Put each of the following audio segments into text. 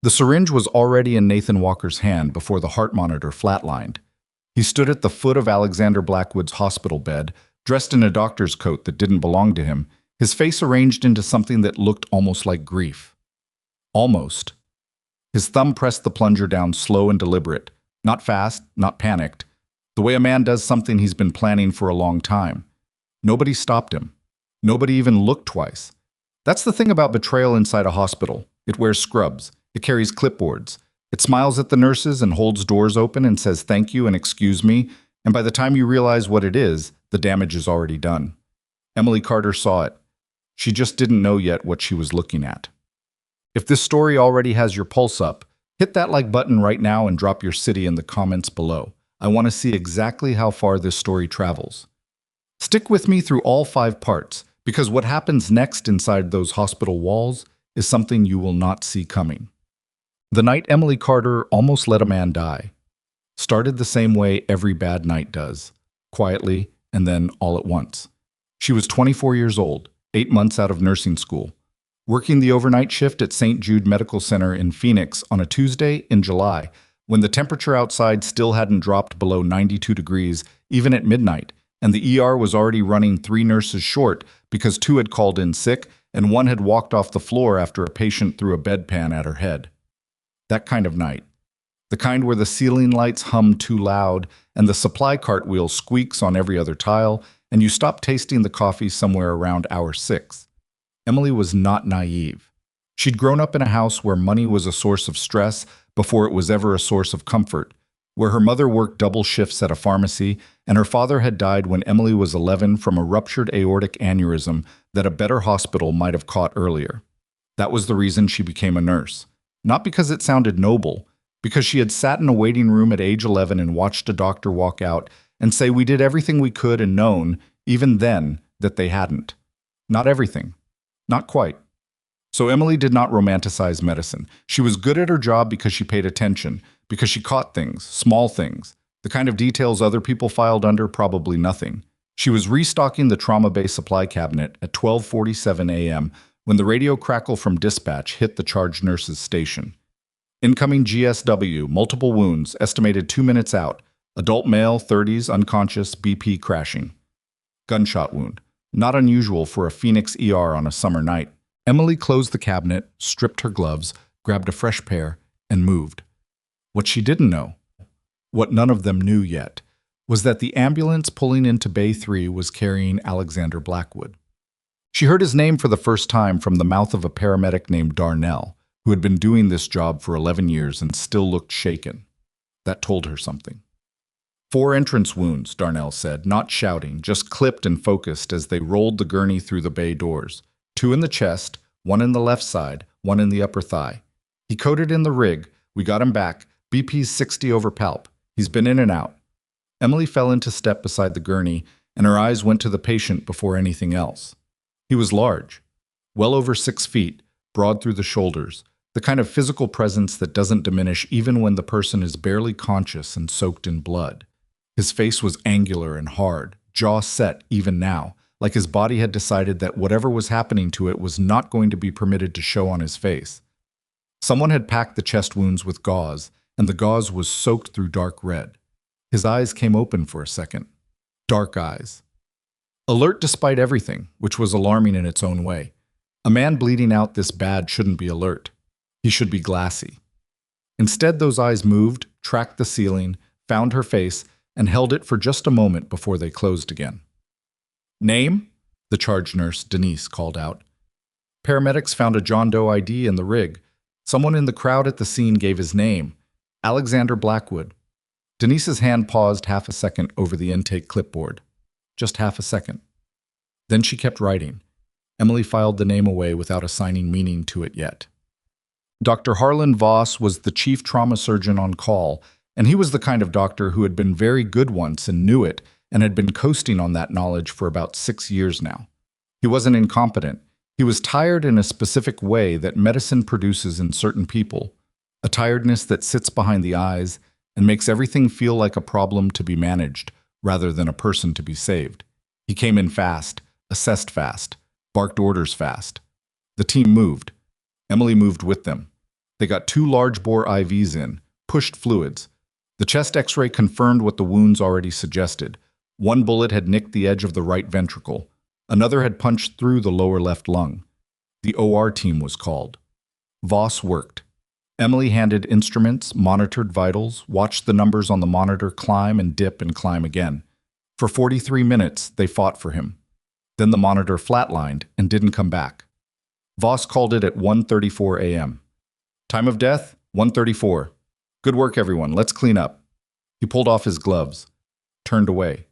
The syringe was already in Nathan Walker's hand before the heart monitor flatlined. He stood at the foot of Alexander Blackwood's hospital bed, dressed in a doctor's coat that didn't belong to him, his face arranged into something that looked almost like grief. Almost. His thumb pressed the plunger down slow and deliberate, not fast, not panicked, the way a man does something he's been planning for a long time. Nobody stopped him. Nobody even looked twice. That's the thing about betrayal inside a hospital. It wears scrubs. It carries clipboards. It smiles at the nurses and holds doors open and says thank you and excuse me, and by the time you realize what it is, the damage is already done. Emily Carter saw it. She just didn't know yet what she was looking at. If this story already has your pulse up, hit that like button right now and drop your city in the comments below. I want to see exactly how far this story travels. Stick with me through all 5 parts, because what happens next inside those hospital walls is something you will not see coming. The night Emily Carter almost let a man die started the same way every bad night does, quietly and then all at once. She was 24 years old, 8 months out of nursing school, working the overnight shift at St. Jude Medical Center in Phoenix on a Tuesday in July, when the temperature outside still hadn't dropped below 92 degrees, even at midnight, and the ER was already running 3 nurses short because 2 had called in sick and 1 had walked off the floor after a patient threw a bedpan at her head. That kind of night. The kind where the ceiling lights hum too loud and the supply cart wheel squeaks on every other tile, and you stop tasting the coffee somewhere around hour 6. Emily was not naive. She'd grown up in a house where money was a source of stress before it was ever a source of comfort, where her mother worked double shifts at a pharmacy, and her father had died when Emily was 11 from a ruptured aortic aneurysm that a better hospital might have caught earlier. That was the reason she became a nurse. Not because it sounded noble, because she had sat in a waiting room at age 11 and watched a doctor walk out and say we did everything we could and known, even then, that they hadn't. Not everything. Not quite. So Emily did not romanticize medicine. She was good at her job because she paid attention, because she caught things, small things, the kind of details other people filed under probably nothing. She was restocking the trauma bay supply cabinet at 12:47 a.m. when the radio crackle from dispatch hit the charge nurse's station. Incoming GSW, multiple wounds, estimated 2 minutes out. Adult male, 30s, unconscious, BP crashing. Gunshot wound. Not unusual for a Phoenix ER on a summer night. Emily closed the cabinet, stripped her gloves, grabbed a fresh pair, and moved. What she didn't know, what none of them knew yet, was that the ambulance pulling into Bay 3 was carrying Alexander Blackwood. She heard his name for the first time from the mouth of a paramedic named Darnell, who had been doing this job for 11 years and still looked shaken. That told her something. 4 entrance wounds, Darnell said, not shouting, just clipped and focused as they rolled the gurney through the bay doors. 2 in the chest, 1 in the left side, 1 in the upper thigh. He coded in the rig. We got him back. BP's 60 over palp. He's been in and out. Emily fell into step beside the gurney, and her eyes went to the patient before anything else. He was large, well over 6 feet, broad through the shoulders, the kind of physical presence that doesn't diminish even when the person is barely conscious and soaked in blood. His face was angular and hard, jaw set even now, like his body had decided that whatever was happening to it was not going to be permitted to show on his face. Someone had packed the chest wounds with gauze, and the gauze was soaked through dark red. His eyes came open for a second. Dark eyes. Alert despite everything, which was alarming in its own way. A man bleeding out this bad shouldn't be alert. He should be glassy. Instead, those eyes moved, tracked the ceiling, found her face, and held it for just a moment before they closed again. Name? The charge nurse, Denise, called out. Paramedics found a John Doe ID in the rig. Someone in the crowd at the scene gave his name, Alexander Blackwood. Denise's hand paused half a second over the intake clipboard. Just half a second. Then she kept writing. Emily filed the name away without assigning meaning to it yet. Dr. Harlan Voss was the chief trauma surgeon on call, and he was the kind of doctor who had been very good once and knew it, and had been coasting on that knowledge for about 6 years now. He wasn't incompetent. He was tired in a specific way that medicine produces in certain people, a tiredness that sits behind the eyes and makes everything feel like a problem to be managed rather than a person to be saved. He came in fast, assessed fast, barked orders fast. The team moved. Emily moved with them. They got 2 large-bore IVs in, pushed fluids. The chest X-ray confirmed what the wounds already suggested. One bullet had nicked the edge of the right ventricle. Another had punched through the lower left lung. The OR team was called. Voss worked. Emily handed instruments, monitored vitals, watched the numbers on the monitor climb and dip and climb again. For 43 minutes, they fought for him. Then the monitor flatlined and didn't come back. Voss called it at 1:34 a.m. Time of death? 1:34. Good work, everyone. Let's clean up. He pulled off his gloves, turned away.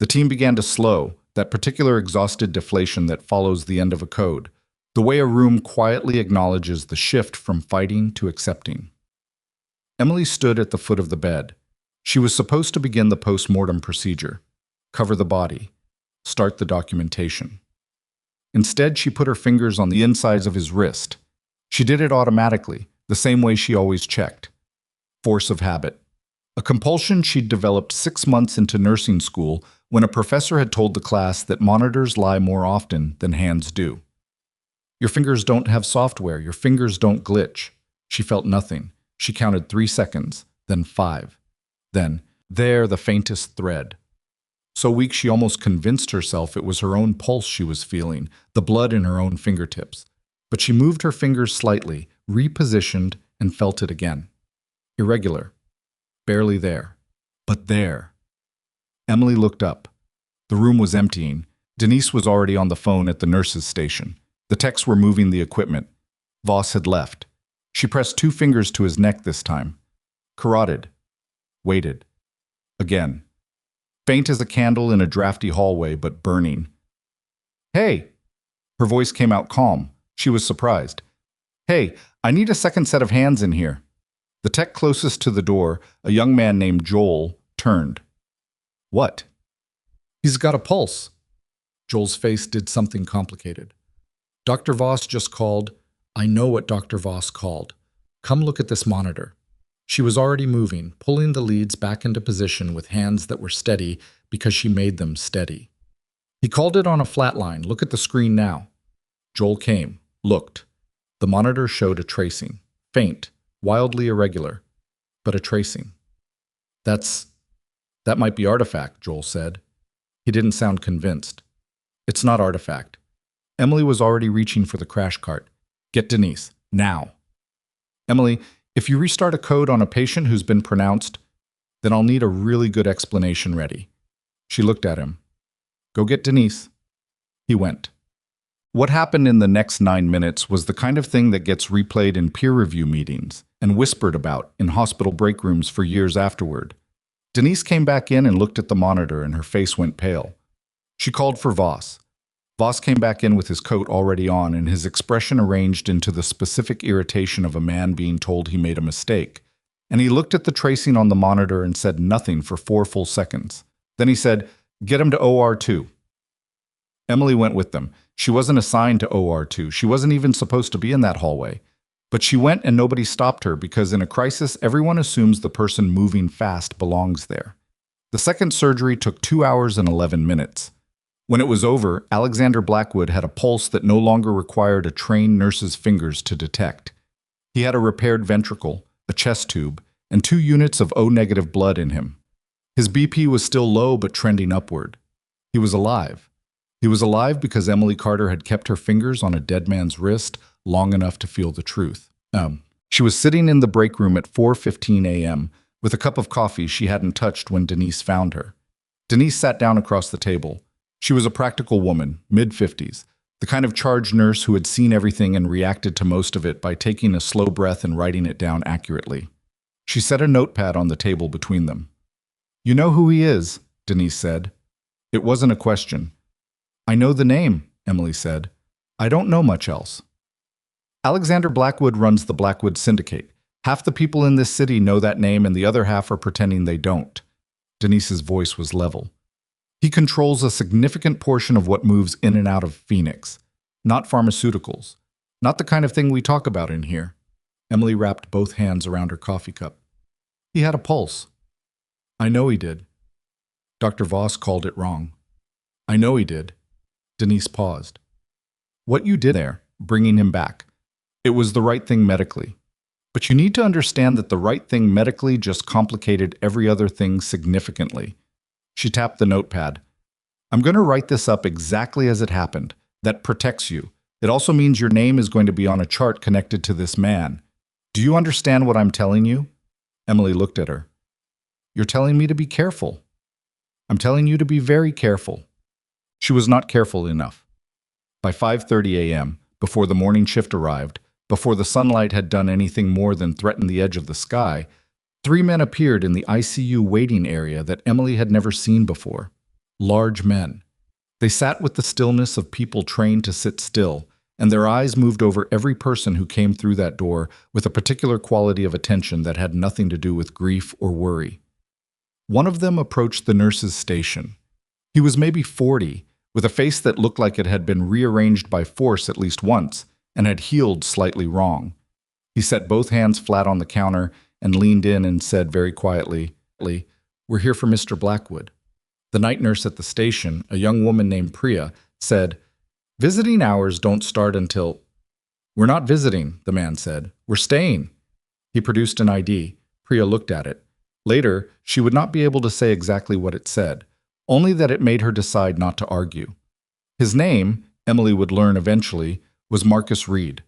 The team began to slow, that particular exhausted deflation that follows the end of a code, the way a room quietly acknowledges the shift from fighting to accepting. Emily stood at the foot of the bed. She was supposed to begin the post-mortem procedure, cover the body, start the documentation. Instead, she put her fingers on the insides of his wrist. She did it automatically, the same way she always checked. Force of habit. A compulsion she'd developed 6 months into nursing school when a professor had told the class that monitors lie more often than hands do. Your fingers don't have software, your fingers don't glitch. She felt nothing. She counted 3 seconds, then 5. Then, there, the faintest thread. So weak she almost convinced herself it was her own pulse she was feeling, the blood in her own fingertips. But she moved her fingers slightly, repositioned, and felt it again. Irregular. Barely there. But there. Emily looked up. The room was emptying. Denise was already on the phone at the nurse's station. The techs were moving the equipment. Voss had left. She pressed 2 fingers to his neck this time. Carotid. Waited. Again. Faint as a candle in a drafty hallway, but burning. Hey! Her voice came out calm. She was surprised. Hey, I need a second set of hands in here. The tech closest to the door, a young man named Joel, turned. What? He's got a pulse. Joel's face did something complicated. Dr. Voss just called. I know what Dr. Voss called. Come look at this monitor. She was already moving, pulling the leads back into position with hands that were steady because she made them steady. He called it on a flat line. Look at the screen now. Joel came, looked. The monitor showed a tracing. Faint, wildly irregular, but a tracing. That might be artifact, Joel said. He didn't sound convinced. It's not artifact. Emily was already reaching for the crash cart. Get Denise, now. Emily, if you restart a code on a patient who's been pronounced, then I'll need a really good explanation ready. She looked at him. Go get Denise. He went. What happened in the next 9 minutes was the kind of thing that gets replayed in peer review meetings and whispered about in hospital break rooms for years afterward. Denise came back in and looked at the monitor and her face went pale. She called for Voss. Voss came back in with his coat already on and his expression arranged into the specific irritation of a man being told he made a mistake. And he looked at the tracing on the monitor and said nothing for 4 full seconds. Then he said, get him to OR2. Emily went with them. She wasn't assigned to OR2. She wasn't even supposed to be in that hallway. But she went and nobody stopped her because in a crisis, everyone assumes the person moving fast belongs there. The second surgery took 2 hours and 11 minutes. When it was over, Alexander Blackwood had a pulse that no longer required a trained nurse's fingers to detect. He had a repaired ventricle, a chest tube, and 2 units of O-negative blood in him. His BP was still low but trending upward. He was alive. He was alive because Emily Carter had kept her fingers on a dead man's wrist long enough to feel the truth. She was sitting in the break room at 4:15 a.m. with a cup of coffee she hadn't touched when Denise found her. Denise sat down across the table. She was a practical woman, mid-50s, the kind of charge nurse who had seen everything and reacted to most of it by taking a slow breath and writing it down accurately. She set a notepad on the table between them. You know who he is, Denise said. It wasn't a question. I know the name, Emily said. I don't know much else. Alexander Blackwood runs the Blackwood Syndicate. Half the people in this city know that name and the other half are pretending they don't. Denise's voice was level. He controls a significant portion of what moves in and out of Phoenix. Not pharmaceuticals. Not the kind of thing we talk about in here. Emily wrapped both hands around her coffee cup. He had a pulse. I know he did. Dr. Voss called it wrong. I know he did. Denise paused. What you did there, bringing him back, it was the right thing medically. But you need to understand that the right thing medically just complicated every other thing significantly. She tapped the notepad. I'm going to write this up exactly as it happened. That protects you. It also means your name is going to be on a chart connected to this man. Do you understand what I'm telling you? Emily looked at her. You're telling me to be careful. I'm telling you to be very careful. She was not careful enough. By 5:30 a.m., before the morning shift arrived, before the sunlight had done anything more than threaten the edge of the sky, 3 men appeared in the ICU waiting area that Emily had never seen before. Large men. They sat with the stillness of people trained to sit still, and their eyes moved over every person who came through that door with a particular quality of attention that had nothing to do with grief or worry. One of them approached the nurse's station. He was maybe 40, with a face that looked like it had been rearranged by force at least once and had healed slightly wrong. He set both hands flat on the counter and leaned in and said very quietly, "We're here for Mr. Blackwood." The night nurse at the station, a young woman named Priya, said, "Visiting hours don't start until—" "We're not visiting," the man said. "We're staying." He produced an ID. Priya looked at it. Later, she would not be able to say exactly what it said, only that it made her decide not to argue. His name, Emily would learn eventually, was Marcus Reed.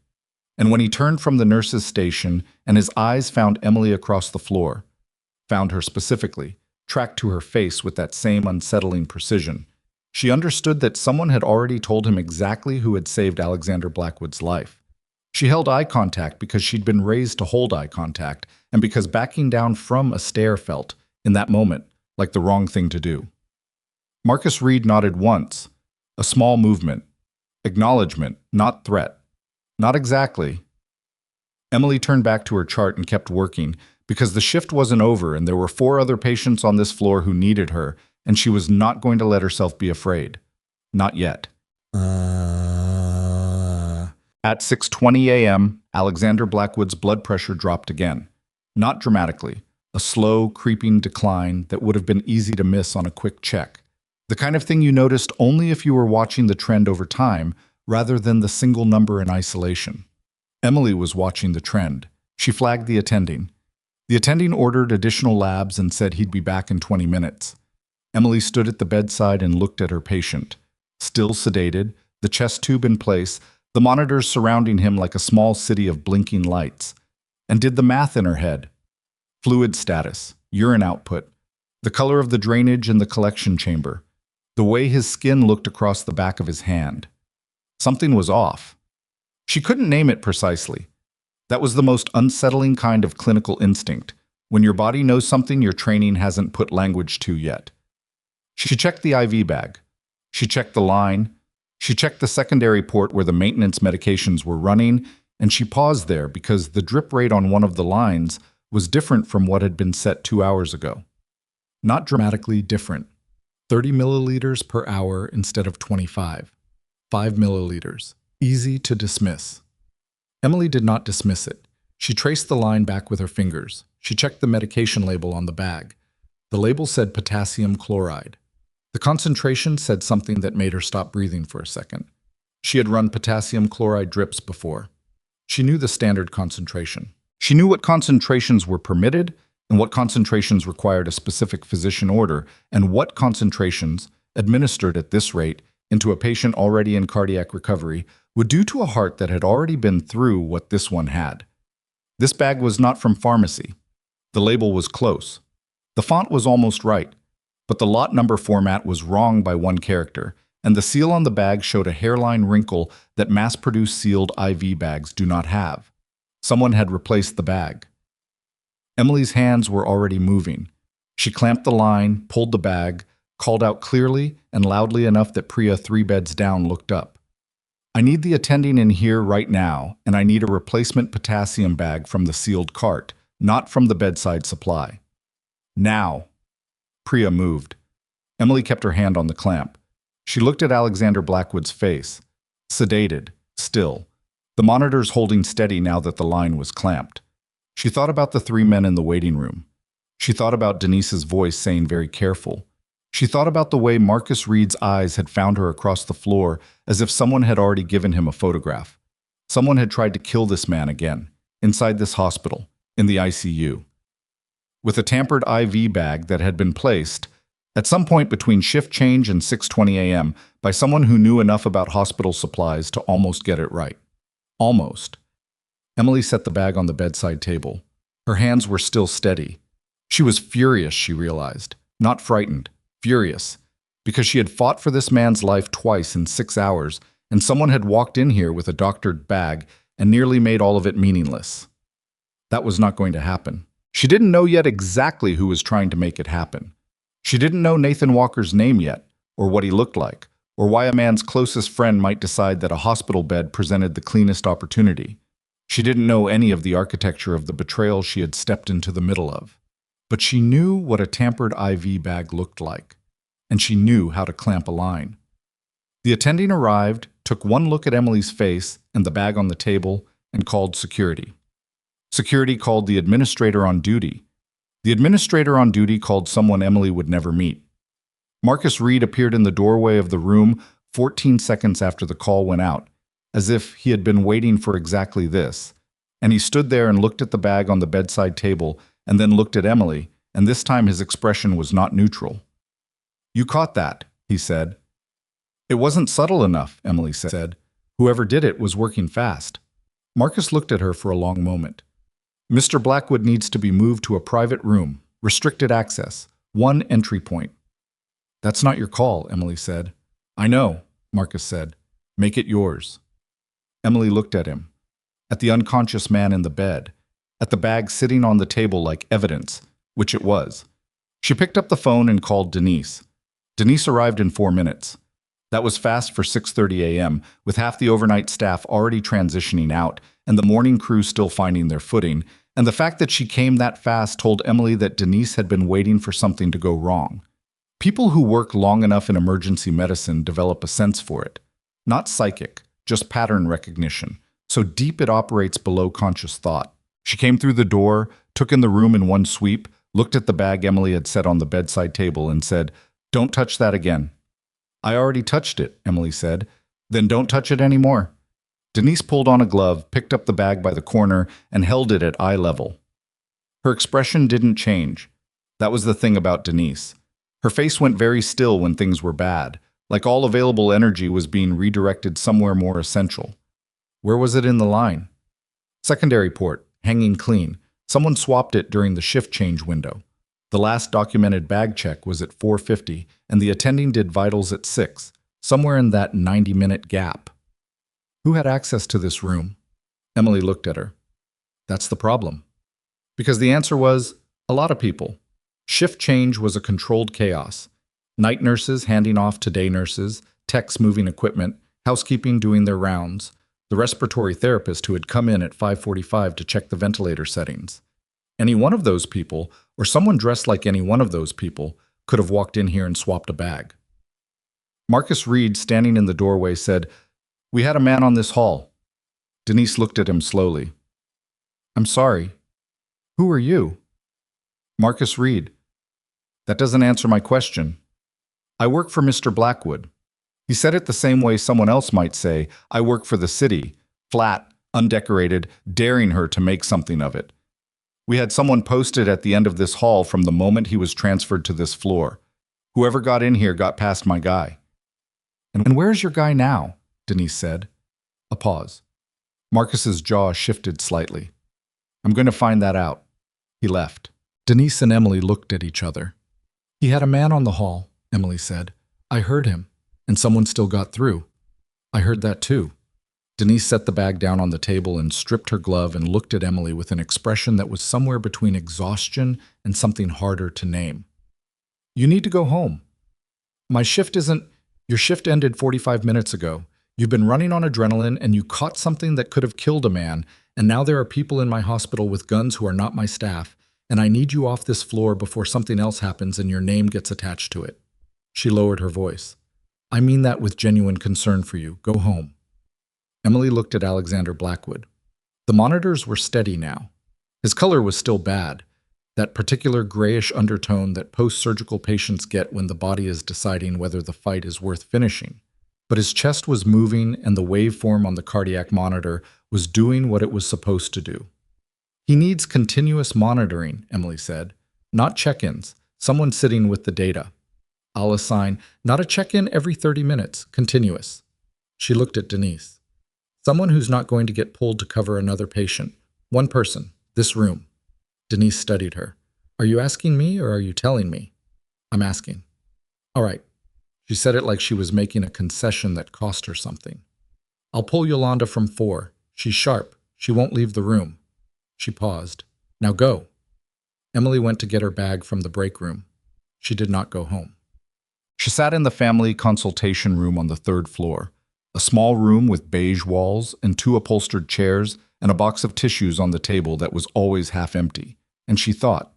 And when he turned from the nurse's station and his eyes found Emily across the floor, found her specifically, tracked to her face with that same unsettling precision, she understood that someone had already told him exactly who had saved Alexander Blackwood's life. She held eye contact because she'd been raised to hold eye contact, and because backing down from a stare felt, in that moment, like the wrong thing to do. Marcus Reed nodded once, a small movement. Acknowledgement, not threat. Not exactly. Emily turned back to her chart and kept working, because the shift wasn't over and there were 4 other patients on this floor who needed her, and she was not going to let herself be afraid. Not yet. At 6:20 a.m., Alexander Blackwood's blood pressure dropped again. Not dramatically, a slow, creeping decline that would have been easy to miss on a quick check. The kind of thing you noticed only if you were watching the trend over time, rather than the single number in isolation. Emily was watching the trend. She flagged the attending. The attending ordered additional labs and said he'd be back in 20 minutes. Emily stood at the bedside and looked at her patient. Still sedated, the chest tube in place, the monitors surrounding him like a small city of blinking lights. And did the math in her head. Fluid status, urine output, the color of the drainage in the collection chamber, the way his skin looked across the back of his hand. Something was off. She couldn't name it precisely. That was the most unsettling kind of clinical instinct, when your body knows something your training hasn't put language to yet. She checked the IV bag. She checked the line. She checked the secondary port where the maintenance medications were running, and she paused there because the drip rate on one of the lines was different from what had been set 2 hours ago. Not dramatically different. 30 milliliters per hour instead of 25. 5 milliliters. Easy to dismiss. Emily did not dismiss it. She traced the line back with her fingers. She checked the medication label on the bag. The label said potassium chloride. The concentration said something that made her stop breathing for a second. She had run potassium chloride drips before. She knew the standard concentration. She knew what concentrations were permitted and what concentrations required a specific physician order, and what concentrations, administered at this rate into a patient already in cardiac recovery, would do to a heart that had already been through what this one had. This bag was not from pharmacy. The label was close. The font was almost right, but the lot number format was wrong by 1 character, and the seal on the bag showed a hairline wrinkle that mass-produced sealed IV bags do not have. Someone had replaced the bag. Emily's hands were already moving. She clamped the line, pulled the bag, called out clearly and loudly enough that Priya 3 beds down looked up. "I need the attending in here right now, and I need a replacement potassium bag from the sealed cart, not from the bedside supply. Now." Priya moved. Emily kept her hand on the clamp. She looked at Alexander Blackwood's face. Sedated, still. The monitors holding steady now that the line was clamped. She thought about the 3 men in the waiting room. She thought about Denise's voice saying very careful. She thought about the way Marcus Reed's eyes had found her across the floor, as if someone had already given him a photograph. Someone had tried to kill this man again. inside this hospital, in the ICU, with a tampered IV bag that had been placed at some point between shift change and 6:20 a.m. by someone who knew enough about hospital supplies to almost get it right. Almost. Emily set the bag on the bedside table. Her hands were still steady. She was furious, she realized. Not frightened, furious. Because she had fought for this man's life twice in 6 hours, and someone had walked in here with a doctored bag and nearly made all of it meaningless. That was not going to happen. She didn't know yet exactly who was trying to make it happen. She didn't know Nathan Walker's name yet, or what he looked like, or why a man's closest friend might decide that a hospital bed presented the cleanest opportunity. She didn't know any of the architecture of the betrayal she had stepped into the middle of. But she knew what a tampered IV bag looked like, and she knew how to clamp a line. The attending arrived, took one look at Emily's face and the bag on the table, and called security. Security called the administrator on duty. The administrator on duty called someone Emily would never meet. Marcus Reed appeared in the doorway of the room 14 seconds after the call went out, as if he had been waiting for exactly this, and he stood there and looked at the bag on the bedside table and then looked at Emily, and this time his expression was not neutral. "You caught that," he said. "It wasn't subtle enough," Emily said. "Whoever did it was working fast." Marcus looked at her for a long moment. "Mr. Blackwood needs to be moved to a private room, restricted access, one entry point." "That's not your call," Emily said. "I know," Marcus said. "Make it yours." Emily looked at him, at the unconscious man in the bed, at the bag sitting on the table like evidence, which it was. She picked up the phone and called Denise. Denise arrived in 4 minutes. That was fast for 6:30 a.m., with half the overnight staff already transitioning out and the morning crew still finding their footing, and the fact that she came that fast told Emily that Denise had been waiting for something to go wrong. People who work long enough in emergency medicine develop a sense for it. Not psychic, just pattern recognition, so deep it operates below conscious thought. She came through the door, took in the room in one sweep, looked at the bag Emily had set on the bedside table and said, "Don't touch that again." "I already touched it," Emily said. "Then don't touch it anymore." Denise pulled on a glove, picked up the bag by the corner, and held it at eye level. Her expression didn't change. That was the thing about Denise. Her face went very still when things were bad, like all available energy was being redirected somewhere more essential. Where was it in the line? Secondary port, hanging clean. Someone swapped it during the shift change window. The last documented bag check was at 4:50, and the attending did vitals at 6, somewhere in that 90-minute gap. Who had access to this room? Emily looked at her. That's the problem. Because the answer was, a lot of people. Shift change was a controlled chaos. Night nurses handing off to day nurses, techs moving equipment, housekeeping doing their rounds, the respiratory therapist who had come in at 5:45 to check the ventilator settings. Any one of those people, or someone dressed like any one of those people, could have walked in here and swapped a bag. Marcus Reed, standing in the doorway, said, "We had a man on this hall." Denise looked at him slowly. "I'm sorry. Who are you?" "Marcus Reed." "That doesn't answer my question." "I work for Mr. Blackwood." He said it the same way someone else might say, "I work for the city," flat, undecorated, daring her to make something of it. "We had someone posted at the end of this hall from the moment he was transferred to this floor. Whoever got in here got past my guy." "And where's your guy now?" Denise said. A pause. Marcus's jaw shifted slightly. "I'm going to find that out." He left. Denise and Emily looked at each other. "He had a man on the hall," Emily said. "I heard him, and someone still got through." "I heard that too." Denise set the bag down on the table and stripped her glove and looked at Emily with an expression that was somewhere between exhaustion and something harder to name. "You need to go home. My shift isn't... Your shift ended 45 minutes ago. You've been running on adrenaline and you caught something that could have killed a man, and now there are people in my hospital with guns who are not my staff, and I need you off this floor before something else happens and your name gets attached to it." She lowered her voice. "I mean that with genuine concern for you. Go home." Emily looked at Alexander Blackwood. The monitors were steady now. His color was still bad, that particular grayish undertone that post-surgical patients get when the body is deciding whether the fight is worth finishing. But his chest was moving and the waveform on the cardiac monitor was doing what it was supposed to do. He needs continuous monitoring, Emily said. Not check-ins, someone sitting with the data. I'll assign, not a check-in every 30 minutes, continuous. She looked at Denise. Someone who's not going to get pulled to cover another patient. One person, this room. Denise studied her. Are you asking me or are you telling me? I'm asking. All right. She said it like she was making a concession that cost her something. I'll pull Yolanda from 4. She's sharp. She won't leave the room. She paused. Now go. Emily went to get her bag from the break room. She did not go home. She sat in the family consultation room on the 3rd floor, a small room with beige walls and 2 upholstered chairs and a box of tissues on the table that was always half empty, and she thought.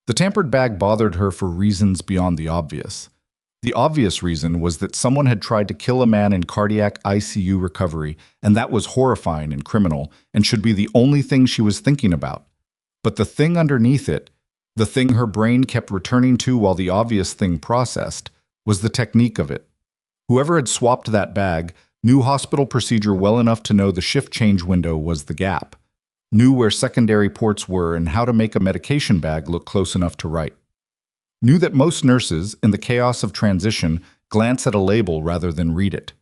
The tampered bag bothered her for reasons beyond the obvious. The obvious reason was that someone had tried to kill a man in cardiac ICU recovery, and that was horrifying and criminal and should be the only thing she was thinking about. But the thing underneath it, the thing her brain kept returning to while the obvious thing processed, was the technique of it. Whoever had swapped that bag knew hospital procedure well enough to know the shift change window was the gap, knew where secondary ports were and how to make a medication bag look close enough to write. Knew that most nurses, in the chaos of transition, glance at a label rather than read it.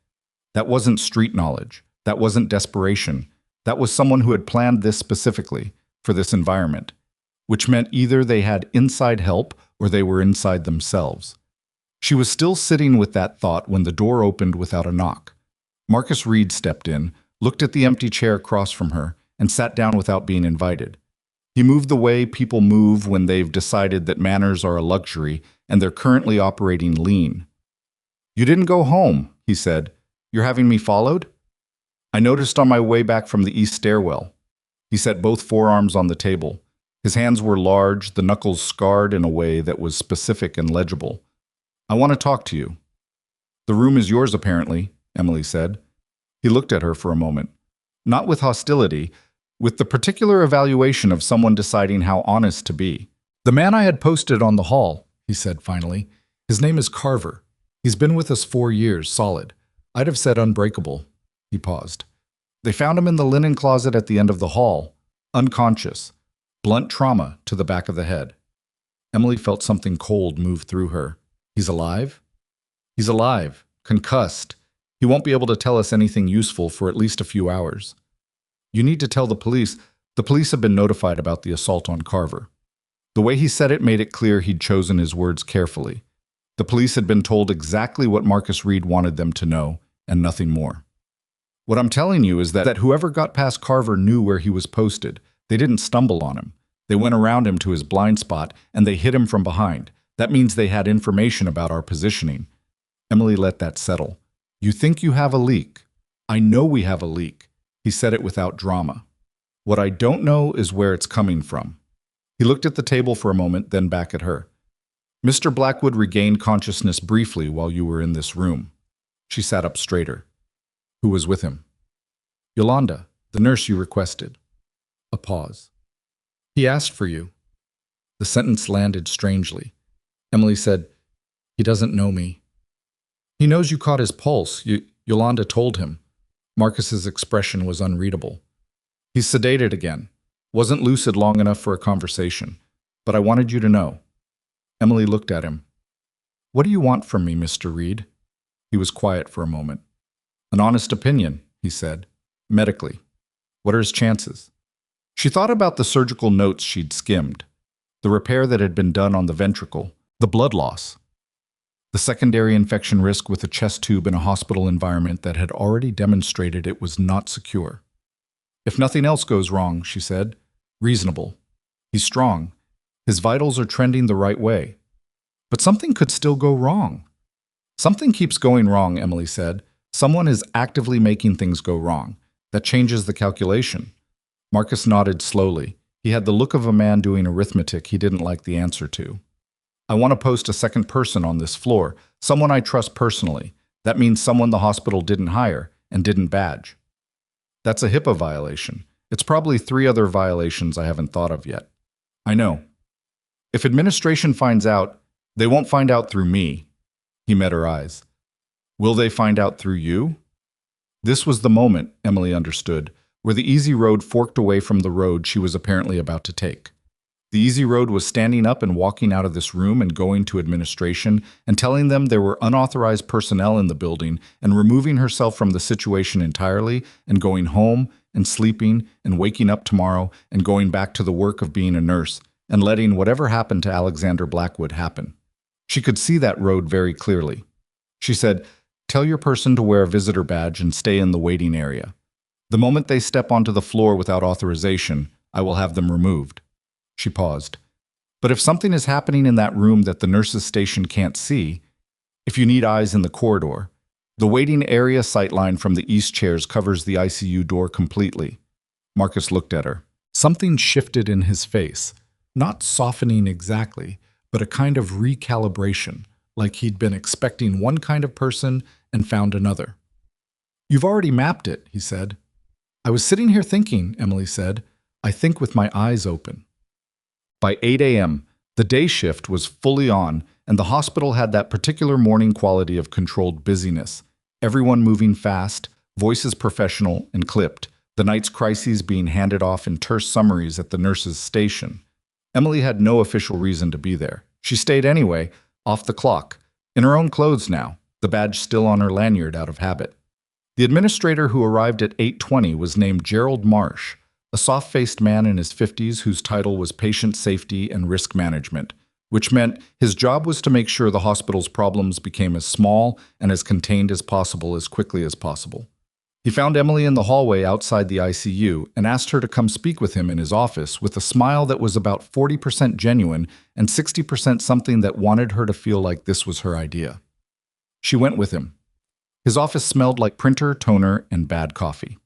That wasn't street knowledge. That wasn't desperation. That was someone who had planned this specifically, for this environment, which meant either they had inside help or they were inside themselves. She was still sitting with that thought when the door opened without a knock. Marcus Reed stepped in, looked at the empty chair across from her, and sat down without being invited. He moved the way people move when they've decided that manners are a luxury and they're currently operating lean. You didn't go home, he said. You're having me followed? I noticed on my way back from the east stairwell. He set both forearms on the table. His hands were large, the knuckles scarred in a way that was specific and legible. I want to talk to you. The room is yours, apparently, Emily said. He looked at her for a moment. Not with hostility, with the particular evaluation of someone deciding how honest to be. The man I had posted on the hall, he said finally. His name is Carver. He's been with us 4 years, solid. I'd have said unbreakable. He paused. They found him in the linen closet at the end of the hall, unconscious, blunt trauma to the back of the head. Emily felt something cold move through her. He's alive? He's alive, concussed. He won't be able to tell us anything useful for at least a few hours. You need to tell the police. The police have been notified about the assault on Carver. The way he said it made it clear he'd chosen his words carefully. The police had been told exactly what Marcus Reed wanted them to know, and nothing more. What I'm telling you is that whoever got past Carver knew where he was posted. They didn't stumble on him. They went around him to his blind spot, and they hit him from behind. That means they had information about our positioning. Emily let that settle. You think you have a leak. I know we have a leak. He said it without drama. What I don't know is where it's coming from. He looked at the table for a moment, then back at her. Mr. Blackwood regained consciousness briefly while you were in this room. She sat up straighter. Who was with him? Yolanda, the nurse you requested. A pause. He asked for you. The sentence landed strangely. Emily said, He doesn't know me. He knows you caught his pulse. Yolanda told him. Marcus's expression was unreadable. He's sedated again. Wasn't lucid long enough for a conversation. But I wanted you to know. Emily looked at him. What do you want from me, Mr. Reed? He was quiet for a moment. An honest opinion, he said. Medically. What are his chances? She thought about the surgical notes she'd skimmed, the repair that had been done on the ventricle, the blood loss, the secondary infection risk with a chest tube in a hospital environment that had already demonstrated it was not secure. If nothing else goes wrong, she said, reasonable. He's strong. His vitals are trending the right way. But something could still go wrong. Something keeps going wrong, Emily said. Someone is actively making things go wrong. That changes the calculation. Marcus nodded slowly. He had the look of a man doing arithmetic he didn't like the answer to. I want to post a second person on this floor, someone I trust personally. That means someone the hospital didn't hire and didn't badge. That's a HIPAA violation. It's probably 3 other violations I haven't thought of yet. I know. If administration finds out, they won't find out through me. He met her eyes. Will they find out through you? This was the moment, Emily understood, where the easy road forked away from the road she was apparently about to take. The easy road was standing up and walking out of this room and going to administration and telling them there were unauthorized personnel in the building and removing herself from the situation entirely and going home and sleeping and waking up tomorrow and going back to the work of being a nurse and letting whatever happened to Alexander Blackwood happen. She could see that road very clearly. She said, "Tell your person to wear a visitor badge and stay in the waiting area. The moment they step onto the floor without authorization, I will have them removed." She paused. "But if something is happening in that room that the nurses' station can't see, if you need eyes in the corridor, the waiting area sightline from the east chairs covers the ICU door completely." Marcus looked at her. Something shifted in his face, not softening exactly, but a kind of recalibration, like he'd been expecting one kind of person and found another. "You've already mapped it," he said. "I was sitting here thinking," Emily said. "I think with my eyes open." By 8 a.m., the day shift was fully on, and the hospital had that particular morning quality of controlled busyness. Everyone moving fast, voices professional and clipped, the night's crises being handed off in terse summaries at the nurse's station. Emily had no official reason to be there. She stayed anyway, off the clock, in her own clothes now, the badge still on her lanyard out of habit. The administrator who arrived at 8:20 was named Gerald Marsh, a soft-faced man in his 50s whose title was Patient Safety and Risk Management, which meant his job was to make sure the hospital's problems became as small and as contained as possible as quickly as possible. He found Emily in the hallway outside the ICU and asked her to come speak with him in his office with a smile that was about 40% genuine and 60% something that wanted her to feel like this was her idea. She went with him. His office smelled like printer, toner, and bad coffee.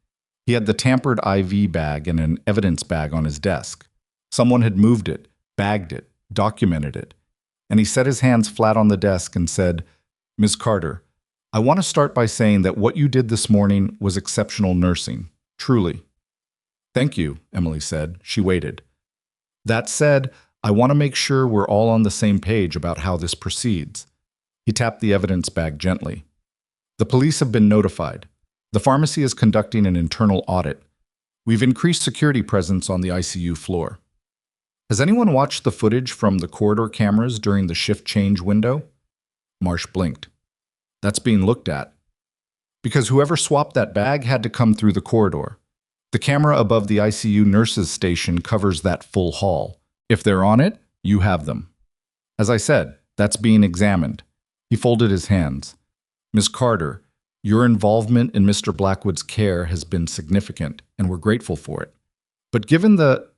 He had the tampered IV bag and an evidence bag on his desk. Someone had moved it, bagged it, documented it. And he set his hands flat on the desk and said, "Ms. Carter, I want to start by saying that what you did this morning was exceptional nursing, truly." "Thank you," Emily said. She waited. "That said, I want to make sure we're all on the same page about how this proceeds." He tapped the evidence bag gently. "The police have been notified. The pharmacy is conducting an internal audit. We've increased security presence on the ICU floor. Has anyone watched the footage from the corridor cameras during the shift change window?" Marsh blinked. "That's being looked at. Because whoever swapped that bag had to come through the corridor. The camera above the ICU nurses' station covers that full hall. If they're on it, you have them. As I said, that's being examined." He folded his hands. "Ms. Carter, your involvement in Mr. Blackwood's care has been significant, and we're grateful for it. But given the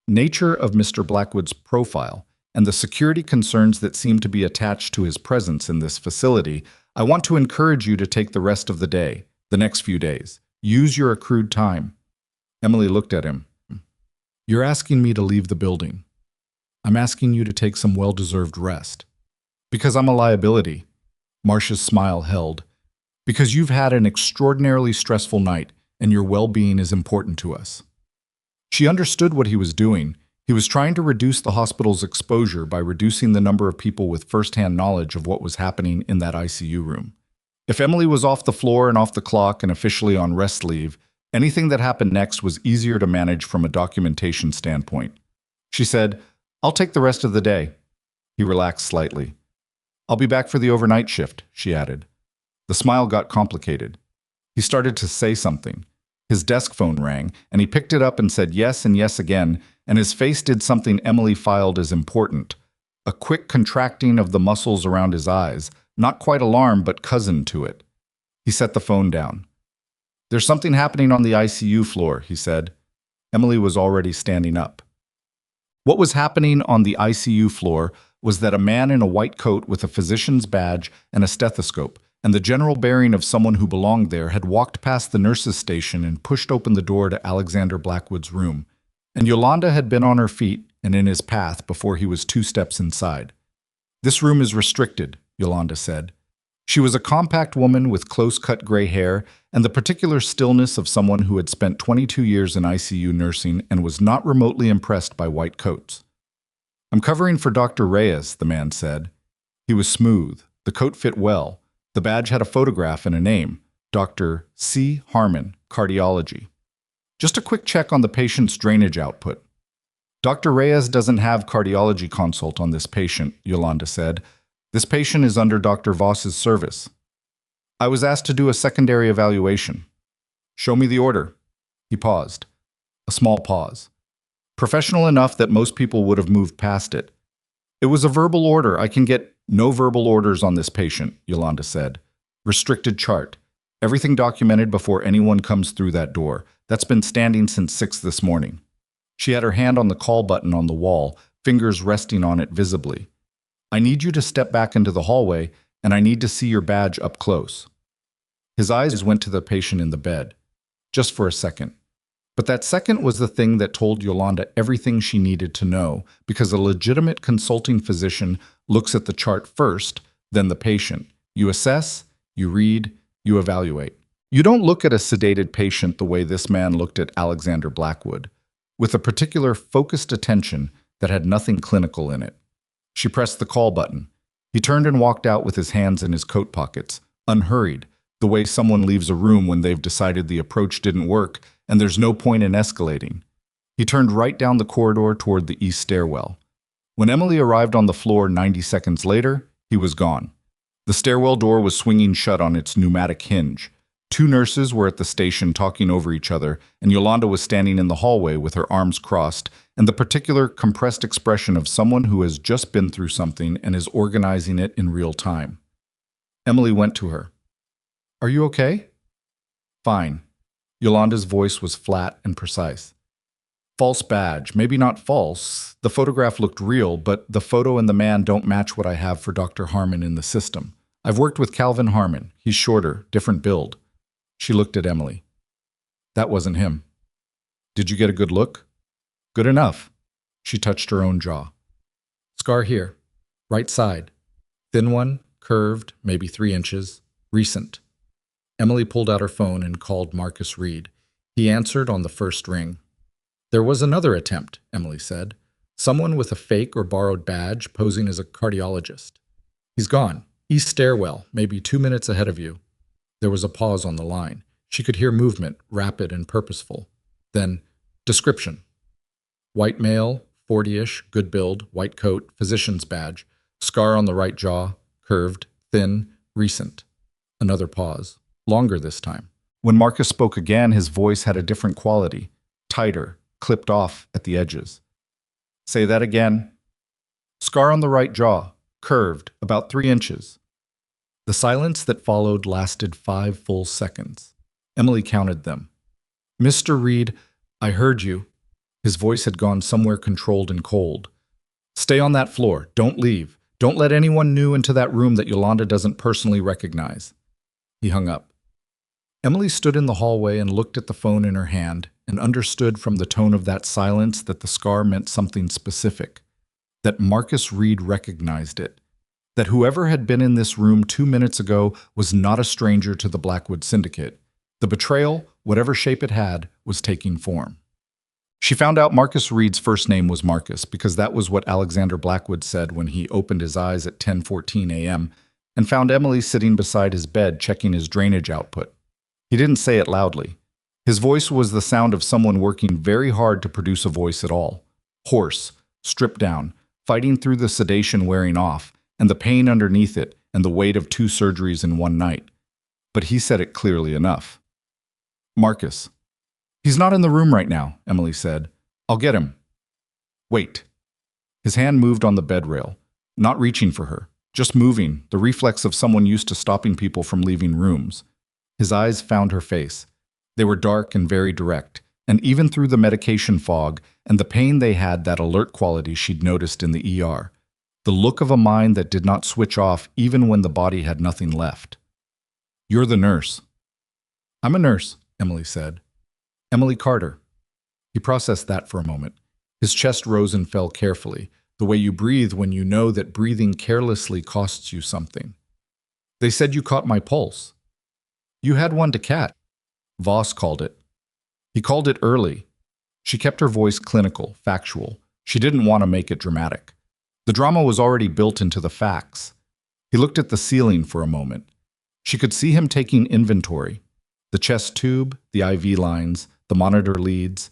nature of Mr. Blackwood's profile and the security concerns that seem to be attached to his presence in this facility, I want to encourage you to take the rest of the day, the next few days. Use your accrued time." Emily looked at him. "You're asking me to leave the building. I'm asking you to take some well-deserved rest. Because I'm a liability." Marsh's smile held. "Because you've had an extraordinarily stressful night, and your well-being is important to us." She understood what he was doing. He was trying to reduce the hospital's exposure by reducing the number of people with first-hand knowledge of what was happening in that ICU room. If Emily was off the floor and off the clock and officially on rest leave, anything that happened next was easier to manage from a documentation standpoint. She said, "I'll take the rest of the day." He relaxed slightly. "I'll be back for the overnight shift," she added. The smile got complicated. He started to say something. His desk phone rang, and he picked it up and said yes and yes again, and his face did something Emily filed as important. A quick contracting of the muscles around his eyes, not quite alarm but cousin to it. He set the phone down. "There's something happening on the ICU floor," he said. Emily was already standing up. What was happening on the ICU floor was that a man in a white coat with a physician's badge and a stethoscope, and the general bearing of someone who belonged there, had walked past the nurses' station and pushed open the door to Alexander Blackwood's room. And Yolanda had been on her feet and in his path before he was 2 steps inside. "This room is restricted," Yolanda said. She was a compact woman with close-cut gray hair and the particular stillness of someone who had spent 22 years in ICU nursing and was not remotely impressed by white coats. "I'm covering for Dr. Reyes," the man said. He was smooth. The coat fit well. The badge had a photograph and a name, Dr. C. Harmon, Cardiology. Just a quick check on the patient's drainage output. Dr. Reyes doesn't have cardiology consult on this patient, Yolanda said. This patient is under Dr. Voss's service. I was asked to do a secondary evaluation. Show me the order. He paused. A small pause. Professional enough that most people would have moved past it. It was a verbal order. I can get no verbal orders on this patient, Yolanda said. Restricted chart. Everything documented before anyone comes through that door. That's been standing since 6 this morning. She had her hand on the call button on the wall, fingers resting on it visibly. I need you to step back into the hallway, and I need to see your badge up close. His eyes went to the patient in the bed. Just for a second. But that second was the thing that told Yolanda everything she needed to know, because a legitimate consulting physician looks at the chart first, then the patient. You assess, you read, you evaluate. You don't look at a sedated patient the way this man looked at Alexander Blackwood, with a particular focused attention that had nothing clinical in it. She pressed the call button. He turned and walked out with his hands in his coat pockets, unhurried, the way someone leaves a room when they've decided the approach didn't work and there's no point in escalating. He turned right down the corridor toward the east stairwell. When Emily arrived on the floor 90 seconds later, he was gone. The stairwell door was swinging shut on its pneumatic hinge. 2 nurses were at the station talking over each other, and Yolanda was standing in the hallway with her arms crossed and the particular compressed expression of someone who has just been through something and is organizing it in real time. Emily went to her. Are you okay? Fine. Yolanda's voice was flat and precise. False badge. Maybe not false. The photograph looked real, but the photo and the man don't match what I have for Dr. Harmon in the system. I've worked with Calvin Harmon. He's shorter, different build. She looked at Emily. That wasn't him. Did you get a good look? Good enough. She touched her own jaw. Scar here. Right side. Thin one, curved, maybe 3 inches. Recent. Emily pulled out her phone and called Marcus Reed. He answered on the first ring. There was another attempt, Emily said. Someone with a fake or borrowed badge posing as a cardiologist. He's gone. East stairwell, maybe 2 minutes ahead of you. There was a pause on the line. She could hear movement, rapid and purposeful. Then, description. White male, 40-ish, good build, white coat, physician's badge, scar on the right jaw, curved, thin, recent. Another pause. Longer this time. When Marcus spoke again, his voice had a different quality, tighter, clipped off at the edges. Say that again. Scar on the right jaw, curved, about 3 inches. The silence that followed lasted 5 full seconds. Emily counted them. Mr. Reed, I heard you. His voice had gone somewhere controlled and cold. Stay on that floor. Don't leave. Don't let anyone new into that room that Yolanda doesn't personally recognize. He hung up. Emily stood in the hallway and looked at the phone in her hand and understood from the tone of that silence that the scar meant something specific, that Marcus Reed recognized it, that whoever had been in this room 2 minutes ago was not a stranger to the Blackwood Syndicate. The betrayal, whatever shape it had, was taking form. She found out Marcus Reed's first name was Marcus because that was what Alexander Blackwood said when he opened his eyes at 10:14 a.m. and found Emily sitting beside his bed checking his drainage output. He didn't say it loudly. His voice was the sound of someone working very hard to produce a voice at all. Hoarse, stripped down, fighting through the sedation wearing off, and the pain underneath it, and the weight of 2 surgeries in one night. But he said it clearly enough. Marcus. He's not in the room right now, Emily said. I'll get him. Wait. His hand moved on the bed rail, not reaching for her, just moving, the reflex of someone used to stopping people from leaving rooms. His eyes found her face. They were dark and very direct, and even through the medication fog and the pain they had that alert quality she'd noticed in the ER, the look of a mind that did not switch off even when the body had nothing left. You're the nurse. I'm a nurse, Emily said. Emily Carter. He processed that for a moment. His chest rose and fell carefully, the way you breathe when you know that breathing carelessly costs you something. They said you caught my pulse. You had one to cat. Voss called it. He called it early. She kept her voice clinical, factual. She didn't want to make it dramatic. The drama was already built into the facts. He looked at the ceiling for a moment. She could see him taking inventory. The chest tube, the IV lines, the monitor leads,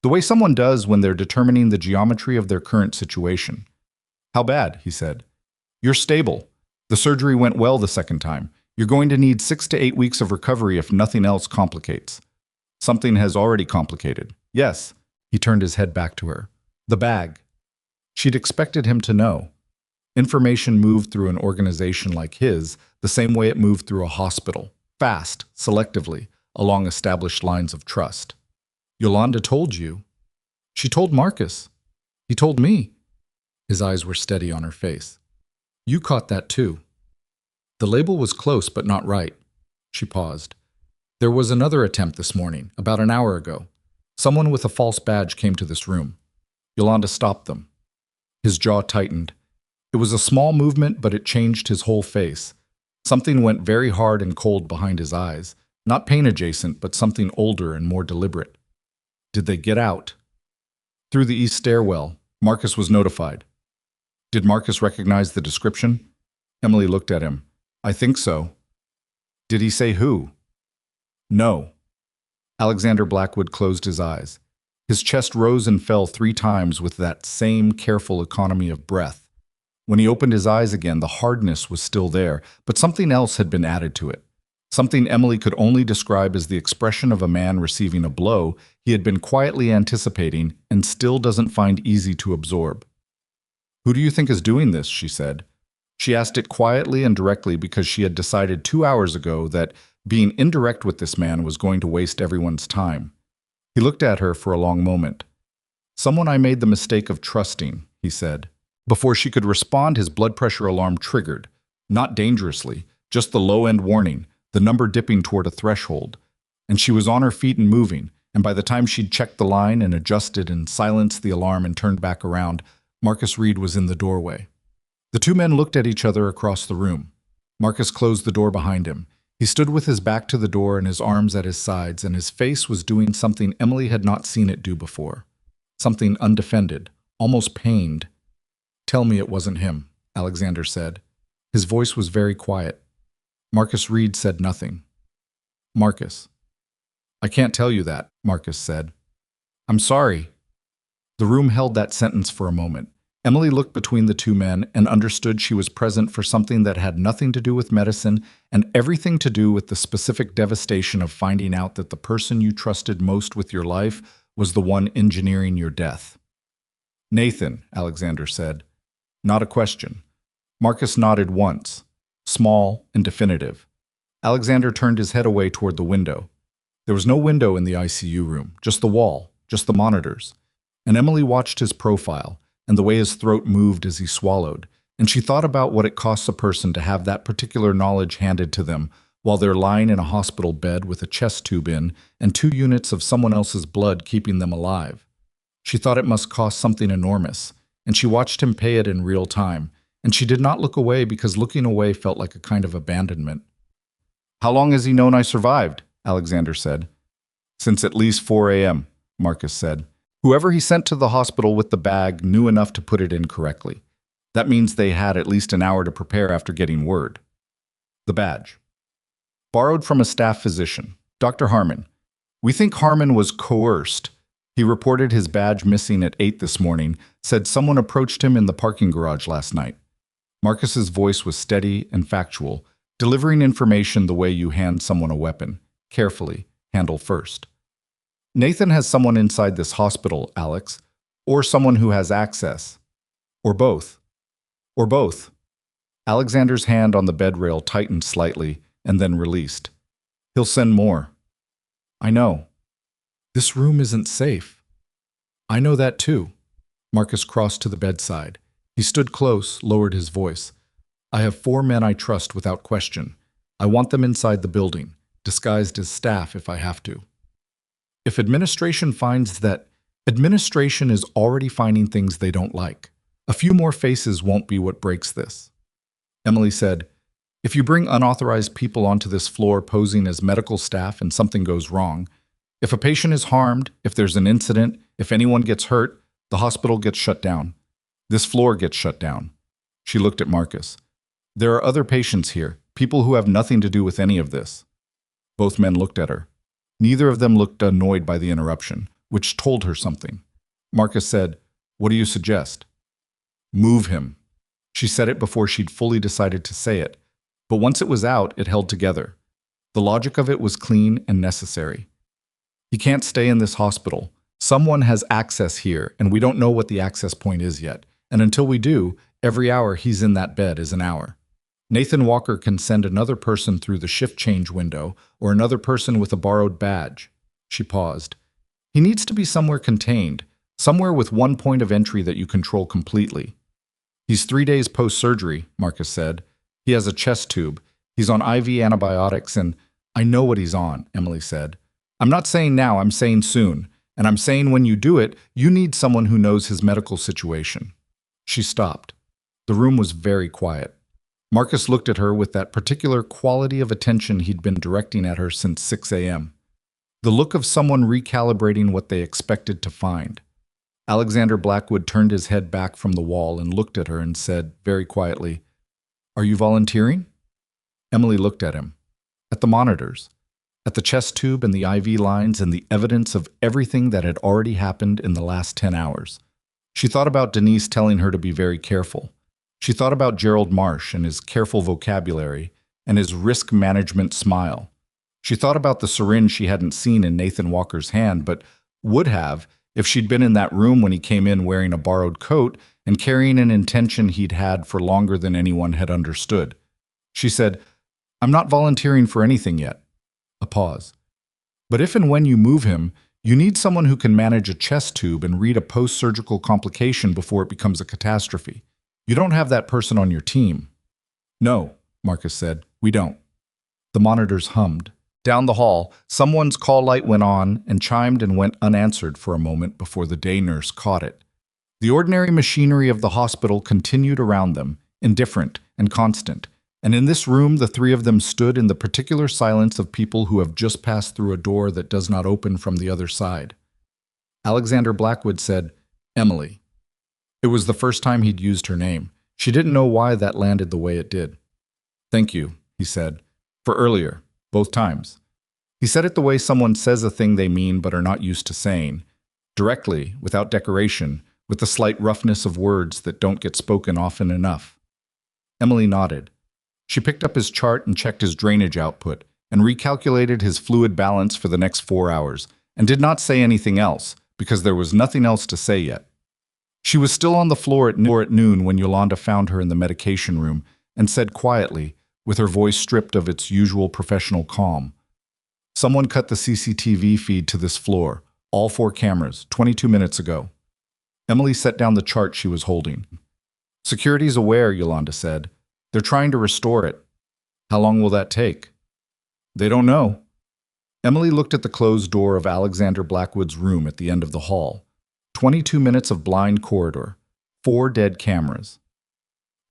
the way someone does when they're determining the geometry of their current situation. "How bad?" he said. "You're stable. The surgery went well the second time. You're going to need 6 to 8 weeks of recovery if nothing else complicates." "Something has already complicated." "Yes." He turned his head back to her. "The bag." She'd expected him to know. Information moved through an organization like his the same way it moved through a hospital, fast, selectively, along established lines of trust. "Yolanda told you." "She told Marcus." "He told me." His eyes were steady on her face. "You caught that too." "The label was close but not right." She paused. "There was another attempt this morning, about an hour ago. Someone with a false badge came to this room. Yolanda stopped them." His jaw tightened. It was a small movement, but it changed his whole face. Something went very hard and cold behind his eyes, not pain adjacent, but something older and more deliberate. "Did they get out?" "Through the east stairwell. Marcus was notified." "Did Marcus recognize the description?" Emily looked at him. "I think so." "Did he say who?" "No." Alexander Blackwood closed his eyes. His chest rose and fell 3 times with that same careful economy of breath. When he opened his eyes again, the hardness was still there, but something else had been added to it. Something Emily could only describe as the expression of a man receiving a blow he had been quietly anticipating and still doesn't find easy to absorb. "Who do you think is doing this?" she said. She asked it quietly and directly because she had decided 2 hours ago that being indirect with this man was going to waste everyone's time. He looked at her for a long moment. "Someone I made the mistake of trusting," he said. Before she could respond, his blood pressure alarm triggered. Not dangerously, just the low-end warning, the number dipping toward a threshold. And she was on her feet and moving, and by the time she'd checked the line and adjusted and silenced the alarm and turned back around, Marcus Reed was in the doorway. The 2 men looked at each other across the room. Marcus closed the door behind him. He stood with his back to the door and his arms at his sides, and his face was doing something Emily had not seen it do before. Something undefended, almost pained. "Tell me it wasn't him," Alexander said. His voice was very quiet. Marcus Reed said nothing. "Marcus." "I can't tell you that," Marcus said. "I'm sorry." The room held that sentence for a moment. Emily looked between the 2 men and understood she was present for something that had nothing to do with medicine and everything to do with the specific devastation of finding out that the person you trusted most with your life was the one engineering your death. "Nathan," Alexander said. Not a question. Marcus nodded once, small and definitive. Alexander turned his head away toward the window. There was no window in the ICU room, just the wall, just the monitors. And Emily watched his profile and the way his throat moved as he swallowed, and she thought about what it costs a person to have that particular knowledge handed to them while they're lying in a hospital bed with a chest tube in and 2 units of someone else's blood keeping them alive. She thought it must cost something enormous, and she watched him pay it in real time, and she did not look away because looking away felt like a kind of abandonment. "How long has he known I survived?" Alexander said. "Since at least 4 a.m., Marcus said. "Whoever he sent to the hospital with the bag knew enough to put it in correctly. That means they had at least an hour to prepare after getting word." The badge. Borrowed from a staff physician, Dr. Harmon. "We think Harmon was coerced. He reported his badge missing at 8 this morning, said someone approached him in the parking garage last night." Marcus's voice was steady and factual, delivering information the way you hand someone a weapon, carefully, handle first. "Nathan has someone inside this hospital, Alex, or someone who has access. Or both. Or both." Alexander's hand on the bed rail tightened slightly and then released. "He'll send more." "I know. This room isn't safe." "I know that too." Marcus crossed to the bedside. He stood close, lowered his voice. "I have 4 men I trust without question. I want them inside the building, disguised as staff if I have to. If administration finds that, administration is already finding things they don't like. A few more faces won't be what breaks this." Emily said, "If you bring unauthorized people onto this floor posing as medical staff and something goes wrong, if a patient is harmed, if there's an incident, if anyone gets hurt, the hospital gets shut down. This floor gets shut down." She looked at Marcus. "There are other patients here, people who have nothing to do with any of this." Both men looked at her. Neither of them looked annoyed by the interruption, which told her something. Marcus said, "What do you suggest?" "Move him." She said it before she'd fully decided to say it, but once it was out, it held together. The logic of it was clean and necessary. He can't stay in this hospital. Someone has access here, and we don't know what the access point is yet. And until we do, every hour he's in that bed is an hour. Nathan Walker can send another person through the shift change window or another person with a borrowed badge. She paused. He needs to be somewhere contained, somewhere with one point of entry that you control completely. He's 3 days post-surgery, Marcus said. He has a chest tube. He's on IV antibiotics, and I know what he's on, Emily said. I'm not saying now, I'm saying soon. And I'm saying when you do it, you need someone who knows his medical situation. She stopped. The room was very quiet. Marcus looked at her with that particular quality of attention he'd been directing at her since 6 a.m. The look of someone recalibrating what they expected to find. Alexander Blackwood turned his head back from the wall and looked at her and said, very quietly, "Are you volunteering?" Emily looked at him. At the monitors. At the chest tube and the IV lines and the evidence of everything that had already happened in the last 10 hours. She thought about Denise telling her to be very careful. She thought about Gerald Marsh and his careful vocabulary and his risk management smile. She thought about the syringe she hadn't seen in Nathan Walker's hand, but would have if she'd been in that room when he came in wearing a borrowed coat and carrying an intention he'd had for longer than anyone had understood. She said, "I'm not volunteering for anything yet." A pause. "But if and when you move him, you need someone who can manage a chest tube and read a post-surgical complication before it becomes a catastrophe. You don't have that person on your team." "No," Marcus said, "we don't." The monitors hummed. Down the hall, someone's call light went on and chimed and went unanswered for a moment before the day nurse caught it. The ordinary machinery of the hospital continued around them, indifferent and constant. And in this room, the three of them stood in the particular silence of people who have just passed through a door that does not open from the other side. Alexander Blackwood said, "Emily." It was the first time he'd used her name. She didn't know why that landed the way it did. "Thank you," he said, "for earlier, both times." He said it the way someone says a thing they mean but are not used to saying, directly, without decoration, with the slight roughness of words that don't get spoken often enough. Emily nodded. She picked up his chart and checked his drainage output and recalculated his fluid balance for the next 4 hours and did not say anything else because there was nothing else to say yet. She was still on the floor at noon when Yolanda found her in the medication room and said quietly, with her voice stripped of its usual professional calm, "Someone cut the CCTV feed to this floor, all 4 cameras, 22 minutes ago." Emily set down the chart she was holding. "Security's aware," Yolanda said. "They're trying to restore it." "How long will that take?" "They don't know." Emily looked at the closed door of Alexander Blackwood's room at the end of the hall. 22 minutes of blind corridor. 4 dead cameras.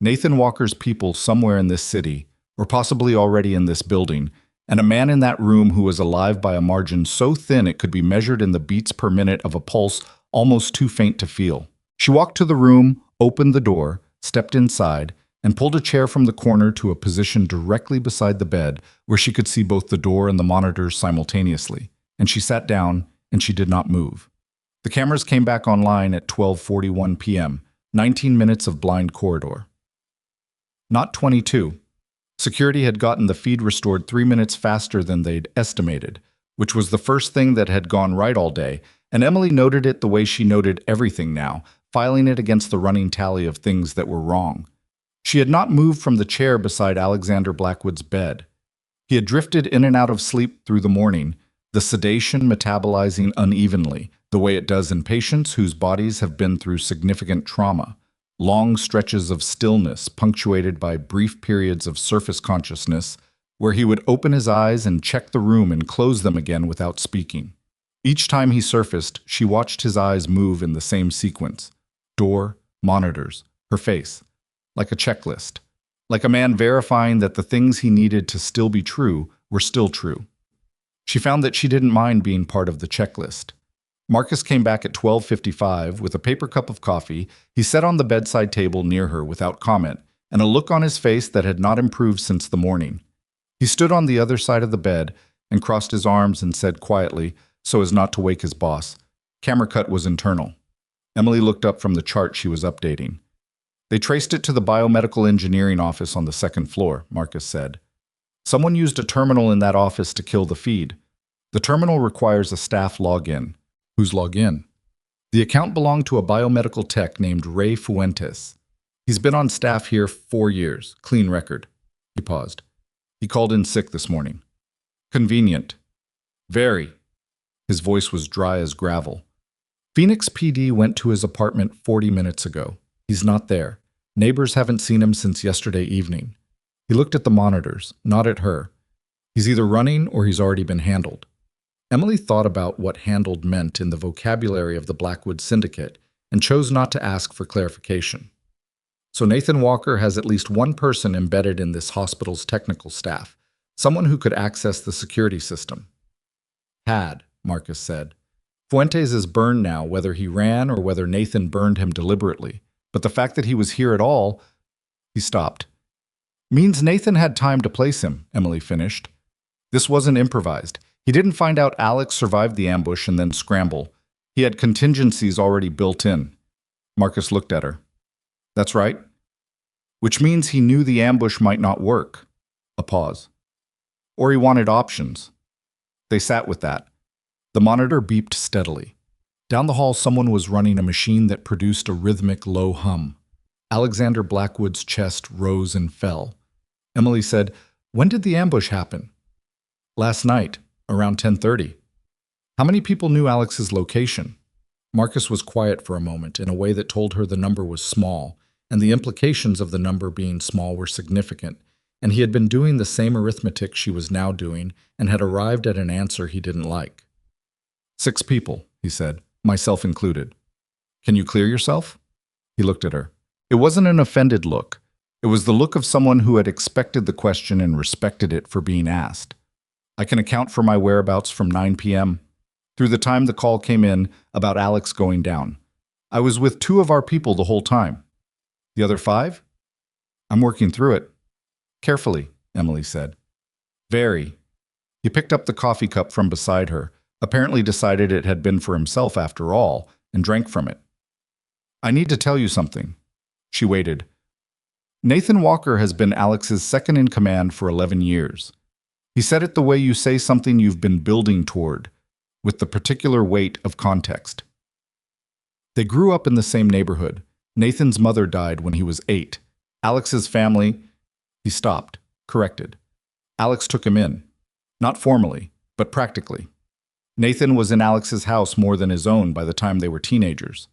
Nathan Walker's people somewhere in this city, or possibly already in this building, and a man in that room who was alive by a margin so thin it could be measured in the beats per minute of a pulse almost too faint to feel. She walked to the room, opened the door, stepped inside, and pulled a chair from the corner to a position directly beside the bed where she could see both the door and the monitors simultaneously, and she sat down and she did not move. The cameras came back online at 12:41 p.m., 19 minutes of blind corridor. Not 22. Security had gotten the feed restored 3 minutes faster than they'd estimated, which was the first thing that had gone right all day, and Emily noted it the way she noted everything now, filing it against the running tally of things that were wrong. She had not moved from the chair beside Alexander Blackwood's bed. He had drifted in and out of sleep through the morning, the sedation metabolizing unevenly, the way it does in patients whose bodies have been through significant trauma. Long stretches of stillness punctuated by brief periods of surface consciousness where he would open his eyes and check the room and close them again without speaking. Each time he surfaced, she watched his eyes move in the same sequence. Door, monitors, her face. Like a checklist. Like a man verifying that the things he needed to still be true were still true. She found that she didn't mind being part of the checklist. Marcus came back at 12:55 with a paper cup of coffee he set on the bedside table near her without comment, and a look on his face that had not improved since the morning. He stood on the other side of the bed, and crossed his arms and said quietly, so as not to wake his boss, "Camera cut was internal." Emily looked up from the chart she was updating. "They traced it to the biomedical engineering office on the second floor," Marcus said. "Someone used a terminal in that office to kill the feed. The terminal requires a staff login." "Who's login?" "The account belonged to a biomedical tech named Ray Fuentes. He's been on staff here 4 years. Clean record." He paused. "He called in sick this morning." "Convenient." "Very." His voice was dry as gravel. "Phoenix PD went to his apartment 40 minutes ago. He's not there. Neighbors haven't seen him since yesterday evening." He looked at the monitors, not at her. "He's either running or he's already been handled." Emily thought about what handled meant in the vocabulary of the Blackwood Syndicate and chose not to ask for clarification. "So Nathan Walker has at least one person embedded in this hospital's technical staff, someone who could access the security system." "Had," Marcus said. "Fuentes is burned now, whether he ran or whether Nathan burned him deliberately. But the fact that he was here at all—" He stopped. "Means Nathan had time to place him," Emily finished. "This wasn't improvised. He didn't find out Alex survived the ambush and then scramble. He had contingencies already built in." Marcus looked at her. "That's right." "Which means he knew the ambush might not work." A pause. "Or he wanted options." They sat with that. The monitor beeped steadily. Down the hall, someone was running a machine that produced a rhythmic low hum. Alexander Blackwood's chest rose and fell. Emily said, "When did the ambush happen?" "Last night, around 10:30. "How many people knew Alex's location?" Marcus was quiet for a moment in a way that told her the number was small, and the implications of the number being small were significant, and he had been doing the same arithmetic she was now doing and had arrived at an answer he didn't like. "6 people, he said, "myself included." "Can you clear yourself?" He looked at her. It wasn't an offended look. It was the look of someone who had expected the question and respected it for being asked. "I can account for my whereabouts from 9 p.m. through the time the call came in about Alex going down. I was with 2 of our people the whole time." "The other 5? "I'm working through it." "Carefully," Emily said. "Very." He picked up the coffee cup from beside her, apparently decided it had been for himself after all, and drank from it. "I need to tell you something." She waited. "Nathan Walker has been Alex's second-in-command for 11 years. He said it the way you say something you've been building toward, with the particular weight of context. They grew up in the same neighborhood. Nathan's mother died when he was 8. Alex's family—" He stopped, corrected. "Alex took him in. Not formally, but practically. Nathan was in Alex's house more than his own by the time they were teenagers."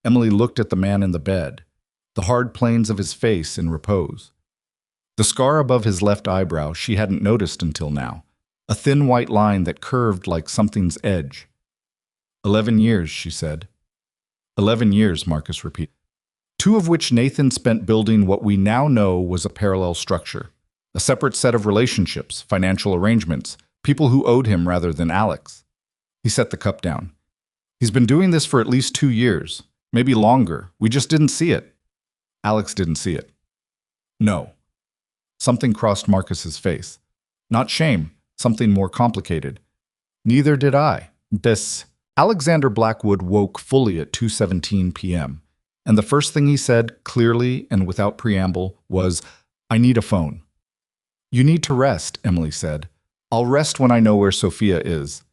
Emily looked at the man in the bed, the hard planes of his face in repose. The scar above his left eyebrow she hadn't noticed until now, a thin white line that curved like something's edge. 11 years, she said. 11 years, Marcus repeated. 2 of which Nathan spent building what we now know was a parallel structure, a separate set of relationships, financial arrangements, people who owed him rather than Alex. He set the cup down. "He's been doing this for at least 2 years, maybe longer. We just didn't see it." Alex didn't see it. "No." Something crossed Marcus's face. Not shame, something more complicated. "Neither did I." Alexander Blackwood woke fully at 2:17 p.m., and the first thing he said, clearly and without preamble, was, "I need a phone." "You need to rest," Emily said. "I'll rest when I know where Sophia is."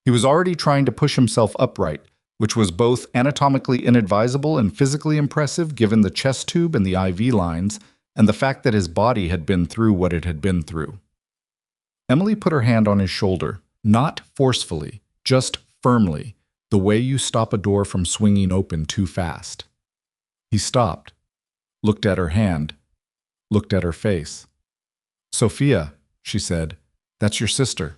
He was already trying to push himself upright, which was both anatomically inadvisable and physically impressive given the chest tube and the IV lines, and the fact that his body had been through what it had been through. Emily put her hand on his shoulder, not forcefully, just firmly, the way you stop a door from swinging open too fast. He stopped, looked at her hand, looked at her face. "Sophia," she said, "that's your sister.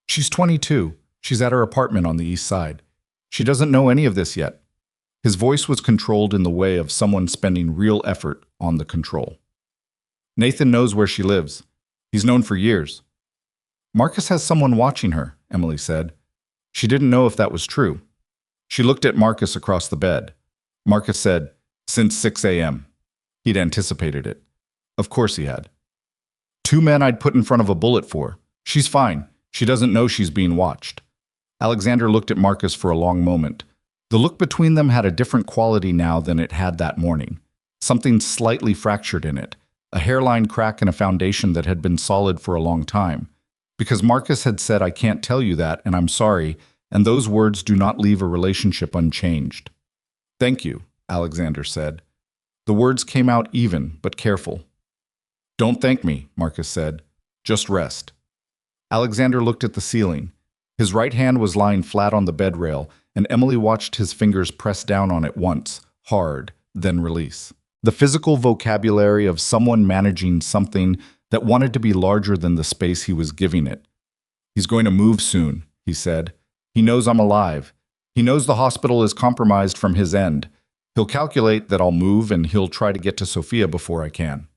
She's 22. She's at her apartment on the east side. She doesn't know any of this yet." His voice was controlled in the way of someone spending real effort on the control. "Nathan knows where she lives. He's known for years." "Marcus has someone watching her," Emily said. She didn't know if that was true. She looked at Marcus across the bed. Marcus said, "Since 6 a.m. He'd anticipated it. Of course he had. 2 men I'd put in front of a bullet for. She's fine. She doesn't know she's being watched. Alexander looked at Marcus for a long moment. The look between them had a different quality now than it had that morning. Something slightly fractured in it, a hairline crack in a foundation that had been solid for a long time. Because Marcus had said, "I can't tell you that, and I'm sorry," and those words do not leave a relationship unchanged. "Thank you," Alexander said. The words came out even, but careful. "Don't thank me," Marcus said. "Just rest." Alexander looked at the ceiling. His right hand was lying flat on the bed rail, and Emily watched his fingers press down on it once, hard, then release. The physical vocabulary of someone managing something that wanted to be larger than the space he was giving it. "He's going to move soon," he said. "He knows I'm alive. He knows the hospital is compromised from his end. He'll calculate that I'll move and he'll try to get to Sophia before I can."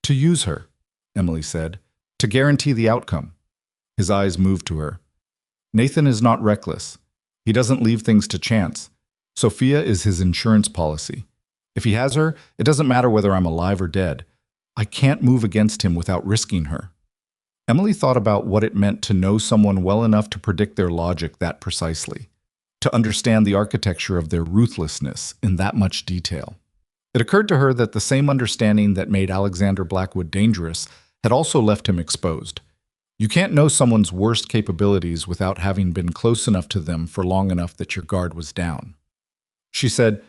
"To use her," Emily said. "To guarantee the outcome." His eyes moved to her. "Nathan is not reckless. He doesn't leave things to chance. Sophia is his insurance policy. If he has her, it doesn't matter whether I'm alive or dead. I can't move against him without risking her." Emily thought about what it meant to know someone well enough to predict their logic that precisely, to understand the architecture of their ruthlessness in that much detail. It occurred to her that the same understanding that made Alexander Blackwood dangerous had also left him exposed. You can't know someone's worst capabilities without having been close enough to them for long enough that your guard was down. She said,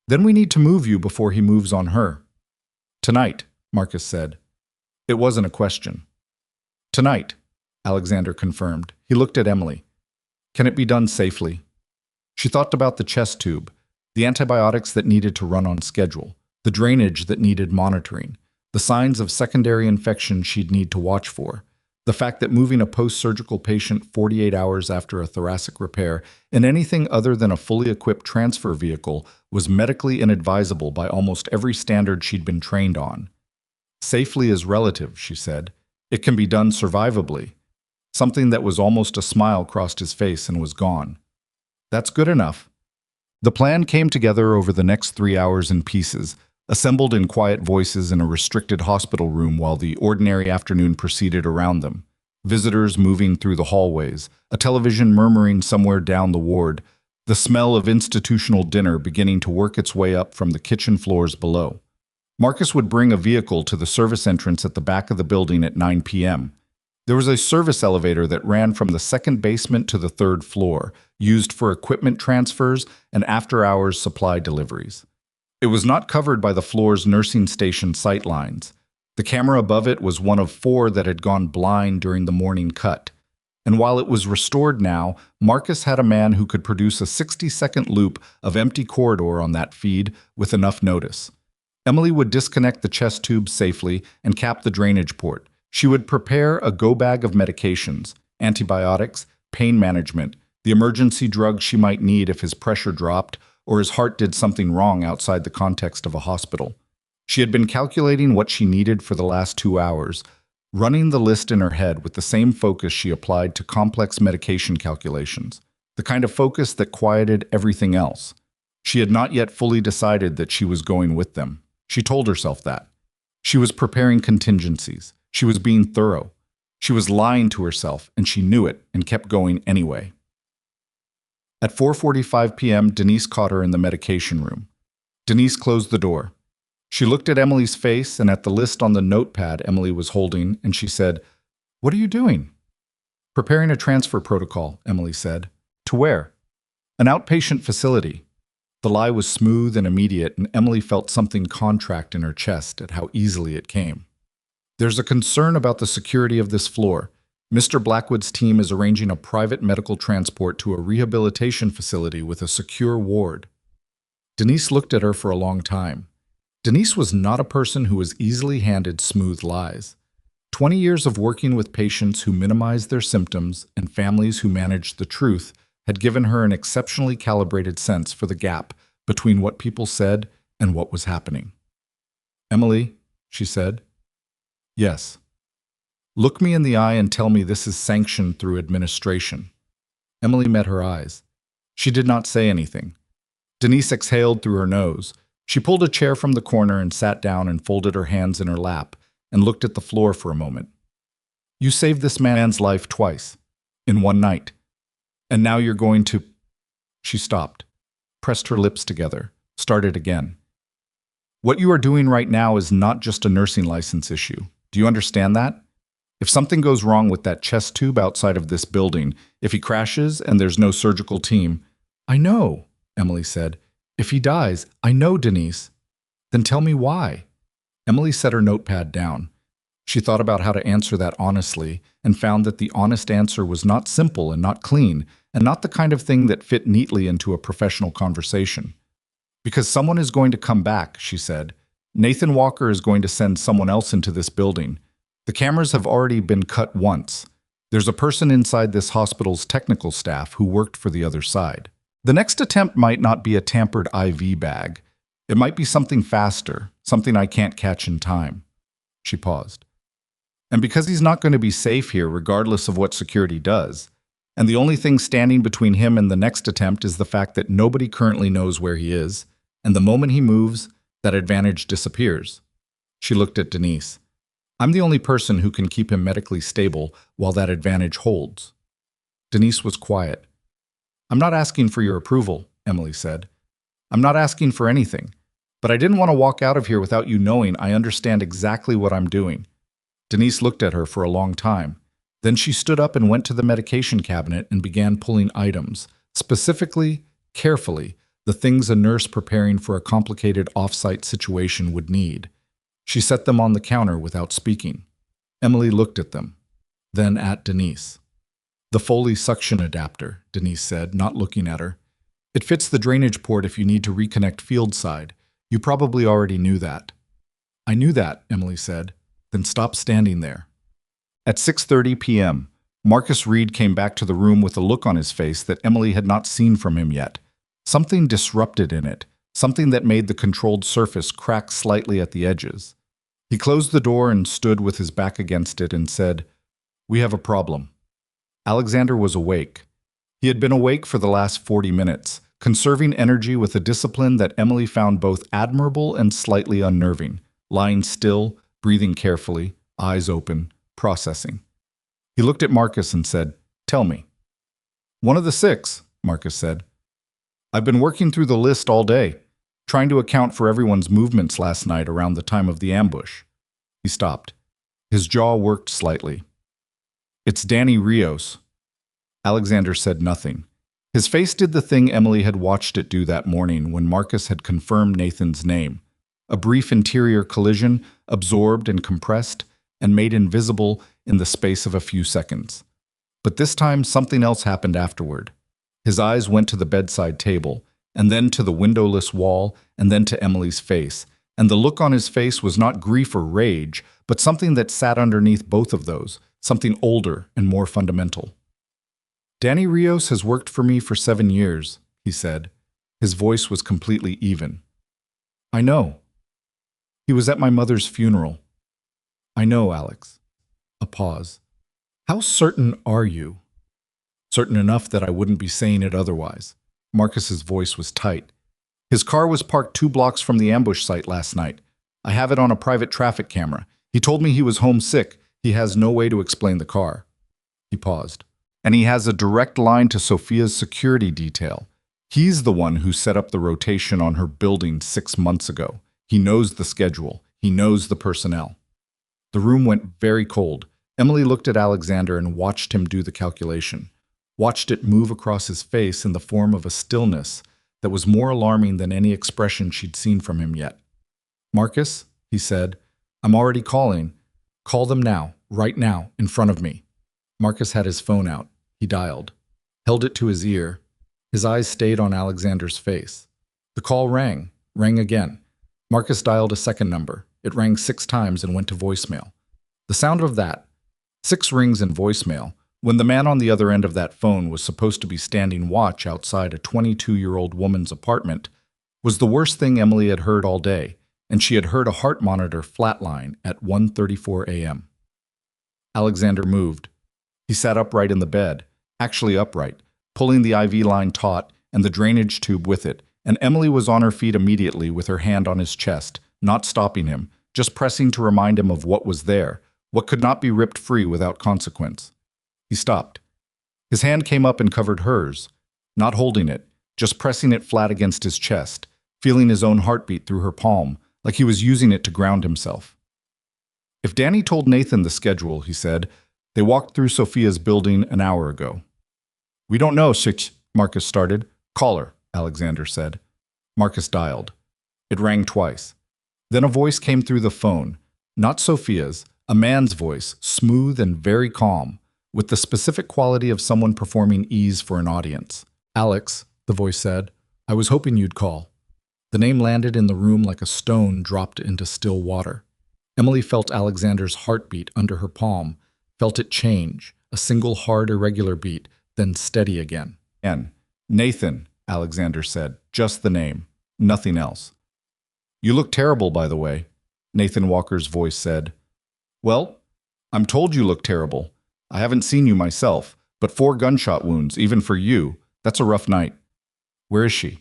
"Then we need to move you before he moves on her." "Tonight," Marcus said. It wasn't a question. "Tonight," Alexander confirmed. He looked at Emily. "Can it be done safely?" She thought about the chest tube, the antibiotics that needed to run on schedule, the drainage that needed monitoring, the signs of secondary infection she'd need to watch for, the fact that moving a post-surgical patient 48 hours after a thoracic repair in anything other than a fully equipped transfer vehicle was medically inadvisable by almost every standard she'd been trained on. "Safely is relative," she said. "It can be done survivably." Something that was almost a smile crossed his face and was gone. "That's good enough." The plan came together over the next 3 hours in pieces, assembled in quiet voices in a restricted hospital room while the ordinary afternoon proceeded around them. Visitors moving through the hallways, a television murmuring somewhere down the ward, the smell of institutional dinner beginning to work its way up from the kitchen floors below. Marcus would bring a vehicle to the service entrance at the back of the building at 9 p.m. There was a service elevator that ran from the second basement to the third floor, used for equipment transfers and after-hours supply deliveries. It was not covered by the floor's nursing station sightlines. The camera above it was one of 4 that had gone blind during the morning cut. And while it was restored now, Marcus had a man who could produce a 60-second loop of empty corridor on that feed with enough notice. Emily would disconnect the chest tube safely and cap the drainage port. She would prepare a go-bag of medications, antibiotics, pain management, the emergency drugs she might need if his pressure dropped or his heart did something wrong outside the context of a hospital. She had been calculating what she needed for the last 2 hours, running the list in her head with the same focus she applied to complex medication calculations, the kind of focus that quieted everything else. She had not yet fully decided that she was going with them. She told herself that. She was preparing contingencies. She was being thorough. She was lying to herself, and she knew it and kept going anyway. At 4:45 p.m., Denise caught her in the medication room. Denise closed the door. She looked at Emily's face and at the list on the notepad Emily was holding, and she said, "What are you doing?" "Preparing a transfer protocol," Emily said. "To where?" "An outpatient facility." The lie was smooth and immediate, and Emily felt something contract in her chest at how easily it came. "There's a concern about the security of this floor. Mr. Blackwood's team is arranging a private medical transport to a rehabilitation facility with a secure ward." Denise looked at her for a long time. Denise was not a person who was easily handed smooth lies. 20 years of working with patients who minimized their symptoms and families who managed the truth had given her an exceptionally calibrated sense for the gap between what people said and what was happening. "Emily," she said. "Yes." "Look me in the eye and tell me this is sanctioned through administration." Emily met her eyes. She did not say anything. Denise exhaled through her nose. She pulled a chair from the corner and sat down and folded her hands in her lap and looked at the floor for a moment. "You saved this man's life twice," In one night. And now you're going to... She stopped, pressed her lips together, started again. What you are doing right now is not just a nursing license issue. Do you understand that? If something goes wrong with that chest tube outside of this building, if he crashes and there's no surgical team... I know, Emily said. If he dies, I know, Denise. Then tell me why. Emily set her notepad down. She thought about how to answer that honestly and found that the honest answer was not simple and not clean and not the kind of thing that fit neatly into a professional conversation. Because someone is going to come back, she said. Nathan Walker is going to send someone else into this building. The cameras have already been cut once. There's a person inside this hospital's technical staff who worked for the other side. The next attempt might not be a tampered IV bag. It might be something faster, something I can't catch in time. She paused. And because he's not going to be safe here regardless of what security does, and the only thing standing between him and the next attempt is the fact that nobody currently knows where he is, and the moment he moves, that advantage disappears. She looked at Denise. I'm the only person who can keep him medically stable while that advantage holds. Denise was quiet. I'm not asking for your approval, Emily said. I'm not asking for anything, but I didn't want to walk out of here without you knowing I understand exactly what I'm doing. Denise looked at her for a long time. Then she stood up and went to the medication cabinet and began pulling items, specifically, carefully, the things a nurse preparing for a complicated off-site situation would need. She set them on the counter without speaking. Emily looked at them, then at Denise. The Foley suction adapter, Denise said, not looking at her. It fits the drainage port if you need to reconnect field side. You probably already knew that. I knew that, Emily said. Then stop standing there. At 6:30 p.m., Marcus Reed came back to the room with a look on his face that Emily had not seen from him yet. Something disrupted in it, something that made the controlled surface crack slightly at the edges. He closed the door and stood with his back against it and said, We have a problem. Alexander was awake. He had been awake for the last 40 minutes, conserving energy with a discipline that Emily found both admirable and slightly unnerving, lying still, breathing carefully, eyes open, processing. He looked at Marcus and said, Tell me. One of the 6, Marcus said. I've been working through the list all day, trying to account for everyone's movements last night around the time of the ambush. He stopped. His jaw worked slightly. It's Danny Rios. Alexander said nothing. His face did the thing Emily had watched it do that morning when Marcus had confirmed Nathan's name. A brief interior collision, absorbed and compressed, and made invisible in the space of a few seconds. But this time something else happened afterward. His eyes went to the bedside table, and then to the windowless wall, and then to Emily's face. And the look on his face was not grief or rage, but something that sat underneath both of those, something older and more fundamental. Danny Rios has worked for me for 7 years, he said. His voice was completely even. I know. He was at my mother's funeral. I know, Alex. A pause. How certain are you? Certain enough that I wouldn't be saying it otherwise. Marcus's voice was tight. His car was parked 2 blocks from the ambush site last night. I have it on a private traffic camera. He told me he was homesick. He has no way to explain the car. He paused. And he has a direct line to Sophia's security detail. He's the one who set up the rotation on her building 6 months ago. He knows the schedule. He knows the personnel. The room went very cold. Emily looked at Alexander and watched him do the calculation. Watched it move across his face in the form of a stillness that was more alarming than any expression she'd seen from him yet. Marcus, he said, I'm already calling. Call them now, right now, in front of me. Marcus had his phone out. He dialed, held it to his ear. His eyes stayed on Alexander's face. The call rang again. Marcus dialed a second number. It rang 6 times and went to voicemail. The sound of that, 6 rings in voicemail, when the man on the other end of that phone was supposed to be standing watch outside a 22-year-old woman's apartment, was the worst thing Emily had heard all day, and she had heard a heart monitor flatline at 1:34 a.m. Alexander moved. He sat upright in the bed, actually upright, pulling the IV line taut and the drainage tube with it, and Emily was on her feet immediately with her hand on his chest, not stopping him, just pressing to remind him of what was there, what could not be ripped free without consequence. He stopped. His hand came up and covered hers, not holding it, just pressing it flat against his chest, feeling his own heartbeat through her palm, like he was using it to ground himself. If Danny told Nathan the schedule, he said, they walked through Sophia's building an hour ago. We don't know, Marcus started. Call her, Alexander said. Marcus dialed. It rang twice. Then a voice came through the phone, not Sophia's, a man's voice, smooth and very calm, with the specific quality of someone performing ease for an audience. Alex, the voice said, I was hoping you'd call. The name landed in the room like a stone dropped into still water. Emily felt Alexander's heartbeat under her palm, felt it change, a single hard, irregular beat, then steady again. Nathan, Alexander said, just the name, nothing else. You look terrible, by the way, Nathan Walker's voice said. Well, I'm told you look terrible. I haven't seen you myself, but 4 gunshot wounds, even for you, that's a rough night. Where is she?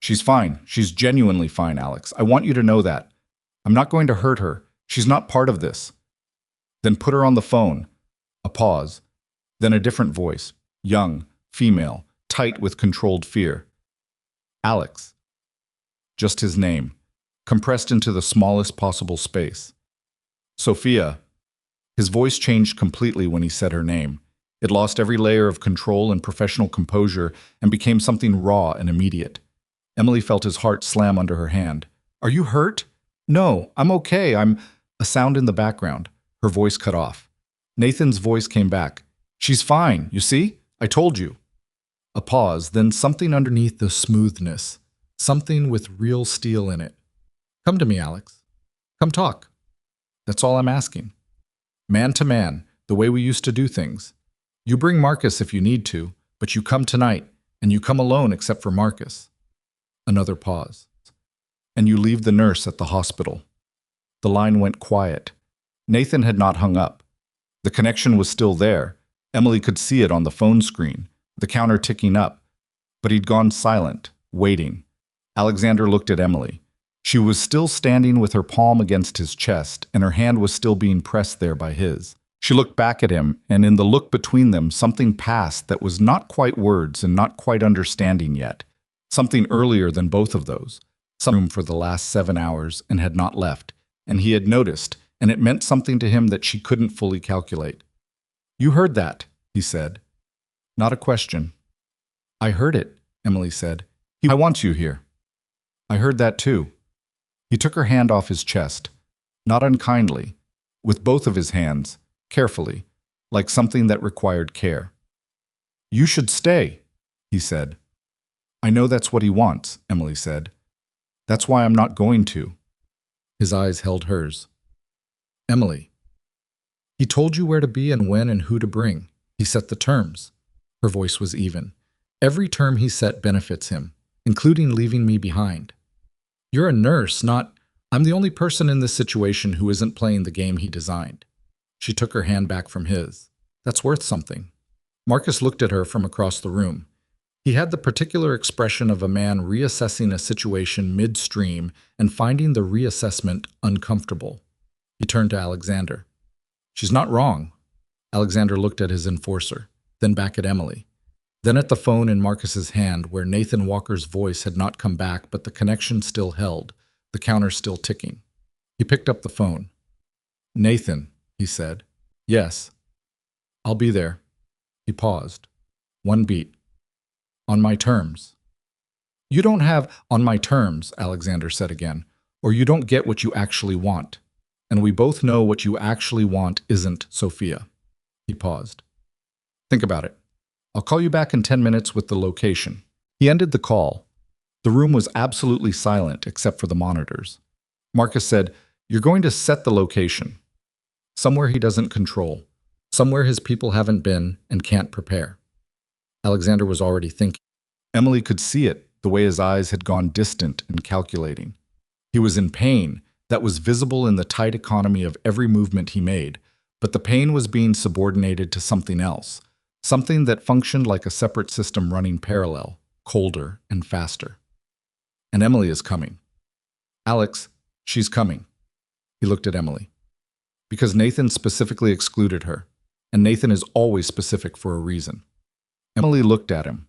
She's fine. She's genuinely fine, Alex. I want you to know that. I'm not going to hurt her. She's not part of this. Then put her on the phone. A pause. Then a different voice. Young, female, tight with controlled fear. Alex. Just his name, compressed into the smallest possible space. Sophia. His voice changed completely when he said her name. It lost every layer of control and professional composure and became something raw and immediate. Emily felt his heart slam under her hand. Are you hurt? No, I'm okay. A sound in the background. Her voice cut off. Nathan's voice came back. She's fine, you see? I told you. A pause, then something underneath the smoothness. Something with real steel in it. Come to me, Alex. Come talk. That's all I'm asking. Man to man, the way we used to do things. You bring Marcus if you need to, but you come tonight, and you come alone except for Marcus. Another pause. And you leave the nurse at the hospital. The line went quiet. Nathan had not hung up. The connection was still there. Emily could see it on the phone screen, the counter ticking up. But he'd gone silent, waiting. Alexander looked at Emily. She was still standing with her palm against his chest, and her hand was still being pressed there by his. She looked back at him, and in the look between them, something passed that was not quite words and not quite understanding yet. Something earlier than both of those. Some room for the last 7 hours and had not left, and he had noticed, and it meant something to him that she couldn't fully calculate. You heard that, he said. Not a question. I heard it, Emily said. I want you here. I heard that too. He took her hand off his chest, not unkindly, with both of his hands, carefully, like something that required care. You should stay, he said. I know that's what he wants, Emily said. That's why I'm not going to. His eyes held hers. Emily. He told you where to be and when and who to bring. He set the terms. Her voice was even. Every term he set benefits him, including leaving me behind. You're a nurse, not, I'm the only person in this situation who isn't playing the game he designed. She took her hand back from his. That's worth something. Marcus looked at her from across the room. He had the particular expression of a man reassessing a situation midstream and finding the reassessment uncomfortable. He turned to Alexander. She's not wrong. Alexander looked at his enforcer, then back at Emily, then at the phone in Marcus's hand where Nathan Walker's voice had not come back but the connection still held, the counter still ticking. He picked up the phone. Nathan, he said. Yes. I'll be there. He paused. One beat. On my terms. You don't have on my terms, Alexander said again, or you don't get what you actually want. And we both know what you actually want isn't Sophia. He paused. Think about it. I'll call you back in 10 minutes with the location. He ended the call. The room was absolutely silent except for the monitors. Marcus said, You're going to set the location. Somewhere he doesn't control. Somewhere his people haven't been and can't prepare. Alexander was already thinking. Emily could see it, the way his eyes had gone distant and calculating. He was in pain that was visible in the tight economy of every movement he made, but the pain was being subordinated to something else, something that functioned like a separate system running parallel, colder and faster. And Emily is coming. Alex, she's coming. He looked at Emily. Because Nathan specifically excluded her, and Nathan is always specific for a reason. Emily looked at him.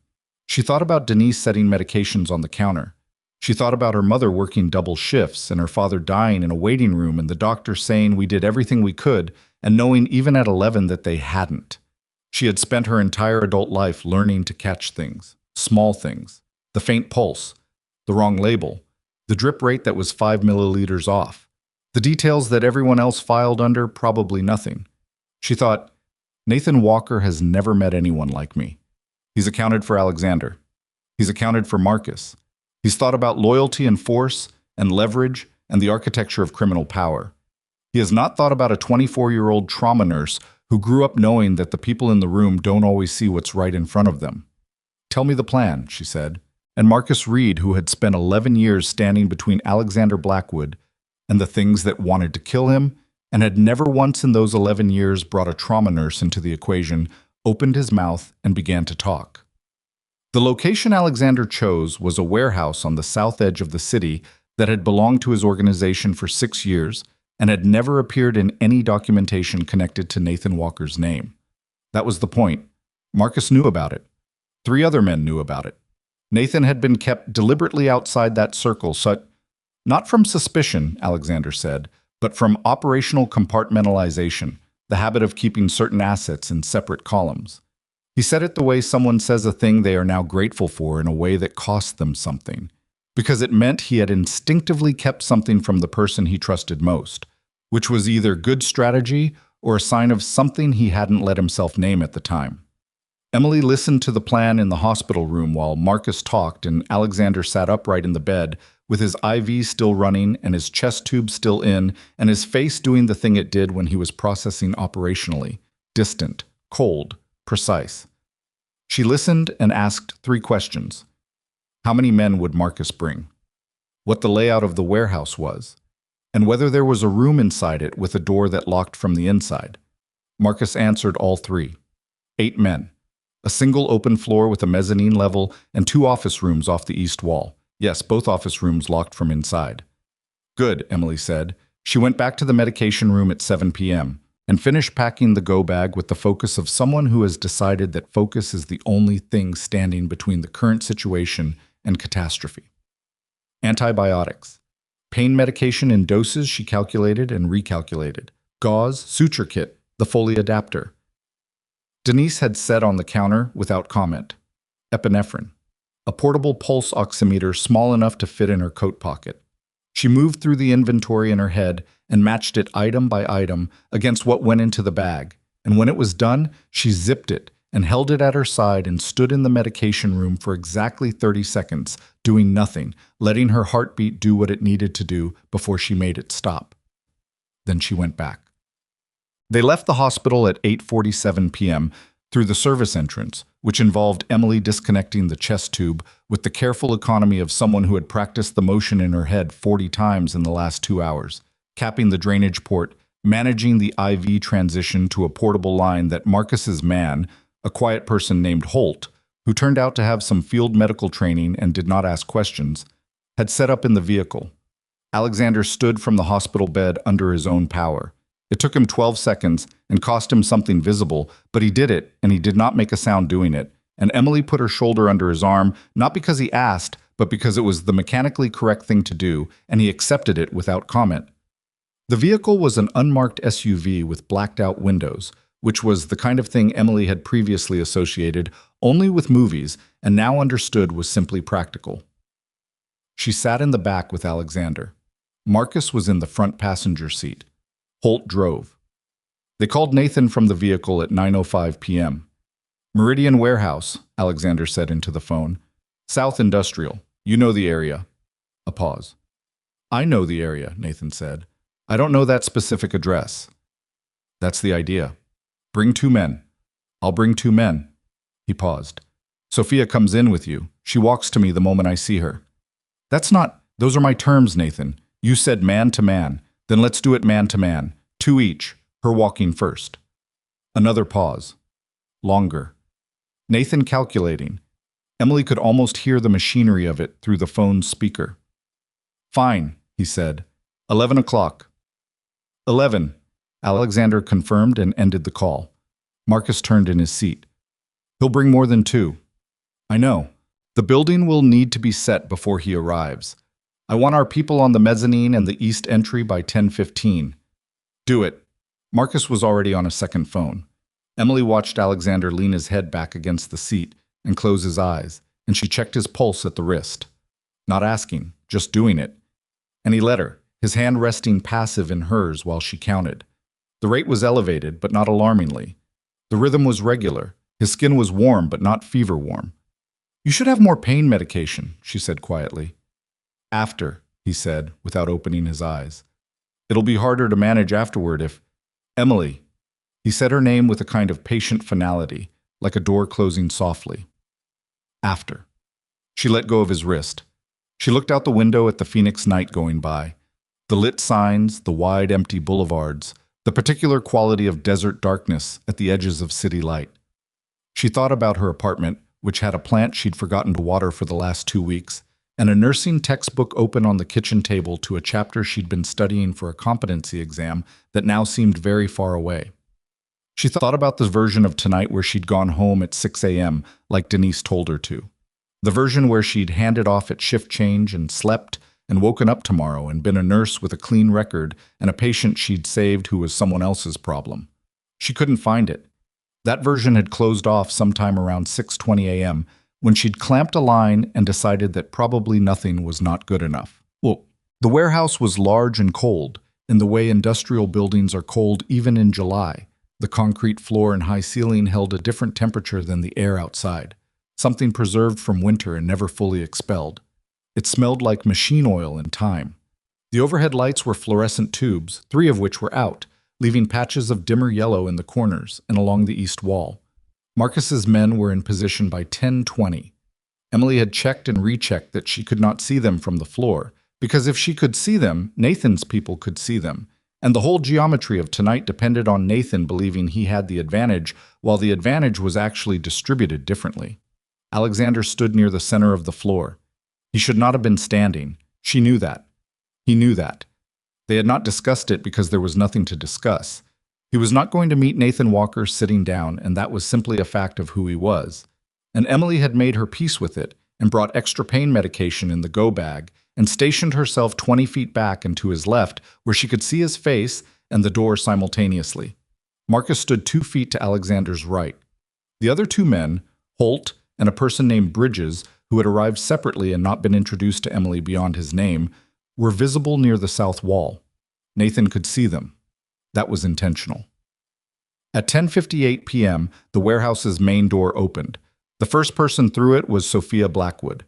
She thought about Denise setting medications on the counter. She thought about her mother working double shifts and her father dying in a waiting room and the doctor saying we did everything we could and knowing even at 11 that they hadn't. She had spent her entire adult life learning to catch things, small things, the faint pulse, the wrong label, the drip rate that was 5 milliliters off, the details that everyone else filed under probably nothing. She thought, Nathan Walker has never met anyone like me. He's accounted for Alexander. He's accounted for Marcus. He's thought about loyalty and force and leverage and the architecture of criminal power. He has not thought about a 24-year-old trauma nurse who grew up knowing that the people in the room don't always see what's right in front of them. Tell me the plan, she said. And Marcus Reed, who had spent 11 years standing between Alexander Blackwood and the things that wanted to kill him, and had never once in those 11 years brought a trauma nurse into the equation, opened his mouth and began to talk. The location Alexander chose was a warehouse on the south edge of the city that had belonged to his organization for 6 years and had never appeared in any documentation connected to Nathan Walker's name. That was the point. Marcus knew about it. 3 other men knew about it. Nathan had been kept deliberately outside that circle, not from suspicion, Alexander said, but from operational compartmentalization, the habit of keeping certain assets in separate columns. He said it the way someone says a thing they are now grateful for in a way that cost them something, because it meant he had instinctively kept something from the person he trusted most, which was either good strategy or a sign of something he hadn't let himself name at the time. Emily listened to the plan in the hospital room while Marcus talked and Alexander sat upright in the bed with his IV still running and his chest tube still in and his face doing the thing it did when he was processing operationally, distant, cold, precise. She listened and asked 3 questions. How many men would Marcus bring? What the layout of the warehouse was, and whether there was a room inside it with a door that locked from the inside. Marcus answered all 3. 8 men. A single open floor with a mezzanine level and 2 office rooms off the east wall. Yes, both office rooms locked from inside. Good, Emily said. She went back to the medication room at 7 p.m. and finished packing the go bag with the focus of someone who has decided that focus is the only thing standing between the current situation and catastrophe. Antibiotics. Pain medication in doses she calculated and recalculated. Gauze, suture kit, the Foley adapter. Denise had said on the counter without comment. Epinephrine. A portable pulse oximeter small enough to fit in her coat pocket. She moved through the inventory in her head and matched it item by item against what went into the bag, and when it was done, she zipped it and held it at her side and stood in the medication room for exactly 30 seconds, doing nothing, letting her heartbeat do what it needed to do before she made it stop. Then she went back. They left the hospital at 8:47 p.m. through the service entrance, which involved Emily disconnecting the chest tube with the careful economy of someone who had practiced the motion in her head 40 times in the last 2 hours, capping the drainage port, managing the IV transition to a portable line that Marcus's man, a quiet person named Holt, who turned out to have some field medical training and did not ask questions, had set up in the vehicle. Alexander stood from the hospital bed under his own power. It took him 12 seconds and cost him something visible, but he did it, and he did not make a sound doing it. And Emily put her shoulder under his arm, not because he asked, but because it was the mechanically correct thing to do, and he accepted it without comment. The vehicle was an unmarked SUV with blacked-out windows, which was the kind of thing Emily had previously associated only with movies and now understood was simply practical. She sat in the back with Alexander. Marcus was in the front passenger seat. Holt drove. They called Nathan from the vehicle at 9:05 p.m. Meridian Warehouse, Alexander said into the phone. South Industrial. You know the area. A pause. I know the area, Nathan said. I don't know that specific address. That's the idea. Bring 2 men. I'll bring 2 men. He paused. Sophia comes in with you. She walks to me the moment I see her. Those are my terms, Nathan. You said man to man. Then let's do it man to man. 2 each. Her walking first. Another pause. Longer. Nathan calculating. Emily could almost hear the machinery of it through the phone's speaker. Fine, he said. 11 o'clock. 11. Alexander confirmed and ended the call. Marcus turned in his seat. He'll bring more than two. I know. The building will need to be set before he arrives. I want our people on the mezzanine and the east entry by 10:15. Do it. Marcus was already on a second phone. Emily watched Alexander lean his head back against the seat and close his eyes, and she checked his pulse at the wrist. Not asking, just doing it. And he let her, his hand resting passive in hers while she counted. The rate was elevated, but not alarmingly. The rhythm was regular. His skin was warm, but not fever warm. You should have more pain medication, she said quietly. After, he said, without opening his eyes. It'll be harder to manage afterward if... Emily. He said her name with a kind of patient finality, like a door closing softly. After. She let go of his wrist. She looked out the window at the Phoenix night going by. The lit signs, the wide, empty boulevards, the particular quality of desert darkness at the edges of city light. She thought about her apartment, which had a plant she'd forgotten to water for the last 2 weeks, and a nursing textbook open on the kitchen table to a chapter she'd been studying for a competency exam that now seemed very far away. She thought about the version of tonight where she'd gone home at 6 a.m., like Denise told her to. The version where she'd handed off at shift change and slept and woken up tomorrow and been a nurse with a clean record and a patient she'd saved who was someone else's problem. She couldn't find it. That version had closed off sometime around 6:20 a.m. when she'd clamped a line and decided that probably nothing was not good enough. Well, the warehouse was large and cold, in the way industrial buildings are cold even in July. The concrete floor and high ceiling held a different temperature than the air outside, something preserved from winter and never fully expelled. It smelled like machine oil and time. The overhead lights were fluorescent tubes, 3 of which were out, leaving patches of dimmer yellow in the corners and along the east wall. Marcus's men were in position by 10:20. Emily had checked and rechecked that she could not see them from the floor, because if she could see them, Nathan's people could see them, and the whole geometry of tonight depended on Nathan believing he had the advantage, while the advantage was actually distributed differently. Alexander stood near the center of the floor. He should not have been standing. She knew that. He knew that. They had not discussed it because there was nothing to discuss. He was not going to meet Nathan Walker sitting down, and that was simply a fact of who he was. And Emily had made her peace with it and brought extra pain medication in the go bag and stationed herself 20 feet back and to his left where she could see his face and the door simultaneously. Marcus stood 2 feet to Alexander's right. The other 2 men, Holt and a person named Bridges, who had arrived separately and not been introduced to Emily beyond his name, were visible near the south wall. Nathan could see them. That was intentional. At 10:58 p.m., the warehouse's main door opened. The first person through it was Sophia Blackwood.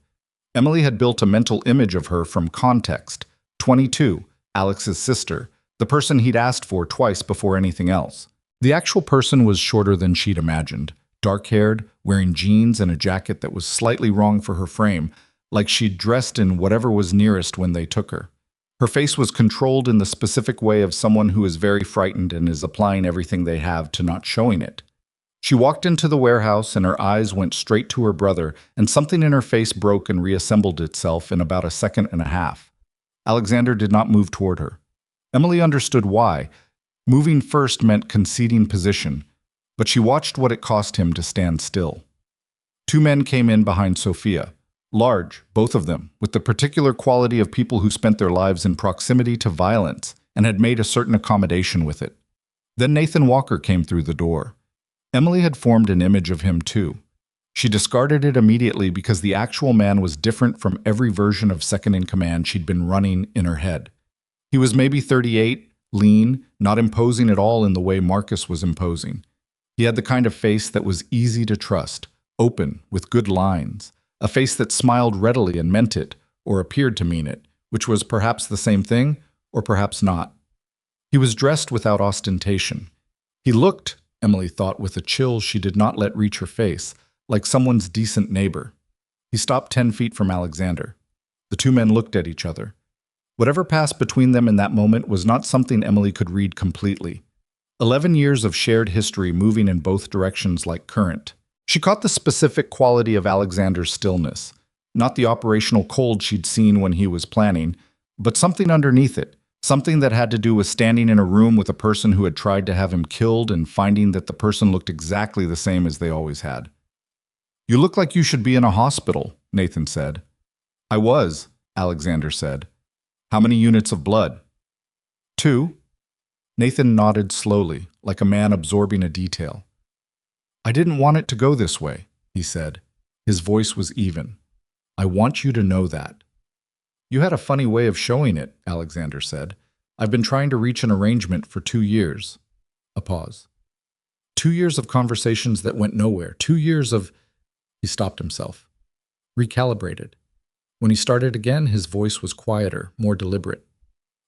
Emily had built a mental image of her from context. 22, Alex's sister, the person he'd asked for twice before anything else. The actual person was shorter than she'd imagined, dark-haired, wearing jeans and a jacket that was slightly wrong for her frame, like she'd dressed in whatever was nearest when they took her. Her face was controlled in the specific way of someone who is very frightened and is applying everything they have to not showing it. She walked into the warehouse and her eyes went straight to her brother, and something in her face broke and reassembled itself in about a second and a half. Alexander did not move toward her. Emily understood why. Moving first meant conceding position, but she watched what it cost him to stand still. 2 men came in behind Sophia. Large, both of them, with the particular quality of people who spent their lives in proximity to violence and had made a certain accommodation with it. Then Nathan Walker came through the door. Emily had formed an image of him too. She discarded it immediately because the actual man was different from every version of second-in-command she'd been running in her head. He was maybe 38, lean, not imposing at all in the way Marcus was imposing. He had the kind of face that was easy to trust, open, with good lines. A face that smiled readily and meant it, or appeared to mean it, which was perhaps the same thing, or perhaps not. He was dressed without ostentation. He looked, Emily thought with a chill she did not let reach her face, like someone's decent neighbor. He stopped 10 feet from Alexander. The 2 men looked at each other. Whatever passed between them in that moment was not something Emily could read completely. 11 years of shared history moving in both directions like current. She caught the specific quality of Alexander's stillness, not the operational cold she'd seen when he was planning, but something underneath it, something that had to do with standing in a room with a person who had tried to have him killed and finding that the person looked exactly the same as they always had. You look like you should be in a hospital, Nathan said. I was, Alexander said. How many units of blood? 2. Nathan nodded slowly, like a man absorbing a detail. I didn't want it to go this way, he said. His voice was even. I want you to know that. You had a funny way of showing it, Alexander said. I've been trying to reach an arrangement for 2 years. A pause. 2 years of conversations that went nowhere. 2 years of... He stopped himself. Recalibrated. When he started again, his voice was quieter, more deliberate.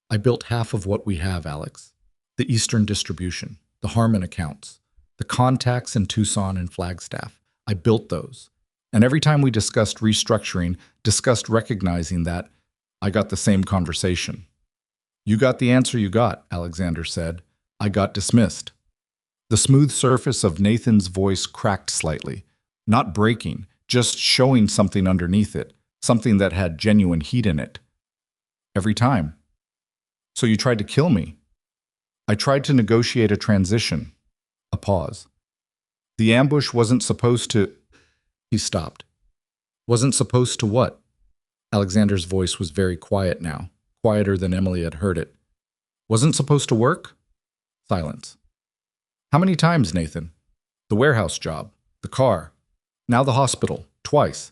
I built half of what we have, Alex. The Eastern distribution, the Harmon accounts, the contacts in Tucson and Flagstaff. I built those. And every time we discussed restructuring, discussed recognizing that, I got the same conversation. You got the answer you got, Alexander said. I got dismissed. The smooth surface of Nathan's voice cracked slightly, not breaking, just showing something underneath it, something that had genuine heat in it. Every time. So you tried to kill me. I tried to negotiate a transition. A pause. The ambush wasn't supposed to... He stopped. Wasn't supposed to what? Alexander's voice was very quiet now, quieter than Emily had heard it. Wasn't supposed to work? Silence. How many times, Nathan? The warehouse job, the car, now the hospital, twice.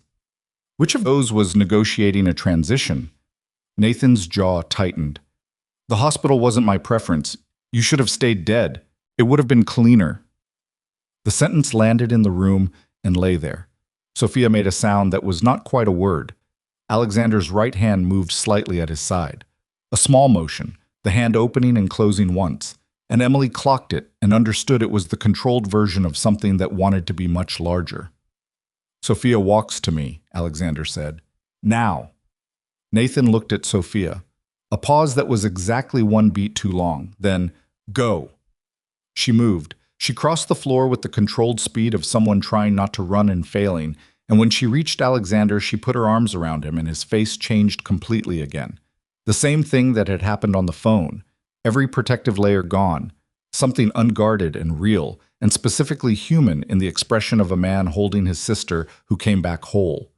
Which of those was negotiating a transition? Nathan's jaw tightened. The hospital wasn't my preference. You should have stayed dead. It would have been cleaner. The sentence landed in the room and lay there. Sophia made a sound that was not quite a word. Alexander's right hand moved slightly at his side. A small motion, the hand opening and closing once, and Emily clocked it and understood it was the controlled version of something that wanted to be much larger. Sophia walks to me, Alexander said. Now. Nathan looked at Sophia. A pause that was exactly 1 beat too long. Then, go. She moved. She crossed the floor with the controlled speed of someone trying not to run and failing, and when she reached Alexander, she put her arms around him and his face changed completely again. The same thing that had happened on the phone. Every protective layer gone. Something unguarded and real, and specifically human in the expression of a man holding his sister who came back whole.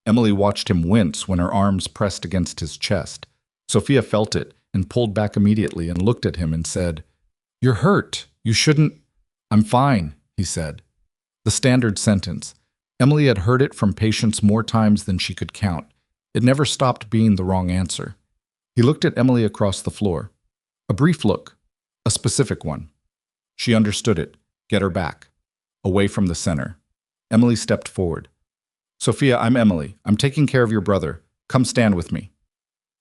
Emily watched him wince when her arms pressed against his chest. Sophia felt it and pulled back immediately and looked at him and said, You're hurt. You shouldn't... I'm fine, he said. The standard sentence. Emily had heard it from patients more times than she could count. It never stopped being the wrong answer. He looked at Emily across the floor. A brief look. A specific one. She understood it. Get her back. Away from the center. Emily stepped forward. Sophia, I'm Emily. I'm taking care of your brother. Come stand with me.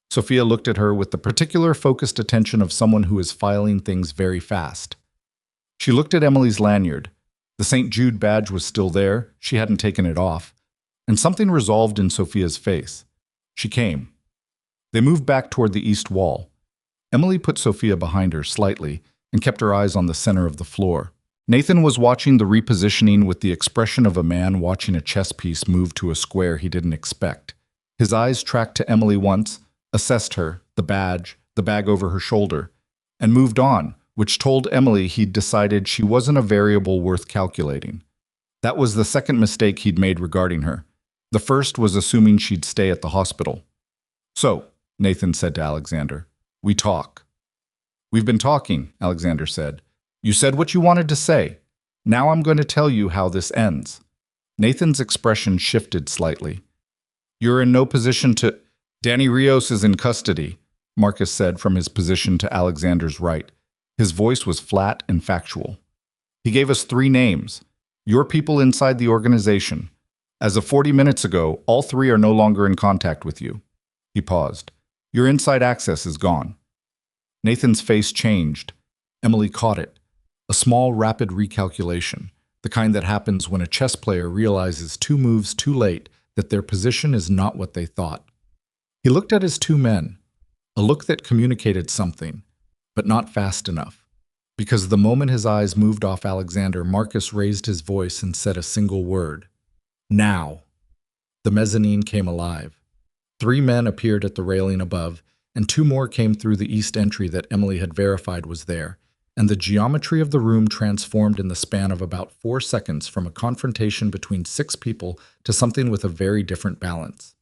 Sophia looked at her with the particular focused attention of someone who is filing things very fast. She looked at Emily's lanyard. The St. Jude badge was still there. She hadn't taken it off. And something resolved in Sophia's face. She came. They moved back toward the east wall. Emily put Sophia behind her slightly and kept her eyes on the center of the floor. Nathan was watching the repositioning with the expression of a man watching a chess piece move to a square he didn't expect. His eyes tracked to Emily once, assessed her, the badge, the bag over her shoulder, and moved on, which told Emily he'd decided she wasn't a variable worth calculating. That was the second mistake he'd made regarding her. The first was assuming she'd stay at the hospital. So, Nathan said to Alexander, we talk. We've been talking, Alexander said. You said what you wanted to say. Now I'm going to tell you how this ends. Nathan's expression shifted slightly. You're in no position to... Danny Rios is in custody, Marcus said from his position to Alexander's right. His voice was flat and factual. He gave us 3 names. Your people inside the organization. As of 40 minutes ago, all 3 are no longer in contact with you. He paused. Your inside access is gone. Nathan's face changed. Emily caught it. A small, rapid recalculation, the kind that happens when a chess player realizes 2 moves too late that their position is not what they thought. He looked at his 2 men, a look that communicated something, but not fast enough. Because the moment his eyes moved off Alexander, Marcus raised his voice and said a single word. Now. The mezzanine came alive. 3 men appeared at the railing above, and 2 more came through the east entry that Emily had verified was there, and the geometry of the room transformed in the span of about 4 seconds from a confrontation between 6 people to something with a very different balance.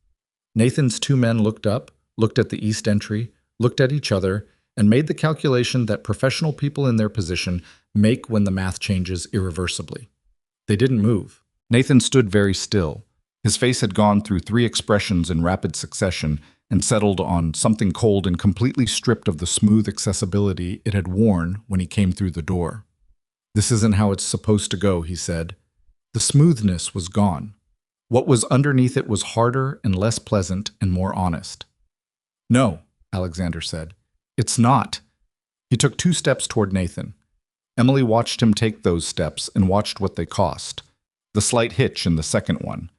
Nathan's 2 men looked up, looked at the east entry, looked at each other, and made the calculation that professional people in their position make when the math changes irreversibly. They didn't move. Nathan stood very still. His face had gone through 3 expressions in rapid succession and settled on something cold and completely stripped of the smooth accessibility it had worn when he came through the door. "This isn't how it's supposed to go," he said. The smoothness was gone. What was underneath it was harder and less pleasant and more honest. "No," Alexander said. "It's not." He took 2 steps toward Nathan. Emily watched him take those steps and watched what they cost. The slight hitch in the second one.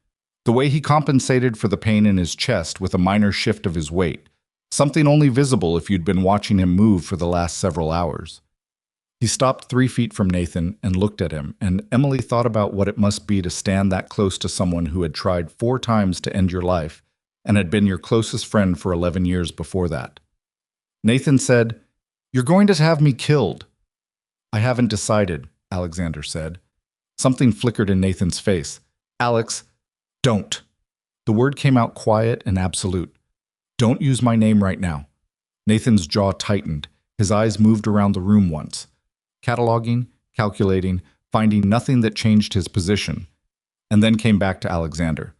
The way he compensated for the pain in his chest with a minor shift of his weight. Something only visible if you'd been watching him move for the last several hours. He stopped 3 feet from Nathan and looked at him, and Emily thought about what it must be to stand that close to someone who had tried 4 times to end your life and had been your closest friend for 11 years before that. Nathan said, "You're going to have me killed." "I haven't decided," Alexander said. Something flickered in Nathan's face. "Alex, don't." The word came out quiet and absolute. "Don't use my name right now." Nathan's jaw tightened. His eyes moved around the room once, cataloging, calculating, finding nothing that changed his position, and then came back to Alexander.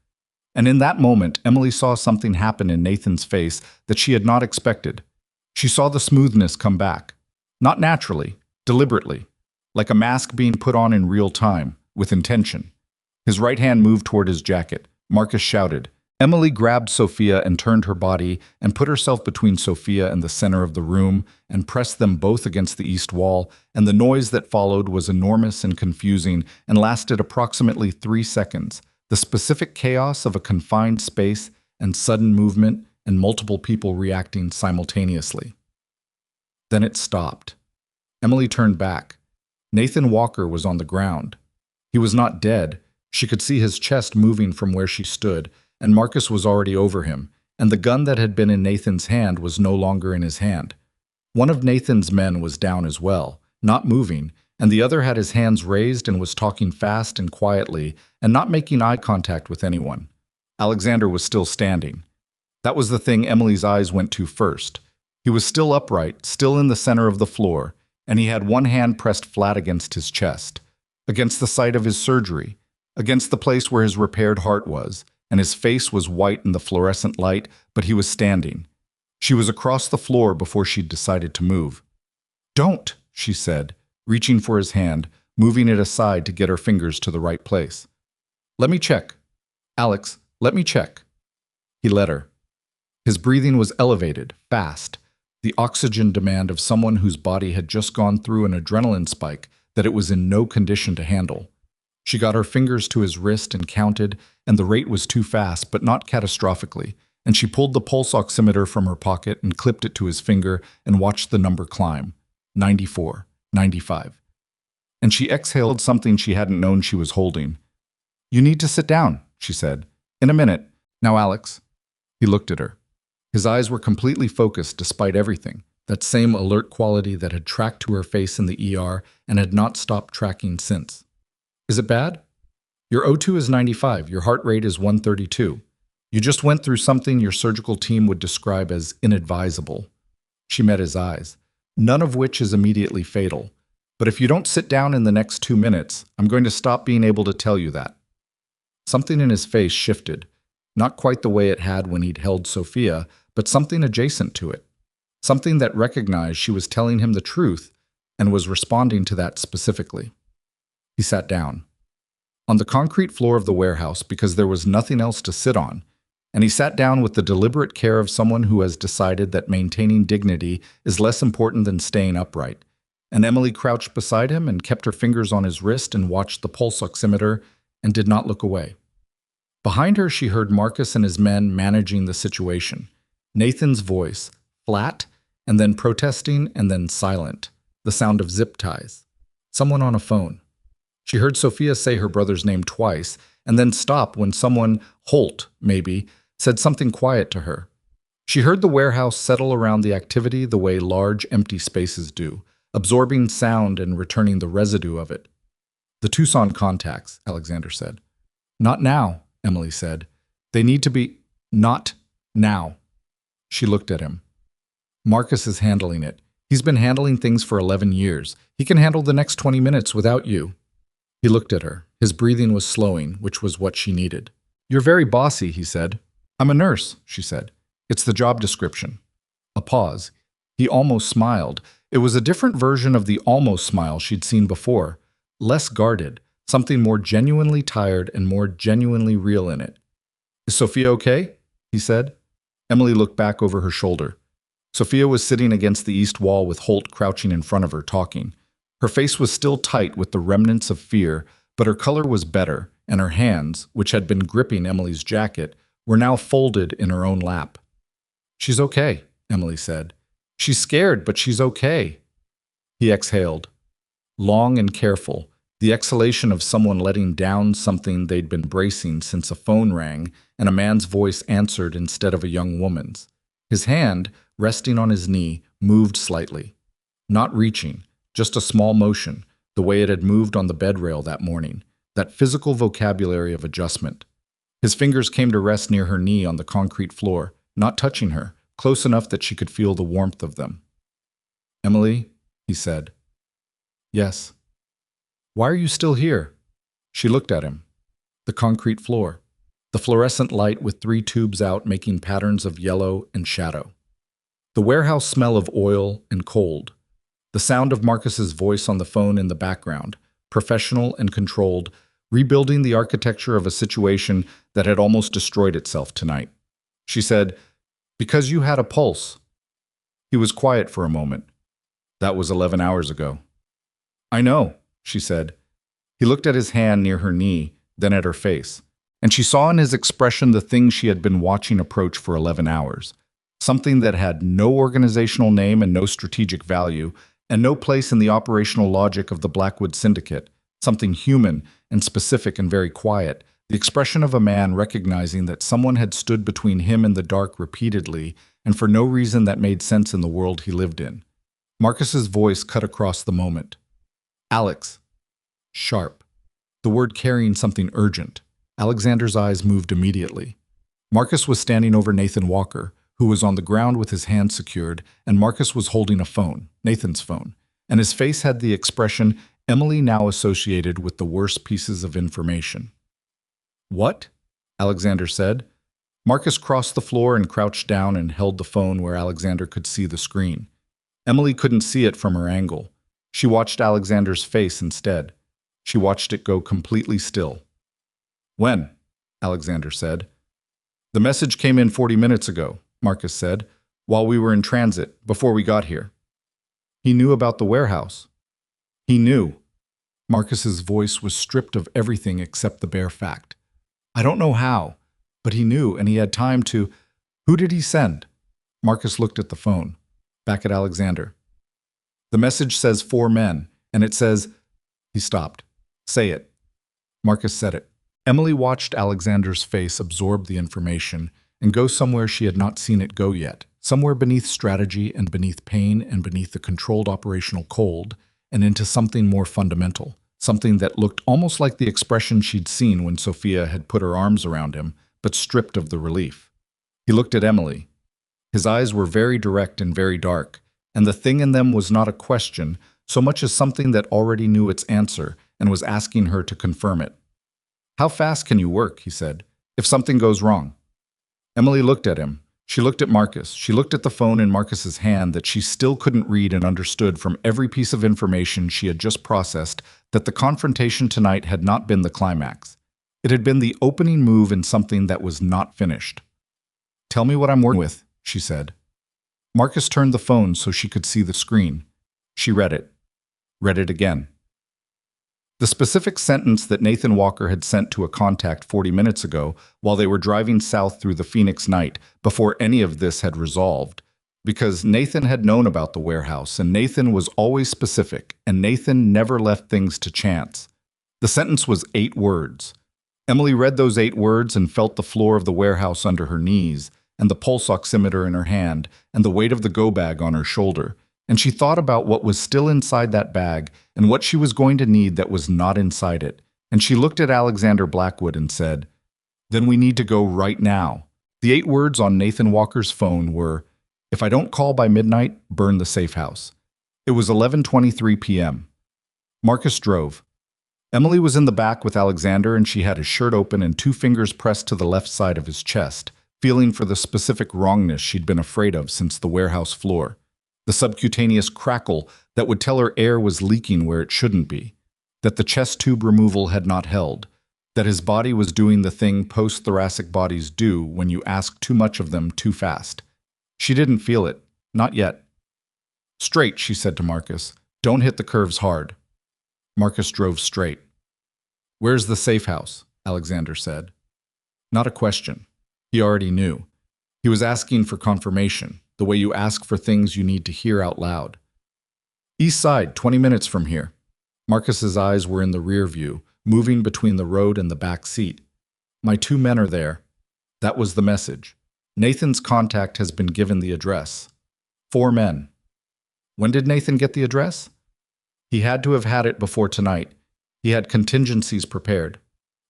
And in that moment, Emily saw something happen in Nathan's face that she had not expected. She saw the smoothness come back. Not naturally, deliberately, like a mask being put on in real time, with intention. His right hand moved toward his jacket. Marcus shouted. Emily grabbed Sophia and turned her body and put herself between Sophia and the center of the room and pressed them both against the east wall, and the noise that followed was enormous and confusing and lasted approximately 3 seconds. The specific chaos of a confined space and sudden movement and multiple people reacting simultaneously. Then it stopped. Emily turned back. Nathan Walker was on the ground. He was not dead. She could see his chest moving from where she stood, and Marcus was already over him, and the gun that had been in Nathan's hand was no longer in his hand. One of Nathan's men was down as well, not moving, and the other had his hands raised and was talking fast and quietly and not making eye contact with anyone. Alexander was still standing. That was the thing Emily's eyes went to first. He was still upright, still in the center of the floor, and he had one hand pressed flat against his chest, against the site of his surgery, against the place where his repaired heart was, and his face was white in the fluorescent light, but he was standing. She was across the floor before she'd decided to move. "Don't," she said, reaching for his hand, moving it aside to get her fingers to the right place. "Let me check. Alex, let me check." He let her. His breathing was elevated, fast, the oxygen demand of someone whose body had just gone through an adrenaline spike that it was in no condition to handle. She got her fingers to his wrist and counted, and the rate was too fast, but not catastrophically, and she pulled the pulse oximeter from her pocket and clipped it to his finger and watched the number climb. 94, 95. And she exhaled something she hadn't known she was holding. "You need to sit down," she said. "In a minute. Now, Alex." He looked at her. His eyes were completely focused despite everything, that same alert quality that had tracked to her face in the ER and had not stopped tracking since. "Is it bad? Your O2 is 95, your heart rate is 132. You just went through something your surgical team would describe as inadvisable." She met his eyes. "None of which is immediately fatal. But if you don't sit down in the next 2 minutes, I'm going to stop being able to tell you that." Something in his face shifted. Not quite the way it had when he'd held Sophia, but something adjacent to it. Something that recognized she was telling him the truth and was responding to that specifically. He sat down. On the concrete floor of the warehouse because there was nothing else to sit on, and he sat down with the deliberate care of someone who has decided that maintaining dignity is less important than staying upright. And Emily crouched beside him and kept her fingers on his wrist and watched the pulse oximeter and did not look away. Behind her, she heard Marcus and his men managing the situation. Nathan's voice, flat, and then protesting, and then silent. The sound of zip ties. Someone on a phone. She heard Sophia say her brother's name twice, and then stop when someone, Holt, maybe, said something quiet to her. She heard the warehouse settle around the activity the way large, empty spaces do. absorbing sound and returning the residue of it. "The Tucson contacts," Alexander said. "Not now," Emily said. "They need to be—" "Not now." She looked at him. "Marcus is handling it. He's been handling things for 11 years. He can handle the next 20 minutes without you." He looked at her. His breathing was slowing, which was what she needed. "You're very bossy," he said. "I'm a nurse," she said. "It's the job description." A pause. He almost smiled. It was a different version of the almost smile she'd seen before. Less guarded, something more genuinely tired and more genuinely real in it. "Is Sophia okay?" he said. Emily looked back over her shoulder. Sophia was sitting against the east wall with Holt crouching in front of her, talking. Her face was still tight with the remnants of fear, but her color was better, and her hands, which had been gripping Emily's jacket, were now folded in her own lap. "She's okay," Emily said. "She's scared, but she's okay." He exhaled. Long and careful, the exhalation of someone letting down something they'd been bracing since a phone rang and a man's voice answered instead of a young woman's. His hand, resting on his knee, moved slightly. Not reaching, just a small motion, the way it had moved on the bed rail that morning, that physical vocabulary of adjustment. His fingers came to rest near her knee on the concrete floor, not touching her, close enough that she could feel the warmth of them. "Emily," he said. "Yes." "Why are you still here?" She looked at him. The concrete floor. The fluorescent light with 3 tubes out making patterns of yellow and shadow. The warehouse smell of oil and cold. The sound of Marcus's voice on the phone in the background, professional and controlled, rebuilding the architecture of a situation that had almost destroyed itself tonight. She said, "Because you had a pulse." He was quiet for a moment. "That was 11 hours ago." "I know," she said. He looked at his hand near her knee, then at her face, and she saw in his expression the thing she had been watching approach for 11 hours. Something that had no organizational name and no strategic value, and no place in the operational logic of the Blackwood Syndicate. Something human and specific and very quiet, the expression of a man recognizing that someone had stood between him and the dark repeatedly, and for no reason that made sense in the world he lived in. Marcus's voice cut across the moment. "Alex." Sharp. The word carrying something urgent. Alexander's eyes moved immediately. Marcus was standing over Nathan Walker, who was on the ground with his hand secured, and Marcus was holding a phone, Nathan's phone, and his face had the expression Emily now associated with the worst pieces of information. "What?" Alexander said. Marcus crossed the floor and crouched down and held the phone where Alexander could see the screen. Emily couldn't see it from her angle. She watched Alexander's face instead. She watched it go completely still. "When?" Alexander said. "The message came in 40 minutes ago," Marcus said, "while we were in transit, before we got here." "He knew about the warehouse." "He knew." Marcus's voice was stripped of everything except the bare fact. "I don't know how, but he knew, and he had time to—" "Who did he send?" Marcus looked at the phone, back at Alexander. "The message says 4 men, and it says—" He stopped. "Say it." Marcus said it. Emily watched Alexander's face absorb the information and go somewhere she had not seen it go yet, somewhere beneath strategy and beneath pain and beneath the controlled operational cold, and into something more fundamental, something that looked almost like the expression she'd seen when Sophia had put her arms around him, but stripped of the relief. He looked at Emily. His eyes were very direct and very dark, and the thing in them was not a question, so much as something that already knew its answer and was asking her to confirm it. "How fast can you work?" he said. "If something goes wrong." Emily looked at him. She looked at Marcus. She looked at the phone in Marcus's hand that she still couldn't read and understood from every piece of information she had just processed that the confrontation tonight had not been the climax. It had been the opening move in something that was not finished. "Tell me what I'm working with," she said. Marcus turned the phone so she could see the screen. She read it. Read it again. The specific sentence that Nathan Walker had sent to a contact 40 minutes ago while they were driving south through the Phoenix night before any of this had resolved. Because Nathan had known about the warehouse, and Nathan was always specific, and Nathan never left things to chance. The sentence was 8 words. Emily read those 8 words and felt the floor of the warehouse under her knees, and the pulse oximeter in her hand, and the weight of the go bag on her shoulder. and she thought about what was still inside that bag and what she was going to need that was not inside it. And she looked at Alexander Blackwood and said, "Then we need to go right now." The 8 words on Nathan Walker's phone were, "If I don't call by midnight, burn the safe house." It was 11:23 p.m. Marcus drove. Emily was in the back with Alexander, and she had his shirt open and 2 fingers pressed to the left side of his chest, feeling for the specific wrongness she'd been afraid of since the warehouse floor. The subcutaneous crackle that would tell her air was leaking where it shouldn't be, that the chest tube removal had not held, that his body was doing the thing post-thoracic bodies do when you ask too much of them too fast. She didn't feel it. Not yet. "Straight," she said to Marcus. "Don't hit the curves hard." Marcus drove straight. "Where's the safe house?" Alexander said. Not a question. He already knew. He was asking for confirmation, the way you ask for things you need to hear out loud. "East side, 20 minutes from here." Marcus's eyes were in the rear view, moving between the road and the back seat. "My 2 men are there." That was the message. Nathan's contact has been given the address. 4 men. When did Nathan get the address? He had to have had it before tonight. He had contingencies prepared.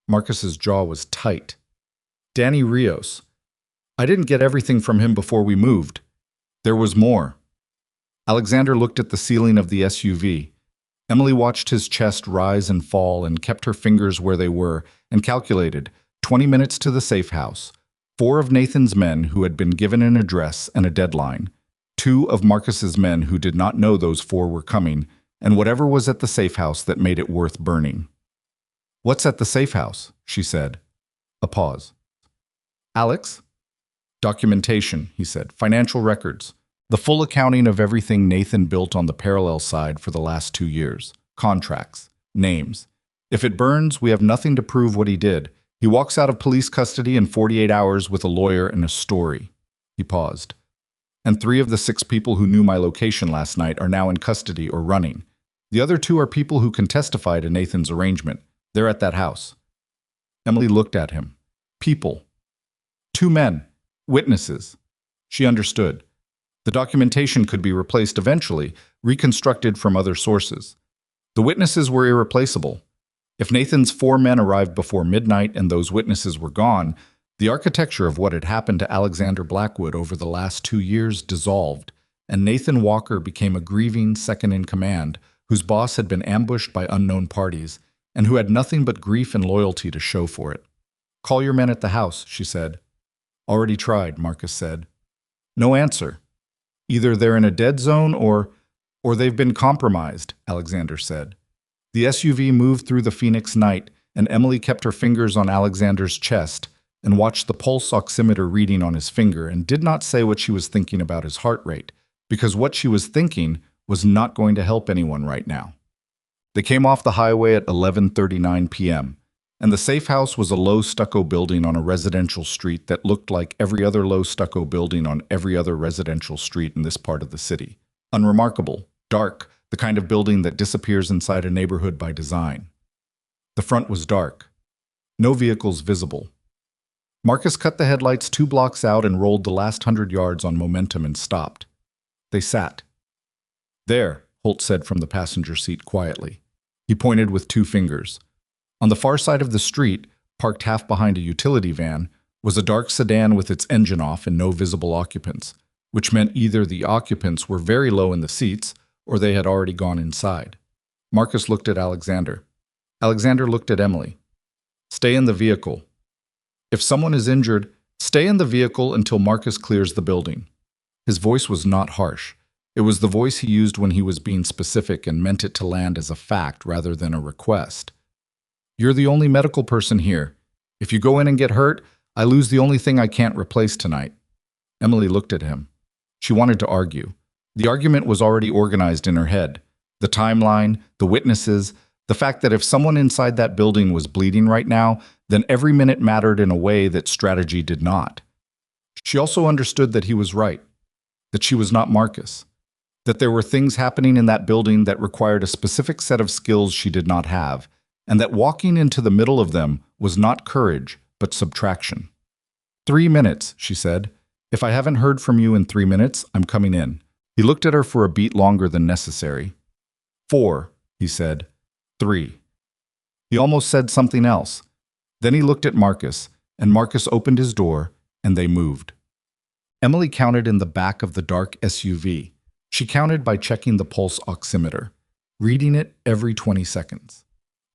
Marcus's jaw was tight. Danny Rios. "I didn't get everything from him before we moved. There was more." Alexander looked at the ceiling of the SUV. Emily watched his chest rise and fall and kept her fingers where they were and calculated 20 minutes to the safe house, 4 of Nathan's men who had been given an address and a deadline, 2 of Marcus's men who did not know those 4 were coming, and whatever was at the safe house that made it worth burning. "What's at the safe house?" she said. A pause. "Alex?" "Documentation," he said. "Financial records. The full accounting of everything Nathan built on the parallel side for the last 2 years. Contracts. Names. If it burns, we have nothing to prove what he did. He walks out of police custody in 48 hours with a lawyer and a story." He paused. "And 3 of the 6 people who knew my location last night are now in custody or running. The other 2 are people who can testify to Nathan's arrangement. They're at that house." Emily looked at him. "People. 2 men. Witnesses." She understood. The documentation could be replaced eventually, reconstructed from other sources. The witnesses were irreplaceable. If Nathan's 4 men arrived before midnight and those witnesses were gone, the architecture of what had happened to Alexander Blackwood over the last 2 years dissolved, and Nathan Walker became a grieving second-in-command whose boss had been ambushed by unknown parties and who had nothing but grief and loyalty to show for it. "Call your men at the house," she said. "Already tried," Marcus said. "No answer. Either they're in a dead zone or they've been compromised," Alexander said. The SUV moved through the Phoenix night, and Emily kept her fingers on Alexander's chest and watched the pulse oximeter reading on his finger and did not say what she was thinking about his heart rate, because what she was thinking was not going to help anyone right now. They came off the highway at 11:39 p.m., and the safe house was a low stucco building on a residential street that looked like every other low stucco building on every other residential street in this part of the city. Unremarkable, dark, the kind of building that disappears inside a neighborhood by design. The front was dark. No vehicles visible. Marcus cut the headlights 2 blocks out and rolled the last 100 yards on momentum and stopped. They sat. "There," Holt said from the passenger seat quietly. He pointed with 2 fingers. On the far side of the street, parked half behind a utility van, was a dark sedan with its engine off and no visible occupants, which meant either the occupants were very low in the seats or they had already gone inside. Marcus looked at Alexander. Alexander looked at Emily. "Stay in the vehicle. If someone is injured, stay in the vehicle until Marcus clears the building." His voice was not harsh. It was the voice he used when he was being specific and meant it to land as a fact rather than a request. "You're the only medical person here. If you go in and get hurt, I lose the only thing I can't replace tonight." Emily looked at him. She wanted to argue. The argument was already organized in her head. The timeline, the witnesses, the fact that if someone inside that building was bleeding right now, then every minute mattered in a way that strategy did not. She also understood that he was right, that she was not Marcus, that there were things happening in that building that required a specific set of skills she did not have, and that walking into the middle of them was not courage, but subtraction. 3 minutes, she said. "If I haven't heard from you in 3 minutes, I'm coming in. He looked at her for a beat longer than necessary. 4, he said. 3. He almost said something else. Then he looked at Marcus, and Marcus opened his door, and they moved. Emily counted in the back of the dark SUV. She counted by checking the pulse oximeter, reading it every 20 seconds.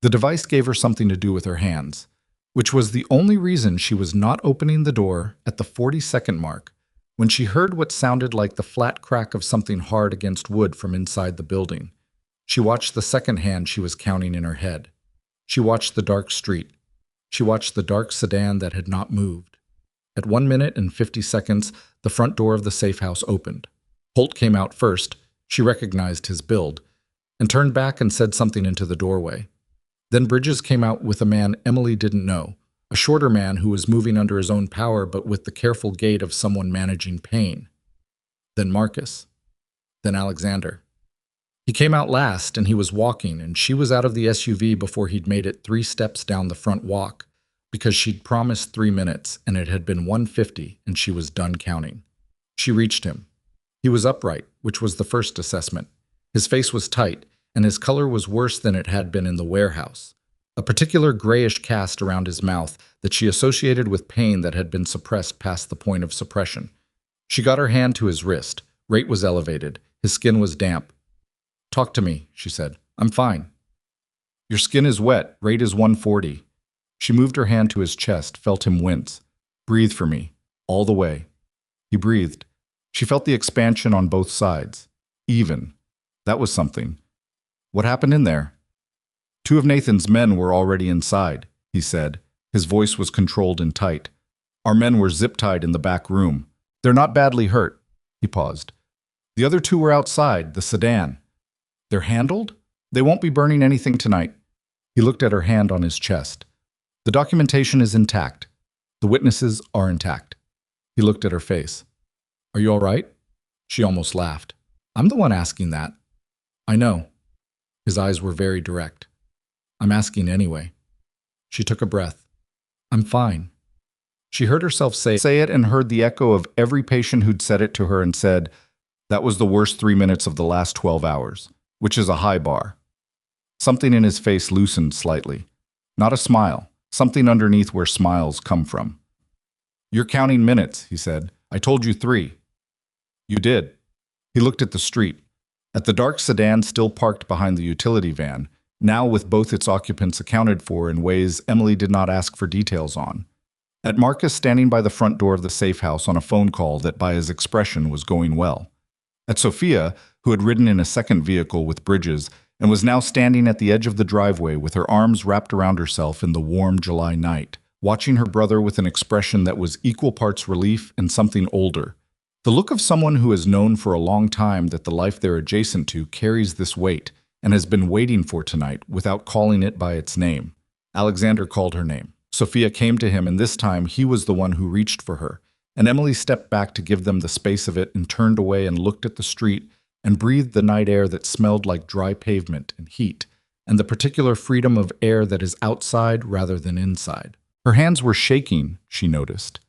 The device gave her something to do with her hands, which was the only reason she was not opening the door at the 40-second mark when she heard what sounded like the flat crack of something hard against wood from inside the building. She watched the second hand she was counting in her head. She watched the dark street. She watched the dark sedan that had not moved. At 1 minute and 50 seconds, the front door of the safe house opened. Holt came out first. She recognized his build and turned back and said something into the doorway. Then Bridges came out with a man Emily didn't know, a shorter man who was moving under his own power but with the careful gait of someone managing pain. Then Marcus. Then Alexander. He came out last, and he was walking, and she was out of the SUV before he'd made it 3 steps down the front walk, because she'd promised 3 minutes, and it had been 1:50, and she was done counting. She reached him. He was upright, which was the first assessment. His face was tight, and his color was worse than it had been in the warehouse. A particular grayish cast around his mouth that she associated with pain that had been suppressed past the point of suppression. She got her hand to his wrist. Rate was elevated. His skin was damp. "Talk to me," she said. "I'm fine." "Your skin is wet. Rate is 140. She moved her hand to his chest, felt him wince. "Breathe for me. All the way." He breathed. She felt the expansion on both sides. Even. That was something. "What happened in there?" "2 of Nathan's men were already inside," he said. His voice was controlled and tight. "Our men were zip-tied in the back room. They're not badly hurt." He paused. "The other 2 were outside, the sedan." "They're handled? They won't be burning anything tonight." He looked at her hand on his chest. "The documentation is intact. The witnesses are intact." He looked at her face. "Are you all right?" She almost laughed. "I'm the one asking that." "I know." His eyes were very direct. "I'm asking anyway." She took a breath. "I'm fine." She heard herself say it and heard the echo of every patient who'd said it to her and said, "That was the worst 3 minutes of the last 12 hours, which is a high bar." Something in his face loosened slightly. Not a smile, something underneath where smiles come from. "You're counting minutes," he said. "I told you 3. "You did." He looked at the street, at the dark sedan still parked behind the utility van, now with both its occupants accounted for in ways Emily did not ask for details on. At Marcus standing by the front door of the safe house on a phone call that by his expression was going well. At Sophia, who had ridden in a second vehicle with Bridges and was now standing at the edge of the driveway with her arms wrapped around herself in the warm July night, watching her brother with an expression that was equal parts relief and something older. The look of someone who has known for a long time that the life they're adjacent to carries this weight and has been waiting for tonight without calling it by its name. Alexander called her name. Sophia came to him, and this time he was the one who reached for her. And Emily stepped back to give them the space of it and turned away and looked at the street and breathed the night air that smelled like dry pavement and heat, and the particular freedom of air that is outside rather than inside. Her hands were shaking, she noticed.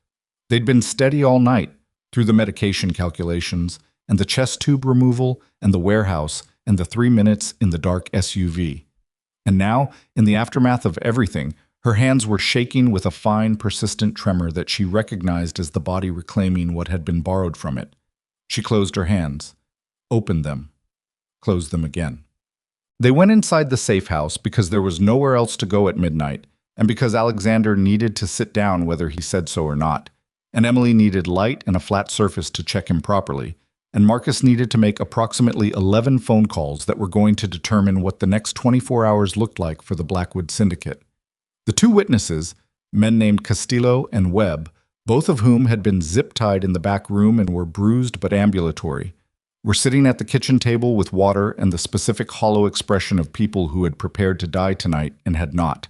They'd been steady all night, through the medication calculations, and the chest tube removal, and the warehouse, and the 3 minutes in the dark SUV. And now, in the aftermath of everything, her hands were shaking with a fine, persistent tremor that she recognized as the body reclaiming what had been borrowed from it. She closed her hands, opened them, closed them again. They went inside the safe house because there was nowhere else to go at midnight, and because Alexander needed to sit down whether he said so or not, and Emily needed light and a flat surface to check him properly, and Marcus needed to make approximately 11 phone calls that were going to determine what the next 24 hours looked like for the Blackwood Syndicate. The 2 witnesses, men named Castillo and Webb, both of whom had been zip-tied in the back room and were bruised but ambulatory, were sitting at the kitchen table with water and the specific hollow expression of people who had prepared to die tonight and had not.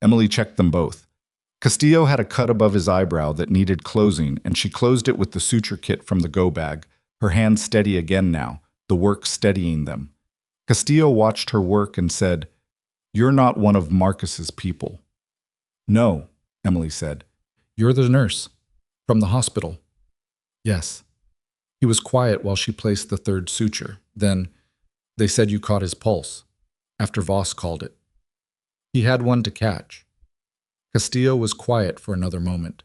Emily checked them both. Castillo had a cut above his eyebrow that needed closing, and she closed it with the suture kit from the go bag, her hands steady again now, the work steadying them. Castillo watched her work and said, "You're not one of Marcus's people." "No," Emily said. "You're the nurse. From the hospital." "Yes." He was quiet while she placed the third suture. Then, they said you caught his pulse, after Voss called it. He had one to catch. Castillo was quiet for another moment.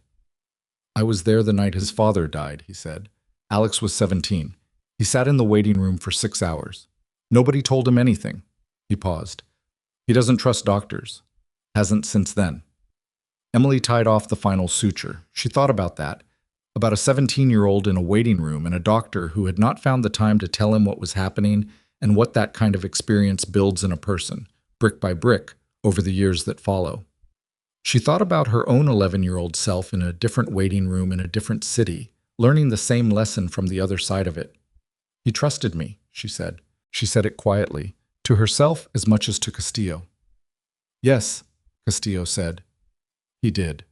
I was there the night his father died, he said. Alex was 17. He sat in the waiting room for 6 hours. Nobody told him anything. He paused. He doesn't trust doctors. Hasn't since then. Emily tied off the final suture. She thought about that. About a 17-year-old in a waiting room and a doctor who had not found the time to tell him what was happening and what that kind of experience builds in a person, brick by brick, over the years that follow. She thought about her own 11-year-old self in a different waiting room in a different city, learning the same lesson from the other side of it. He trusted me, she said. She said it quietly, to herself as much as to Castillo. Yes, Castillo said. He did.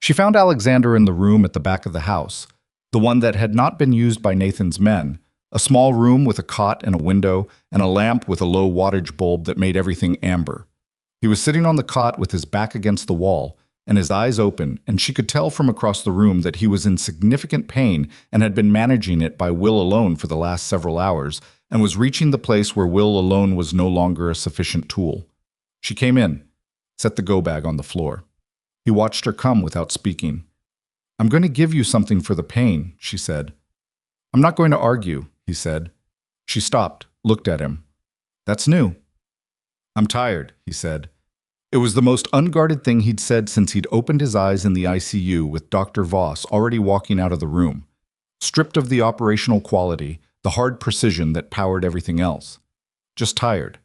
She found Alexander in the room at the back of the house, the one that had not been used by Nathan's men, a small room with a cot and a window and a lamp with a low wattage bulb that made everything amber. He was sitting on the cot with his back against the wall and his eyes open, and she could tell from across the room that he was in significant pain and had been managing it by will alone for the last several hours and was reaching the place where will alone was no longer a sufficient tool. She came in, set the go-bag on the floor. He watched her come without speaking. I'm going to give you something for the pain, she said. I'm not going to argue, he said. She stopped, looked at him. That's new. I'm tired, he said. It was the most unguarded thing he'd said since he'd opened his eyes in the ICU with Dr. Voss already walking out of the room, stripped of the operational quality, the hard precision that powered everything else. Just tired.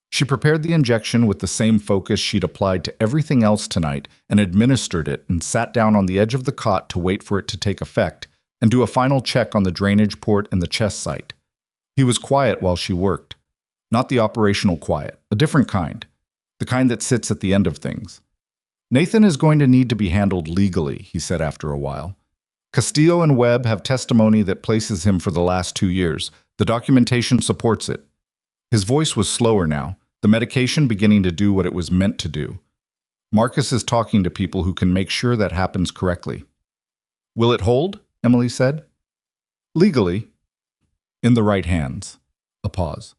She prepared the injection with the same focus she'd applied to everything else tonight and administered it and sat down on the edge of the cot to wait for it to take effect and do a final check on the drainage port and the chest site. He was quiet while she worked. Not the operational quiet, a different kind. The kind that sits at the end of things. Nathan is going to need to be handled legally, he said after a while. Castillo and Webb have testimony that places him for the last 2 years. The documentation supports it. His voice was slower now, the medication beginning to do what it was meant to do. Marcus is talking to people who can make sure that happens correctly. Will it hold? Emily said. Legally. In the right hands. A pause.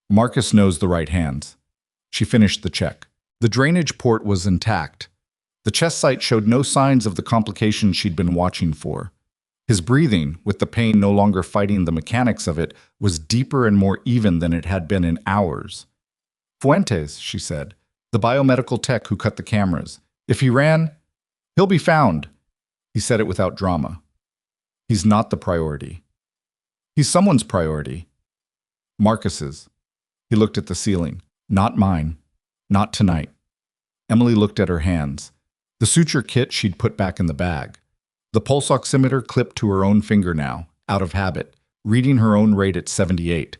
Marcus knows the right hands. She finished the check. The drainage port was intact. The chest site showed no signs of the complications she'd been watching for. His breathing, with the pain no longer fighting the mechanics of it, was deeper and more even than it had been in hours. Fuentes, she said, the biomedical tech who cut the cameras. If he ran, he'll be found. He said it without drama. He's not the priority. He's someone's priority. Marcus's. He looked at the ceiling. Not mine. Not tonight. Emily looked at her hands. The suture kit she'd put back in the bag. The pulse oximeter clipped to her own finger now, out of habit, reading her own rate at 78.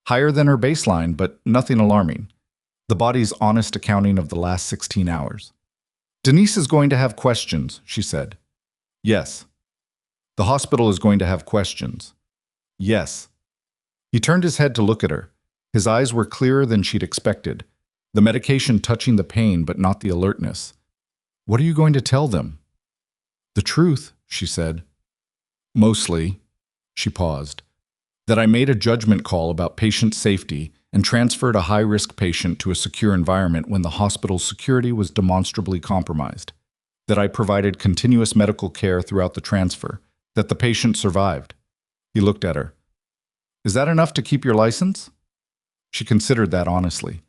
Higher than her baseline, but nothing alarming. The body's honest accounting of the last 16 hours. Denise is going to have questions, she said. Yes. The hospital is going to have questions. Yes. He turned his head to look at her. His eyes were clearer than she'd expected, the medication touching the pain but not the alertness. What are you going to tell them? The truth, she said. Mostly, she paused, that I made a judgment call about patient safety and transferred a high-risk patient to a secure environment when the hospital's security was demonstrably compromised, that I provided continuous medical care throughout the transfer, that the patient survived. He looked at her. Is that enough to keep your license? She considered that honestly.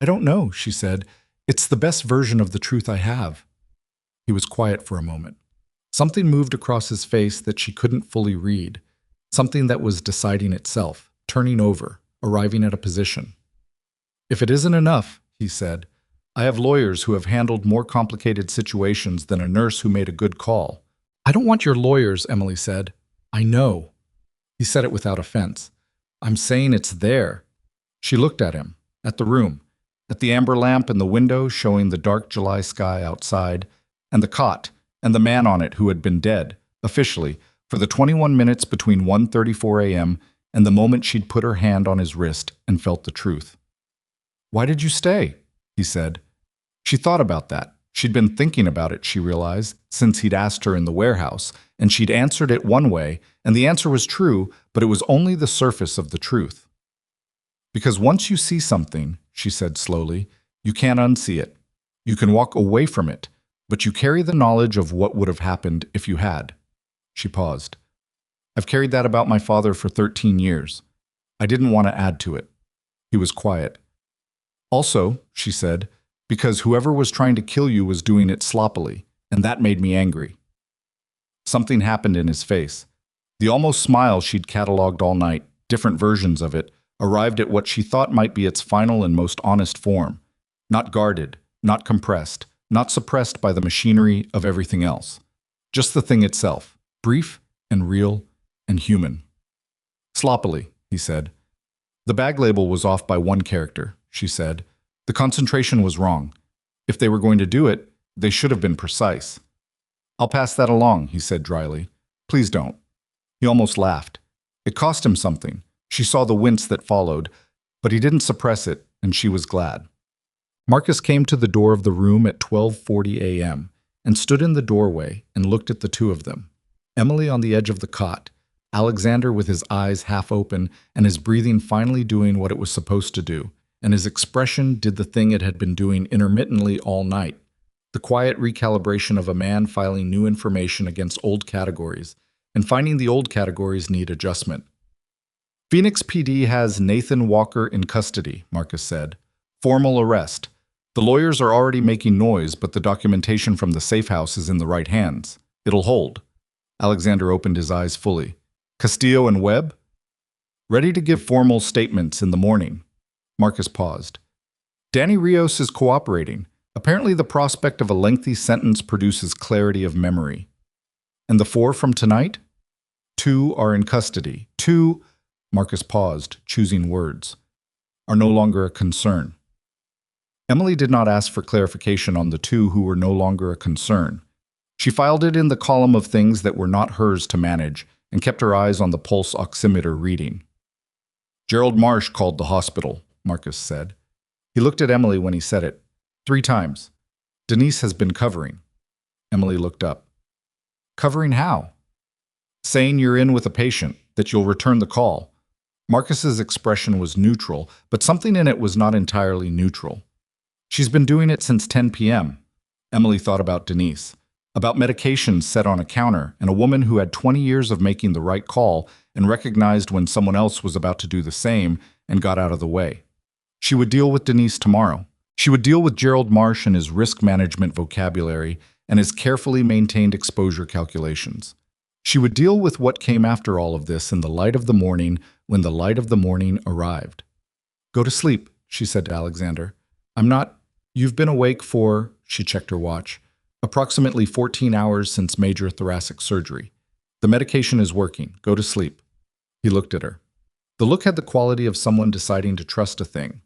I don't know, she said. It's the best version of the truth I have. He was quiet for a moment. Something moved across his face that she couldn't fully read. Something that was deciding itself, turning over, arriving at a position. If it isn't enough, he said, I have lawyers who have handled more complicated situations than a nurse who made a good call. I don't want your lawyers, Emily said. I know. He said it without offense. I'm saying it's there. She looked at him, at the room, at the amber lamp in the window showing the dark July sky outside, and the cot, and the man on it who had been dead, officially, for the 21 minutes between 1:34 a.m. and the moment she'd put her hand on his wrist and felt the truth. Why did you stay? He said. She thought about that. She'd been thinking about it, she realized, since he'd asked her in the warehouse, and she'd answered it one way, and the answer was true, but it was only the surface of the truth. Because once you see something, she said slowly, you can't unsee it. You can walk away from it, but you carry the knowledge of what would have happened if you had. She paused. I've carried that about my father for 13 years. I didn't want to add to it. He was quiet. Also, she said, because whoever was trying to kill you was doing it sloppily, and that made me angry. Something happened in his face. The almost smile she'd catalogued all night, different versions of it, arrived at what she thought might be its final and most honest form. Not guarded, not compressed, not suppressed by the machinery of everything else. Just the thing itself, brief and real and human. Sloppily, he said. The bag label was off by one character, she said. The concentration was wrong. If they were going to do it, they should have been precise. I'll pass that along, he said dryly. Please don't. He almost laughed. It cost him something. She saw the wince that followed, but he didn't suppress it, and she was glad. Marcus came to the door of the room at 12:40 a.m. and stood in the doorway and looked at the two of them. Emily on the edge of the cot, Alexander with his eyes half open and his breathing finally doing what it was supposed to do, and his expression did the thing it had been doing intermittently all night, the quiet recalibration of a man filing new information against old categories and finding the old categories need adjustment. Phoenix PD has Nathan Walker in custody, Marcus said. Formal arrest. The lawyers are already making noise, but the documentation from the safe house is in the right hands. It'll hold. Alexander opened his eyes fully. Castillo and Webb? Ready to give formal statements in the morning. Marcus paused. Danny Rios is cooperating. Apparently the prospect of a lengthy sentence produces clarity of memory. And the 4 from tonight? 2 are in custody. 2, Marcus paused, choosing words, are no longer a concern. Emily did not ask for clarification on the 2 who were no longer a concern. She filed it in the column of things that were not hers to manage and kept her eyes on the pulse oximeter reading. Gerald Marsh called the hospital, Marcus said. He looked at Emily when he said it. 3 times. Denise has been covering. Emily looked up. Covering how? Saying you're in with a patient, that you'll return the call. Marcus's expression was neutral, but something in it was not entirely neutral. She's been doing it since 10 p.m. Emily thought about Denise, about medications set on a counter, and a woman who had 20 years of making the right call and recognized when someone else was about to do the same and got out of the way. She would deal with Denise tomorrow. She would deal with Gerald Marsh and his risk management vocabulary and his carefully maintained exposure calculations. She would deal with what came after all of this in the light of the morning when the light of the morning arrived. Go to sleep, she said to Alexander. You've been awake for, she checked her watch, approximately 14 hours since major thoracic surgery. The medication is working. Go to sleep. He looked at her. The look had the quality of someone deciding to trust a thing.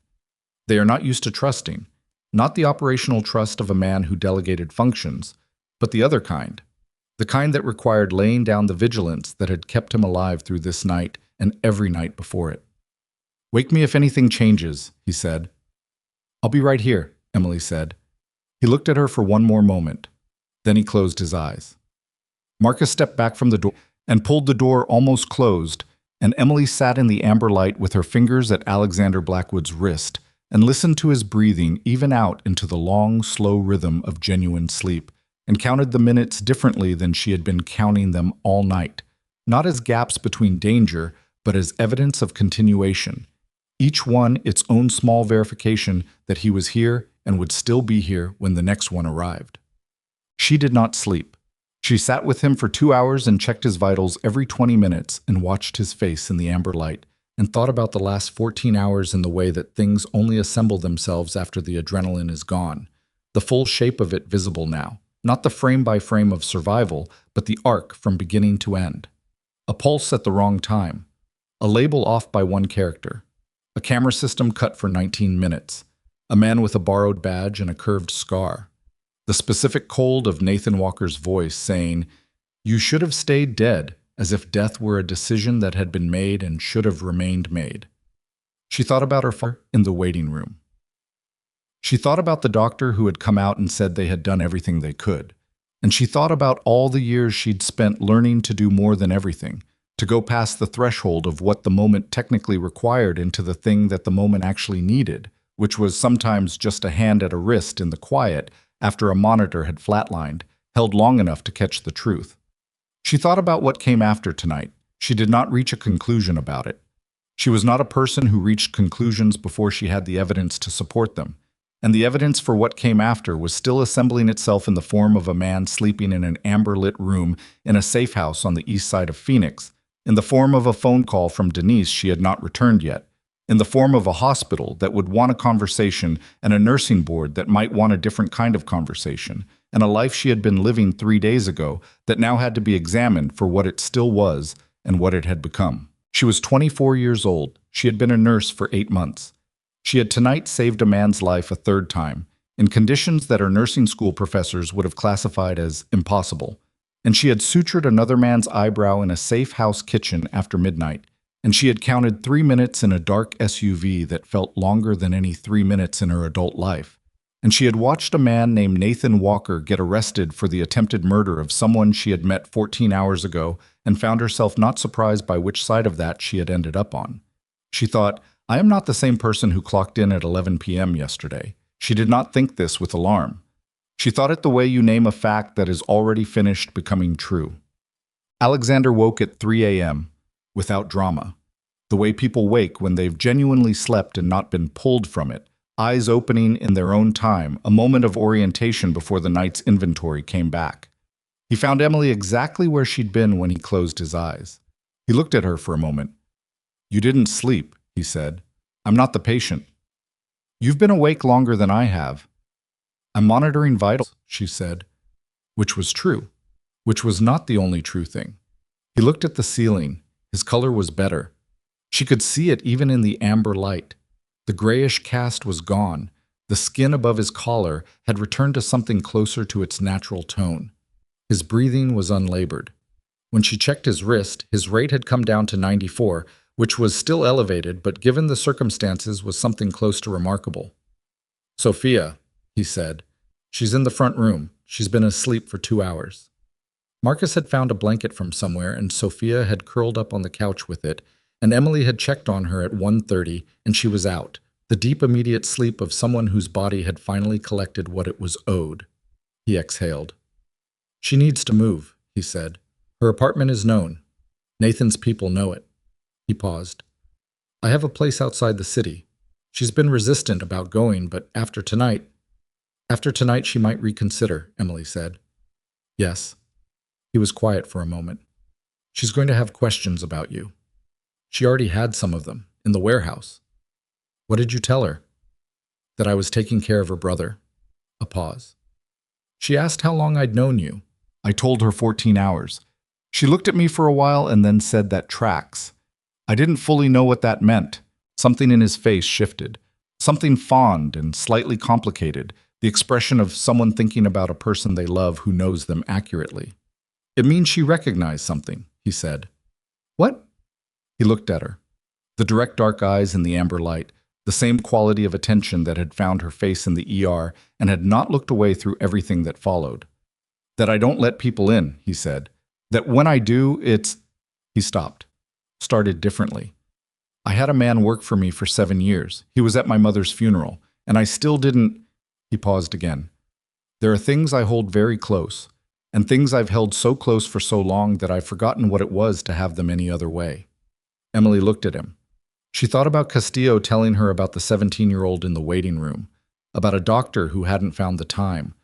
They are not used to trusting, not the operational trust of a man who delegated functions, but the other kind, the kind that required laying down the vigilance that had kept him alive through this night and every night before it. Wake me if anything changes, he said. I'll be right here, Emily said. He looked at her for one more moment. Then he closed his eyes. Marcus stepped back from the door and pulled the door almost closed, and Emily sat in the amber light with her fingers at Alexander Blackwood's wrist and listened to his breathing even out into the long, slow rhythm of genuine sleep, and counted the minutes differently than she had been counting them all night, not as gaps between danger, but as evidence of continuation, each one its own small verification that he was here and would still be here when the next one arrived. She did not sleep. She sat with him for 2 hours and checked his vitals every 20 minutes and watched his face in the amber light and thought about the last 14 hours in the way that things only assemble themselves after the adrenaline is gone, the full shape of it visible now, not the frame by frame of survival, but the arc from beginning to end. A pulse at the wrong time, a label off by one character, a camera system cut for 19 minutes, a man with a borrowed badge and a curved scar, the specific cold of Nathan Walker's voice saying, "You should have stayed dead," as if death were a decision that had been made and should have remained made. She thought about her father in the waiting room. She thought about the doctor who had come out and said they had done everything they could. And she thought about all the years she'd spent learning to do more than everything, to go past the threshold of what the moment technically required into the thing that the moment actually needed, which was sometimes just a hand at a wrist in the quiet after a monitor had flatlined, held long enough to catch the truth. She thought about what came after tonight. She did not reach a conclusion about it. She was not a person who reached conclusions before she had the evidence to support them. And the evidence for what came after was still assembling itself in the form of a man sleeping in an amber-lit room in a safe house on the east side of Phoenix, in the form of a phone call from Denise she had not returned yet, in the form of a hospital that would want a conversation and a nursing board that might want a different kind of conversation, and a life she had been living 3 days ago that now had to be examined for what it still was and what it had become. She was 24 years old. She had been a nurse for 8 months. She had tonight saved a man's life a third time, in conditions that her nursing school professors would have classified as impossible. And she had sutured another man's eyebrow in a safe house kitchen after midnight. And she had counted 3 minutes in a dark SUV that felt longer than any 3 minutes in her adult life. And she had watched a man named Nathan Walker get arrested for the attempted murder of someone she had met 14 hours ago and found herself not surprised by which side of that she had ended up on. She thought, I am not the same person who clocked in at 11 p.m. yesterday. She did not think this with alarm. She thought it the way you name a fact that is already finished becoming true. Alexander woke at 3 a.m. without drama. The way people wake when they've genuinely slept and not been pulled from it, eyes opening in their own time, a moment of orientation before the night's inventory came back. He found Emily exactly where she'd been when he closed his eyes. He looked at her for a moment. You didn't sleep, he said. I'm not the patient. You've been awake longer than I have. I'm monitoring vitals, she said, which was true, which was not the only true thing. He looked at the ceiling. His color was better. She could see it even in the amber light. The grayish cast was gone. The skin above his collar had returned to something closer to its natural tone. His breathing was unlabored. When she checked his wrist, his rate had come down to 94, which was still elevated, but given the circumstances was something close to remarkable. Sophia, he said. She's in the front room. She's been asleep for 2 hours. Marcus had found a blanket from somewhere, and Sophia had curled up on the couch with it, and Emily had checked on her at 1:30, and she was out, the deep immediate sleep of someone whose body had finally collected what it was owed. He exhaled. She needs to move, he said. Her apartment is known. Nathan's people know it. He paused. I have a place outside the city. She's been resistant about going, but after tonight she might reconsider, Emily said. Yes. He was quiet for a moment. She's going to have questions about you. She already had some of them, in the warehouse. What did you tell her? That I was taking care of her brother. A pause. She asked how long I'd known you. I told her 14 hours. She looked at me for a while and then said that tracks. I didn't fully know what that meant. Something in his face shifted. Something fond and slightly complicated, the expression of someone thinking about a person they love who knows them accurately. It means she recognized something, he said. What? He looked at her. The direct dark eyes in the amber light, the same quality of attention that had found her face in the ER and had not looked away through everything that followed. That I don't let people in, he said. That when I do, it's... He stopped. Started differently. I had a man work for me for 7 years. He was at my mother's funeral, and I still didn't... He paused again. There are things I hold very close, and things I've held so close for so long that I've forgotten what it was to have them any other way. Emily looked at him. She thought about Castillo telling her about the 17-year-old in the waiting room, about a doctor who hadn't found the time,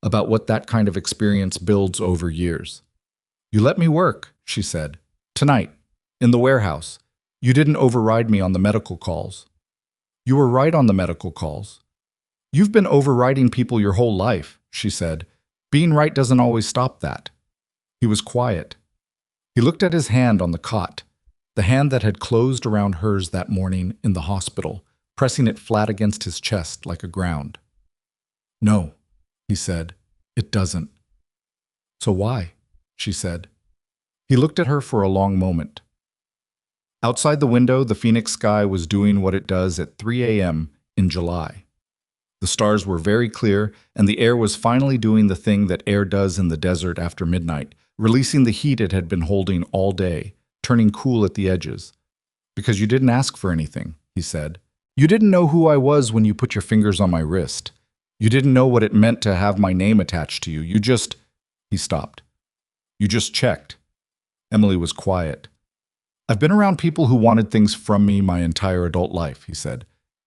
about what that kind of experience builds over years. You let me work, she said. Tonight, in the warehouse. You didn't override me on the medical calls. You were right on the medical calls. You've been overriding people your whole life, she said. Being right doesn't always stop that. He was quiet. He looked at his hand on the cot, the hand that had closed around hers that morning in the hospital, pressing it flat against his chest like a ground. No, he said, it doesn't. So why? She said. He looked at her for a long moment. Outside the window, the Phoenix sky was doing what it does at 3 a.m. in July. The stars were very clear, and the air was finally doing the thing that air does in the desert after midnight, releasing the heat it had been holding all day, turning cool at the edges. "Because you didn't ask for anything," he said. "You didn't know who I was when you put your fingers on my wrist. You didn't know what it meant to have my name attached to you. You just—" He stopped. "You just checked." Emily was quiet. "I've been around people who wanted things from me my entire adult life," he said.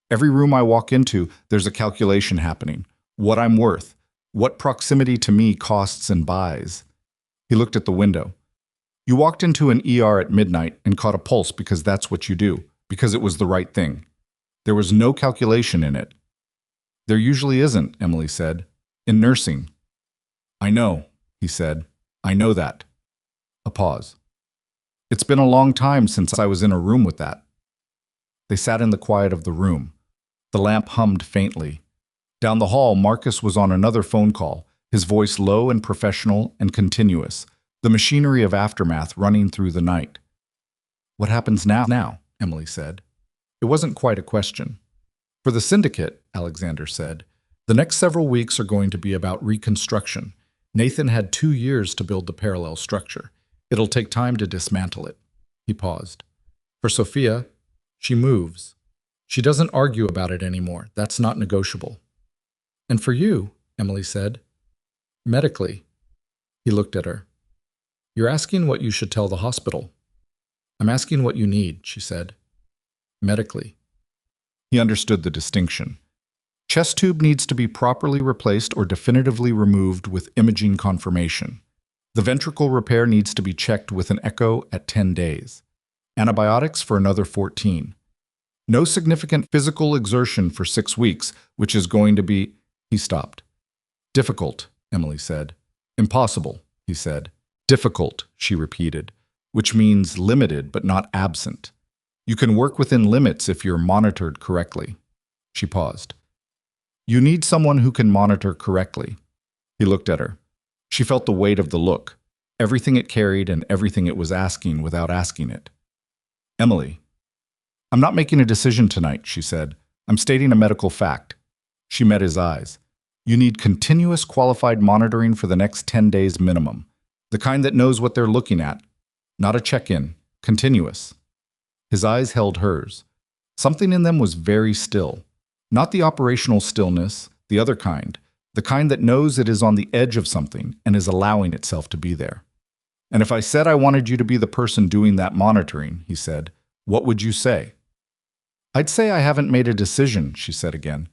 "Every room I walk into, there's a calculation happening. What I'm worth, what proximity to me costs and buys." He looked at the window. "You walked into an ER at midnight and caught a pulse because that's what you do, because it was the right thing. There was no calculation in it." "There usually isn't," Emily said. "In nursing." "I know," he said. "I know that." A pause. "It's been a long time since I was in a room with that." They sat in the quiet of the room. The lamp hummed faintly. Down the hall, Marcus was on another phone call, his voice low and professional and continuous, the machinery of aftermath running through the night. "What happens now?" Emily said. It wasn't quite a question. "For the syndicate," Alexander said, "the next several weeks are going to be about reconstruction. Nathan had 2 years to build the parallel structure. It'll take time to dismantle it." He paused. "For Sophia, she moves. She doesn't argue about it anymore. That's not negotiable." "And for you," Emily said, "medically." He looked at her. "You're asking what you should tell the hospital." "I'm asking what you need," she said. "Medically." He understood the distinction. Chest tube needs to be properly replaced or definitively removed with imaging confirmation. The ventricle repair needs to be checked with an echo at 10 days. Antibiotics for another 14. No significant physical exertion for 6 weeks, which is going to be— He stopped. "Difficult," Emily said. "Impossible," he said. "Difficult," she repeated, which means limited but not absent. You can work within limits if you're monitored correctly. She paused. "You need someone who can monitor correctly." He looked at her. She felt the weight of the look, everything it carried and everything it was asking without asking it. "Emily." "I'm not making a decision tonight," she said. "I'm stating a medical fact." She met his eyes. "You need continuous qualified monitoring for the next 10 days minimum. The kind that knows what they're looking at. Not a check-in. Continuous." His eyes held hers. Something in them was very still. Not the operational stillness, the other kind. The kind that knows it is on the edge of something and is allowing itself to be there. "And if I said I wanted you to be the person doing that monitoring," he said, "what would you say?" "I'd say I haven't made a decision," she said again.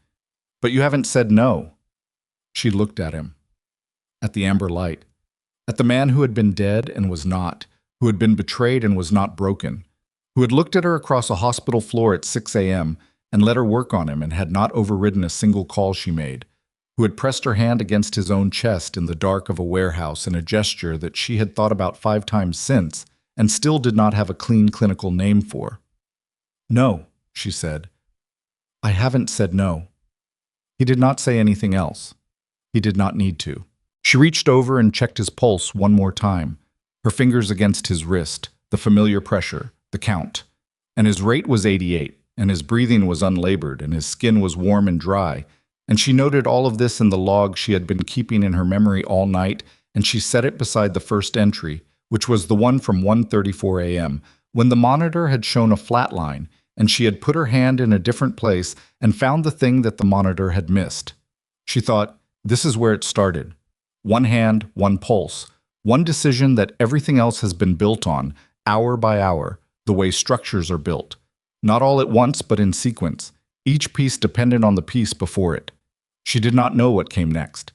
"But you haven't said no." She looked at him. At the amber light. At the man who had been dead and was not, who had been betrayed and was not broken, who had looked at her across a hospital floor at 6 a.m. and let her work on him and had not overridden a single call she made, who had pressed her hand against his own chest in the dark of a warehouse in a gesture that she had thought about 5 times since and still did not have a clean clinical name for. "No," she said. "I haven't said no." He did not say anything else. He did not need to. She reached over and checked his pulse one more time, her fingers against his wrist, the familiar pressure, the count. And his rate was 88, and his breathing was unlabored, and his skin was warm and dry. And she noted all of this in the log she had been keeping in her memory all night, and she set it beside the first entry, which was the one from 1:34 a.m., when the monitor had shown a flat line, and she had put her hand in a different place and found the thing that the monitor had missed. She thought, this is where it started. One hand, one pulse, one decision that everything else has been built on, hour by hour, the way structures are built. Not all at once, but in sequence, each piece dependent on the piece before it. She did not know what came next.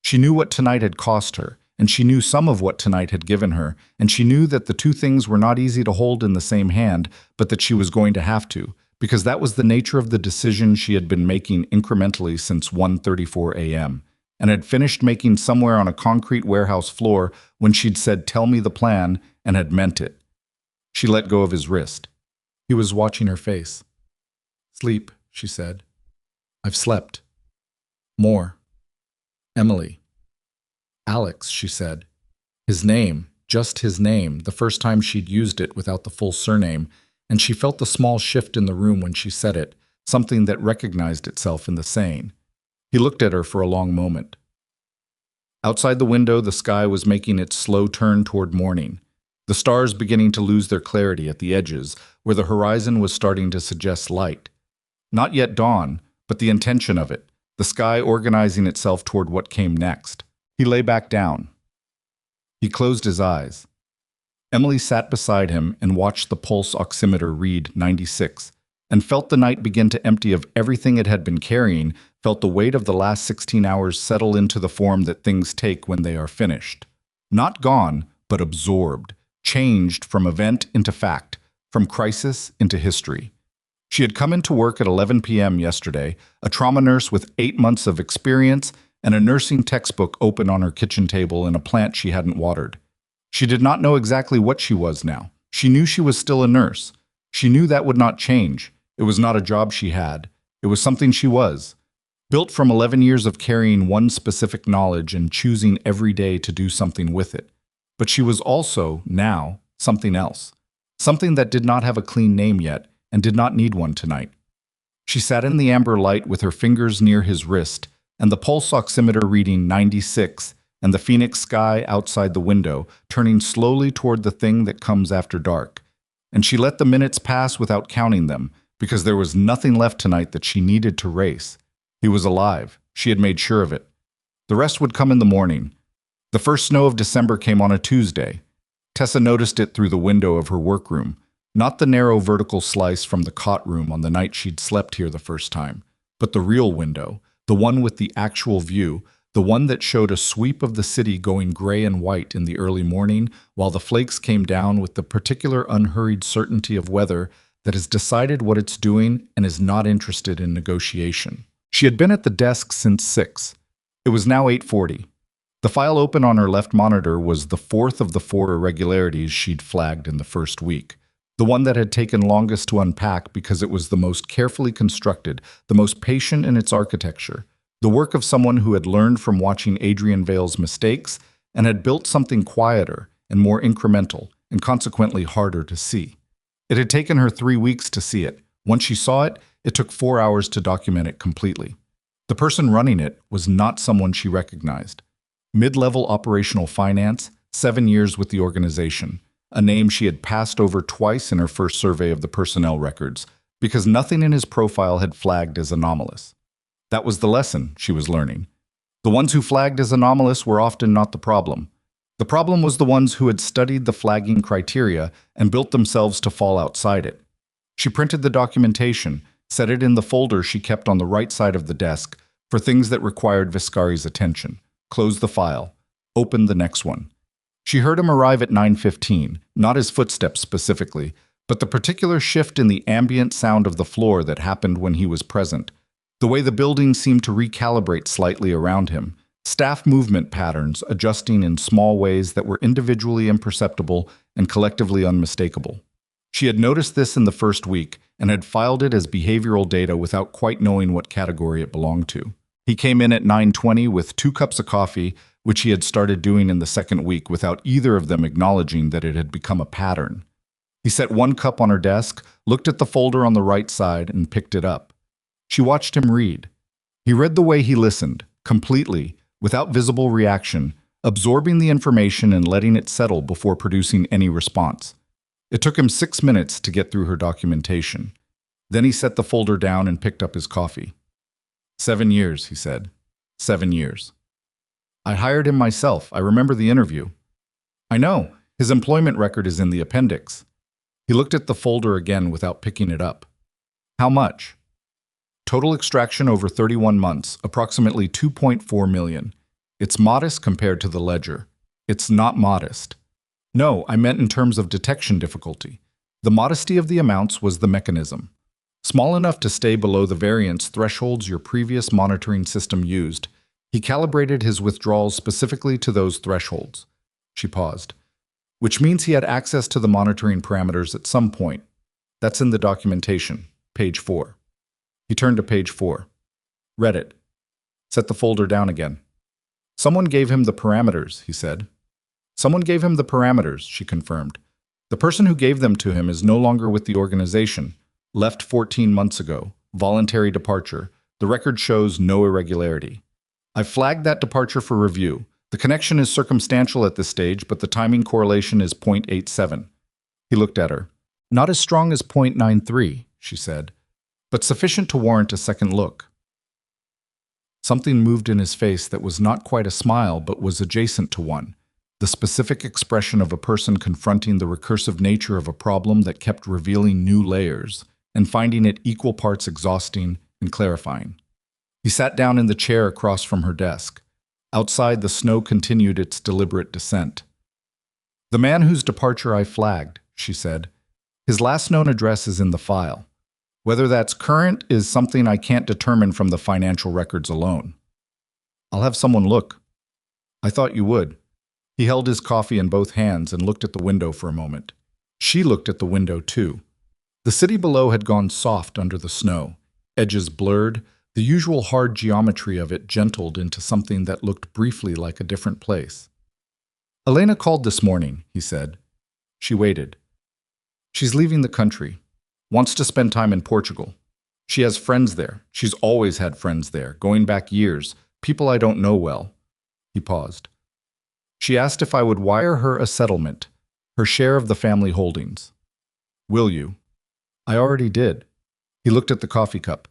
She knew what tonight had cost her, and she knew some of what tonight had given her, and she knew that the two things were not easy to hold in the same hand, but that she was going to have to, because that was the nature of the decision she had been making incrementally since 1:34 a.m., and had finished making somewhere on a concrete warehouse floor when she'd said, "Tell me the plan," and had meant it. She let go of his wrist. He was watching her face. "Sleep," she said. "I've slept. More. Emily." "Alex," she said. His name, just his name, the first time she'd used it without the full surname, and she felt the small shift in the room when she said it, something that recognized itself in the saying. He looked at her for a long moment. Outside the window, the sky was making its slow turn toward morning, the stars beginning to lose their clarity at the edges, where the horizon was starting to suggest light. Not yet dawn, but the intention of it, the sky organizing itself toward what came next. He lay back down. He closed his eyes. Emily sat beside him and watched the pulse oximeter read 96, and felt the night begin to empty of everything it had been carrying, felt the weight of the last 16 hours settle into the form that things take when they are finished. Not gone, but absorbed, changed from event into fact, from crisis into history. She had come into work at 11 p.m. yesterday, a trauma nurse with 8 months of experience and a nursing textbook open on her kitchen table in a plant she hadn't watered. She did not know exactly what she was now. She knew she was still a nurse. She knew that would not change. It was not a job she had. It was something she was. Built from 11 years of carrying one specific knowledge and choosing every day to do something with it. But she was also, now, something else. Something that did not have a clean name yet and did not need one tonight. She sat in the amber light with her fingers near his wrist and the pulse oximeter reading 96 and the phoenix sky outside the window, turning slowly toward the thing that comes after dark. And she let the minutes pass without counting them, because there was nothing left tonight that she needed to race. He was alive. She had made sure of it. The rest would come in the morning. The first snow of December came on a Tuesday. Tessa noticed it through the window of her workroom, not the narrow vertical slice from the cot room on the night she'd slept here the first time, but the real window, the one with the actual view, the one that showed a sweep of the city going gray and white in the early morning while the flakes came down with the particular unhurried certainty of weather that has decided what it's doing and is not interested in negotiation. She had been at the desk since 6. It was now 8:40. The file open on her left monitor was the fourth of the 4 irregularities she'd flagged in the first week. The one that had taken longest to unpack because it was the most carefully constructed, the most patient in its architecture, the work of someone who had learned from watching Adrian Vale's mistakes and had built something quieter and more incremental and consequently harder to see. It had taken her 3 weeks to see it. Once she saw it, it took 4 hours to document it completely. The person running it was not someone she recognized. Mid-level operational finance, 7 years with the organization, a name she had passed over twice in her first survey of the personnel records, because nothing in his profile had flagged as anomalous. That was the lesson she was learning. The ones who flagged as anomalous were often not the problem. The problem was the ones who had studied the flagging criteria and built themselves to fall outside it. She printed the documentation, set it in the folder she kept on the right side of the desk for things that required Viscari's attention, closed the file, opened the next one. She heard him arrive at 9:15, not his footsteps specifically, but the particular shift in the ambient sound of the floor that happened when he was present, the way the building seemed to recalibrate slightly around him, staff movement patterns adjusting in small ways that were individually imperceptible and collectively unmistakable. She had noticed this in the first week and had filed it as behavioral data without quite knowing what category it belonged to. He came in at 9:20 with 2 cups of coffee, which he had started doing in the second week without either of them acknowledging that it had become a pattern. He set 1 cup on her desk, looked at the folder on the right side, and picked it up. She watched him read. He read the way he listened, completely, without visible reaction, absorbing the information and letting it settle before producing any response. It took him 6 minutes to get through her documentation. Then he set the folder down and picked up his coffee. 7 years, he said. 7 years. I hired him myself. I remember the interview. I know. His employment record is in the appendix. He looked at the folder again without picking it up. How much? Total extraction over 31 months, approximately 2.4 million. It's modest compared to the ledger. It's not modest. No, I meant in terms of detection difficulty. The modesty of the amounts was the mechanism. Small enough to stay below the variance thresholds your previous monitoring system used. He calibrated his withdrawals specifically to those thresholds. She paused. Which means he had access to the monitoring parameters at some point. That's in the documentation, page 4. He turned to page 4. Read it. Set the folder down again. Someone gave him the parameters, he said. Someone gave him the parameters, she confirmed. The person who gave them to him is no longer with the organization. Left 14 months ago. Voluntary departure. The record shows no irregularity. I flagged that departure for review. The connection is circumstantial at this stage, but the timing correlation is 0.87. He looked at her. Not as strong as 0.93, she said, but sufficient to warrant a second look. Something moved in his face that was not quite a smile, but was adjacent to one. The specific expression of a person confronting the recursive nature of a problem that kept revealing new layers and finding it equal parts exhausting and clarifying. He sat down in the chair across from her desk. Outside, the snow continued its deliberate descent. The man whose departure I flagged, she said. His last known address is in the file. Whether that's current is something I can't determine from the financial records alone. I'll have someone look. I thought you would. He held his coffee in both hands and looked at the window for a moment. She looked at the window too. The city below had gone soft under the snow. Edges blurred, the usual hard geometry of it gentled into something that looked briefly like a different place. Elena called this morning, he said. She waited. She's leaving the country. Wants to spend time in Portugal. She has friends there. She's always had friends there, going back years, people I don't know well. He paused. She asked if I would wire her a settlement, her share of the family holdings. Will you? I already did. He looked at the coffee cup.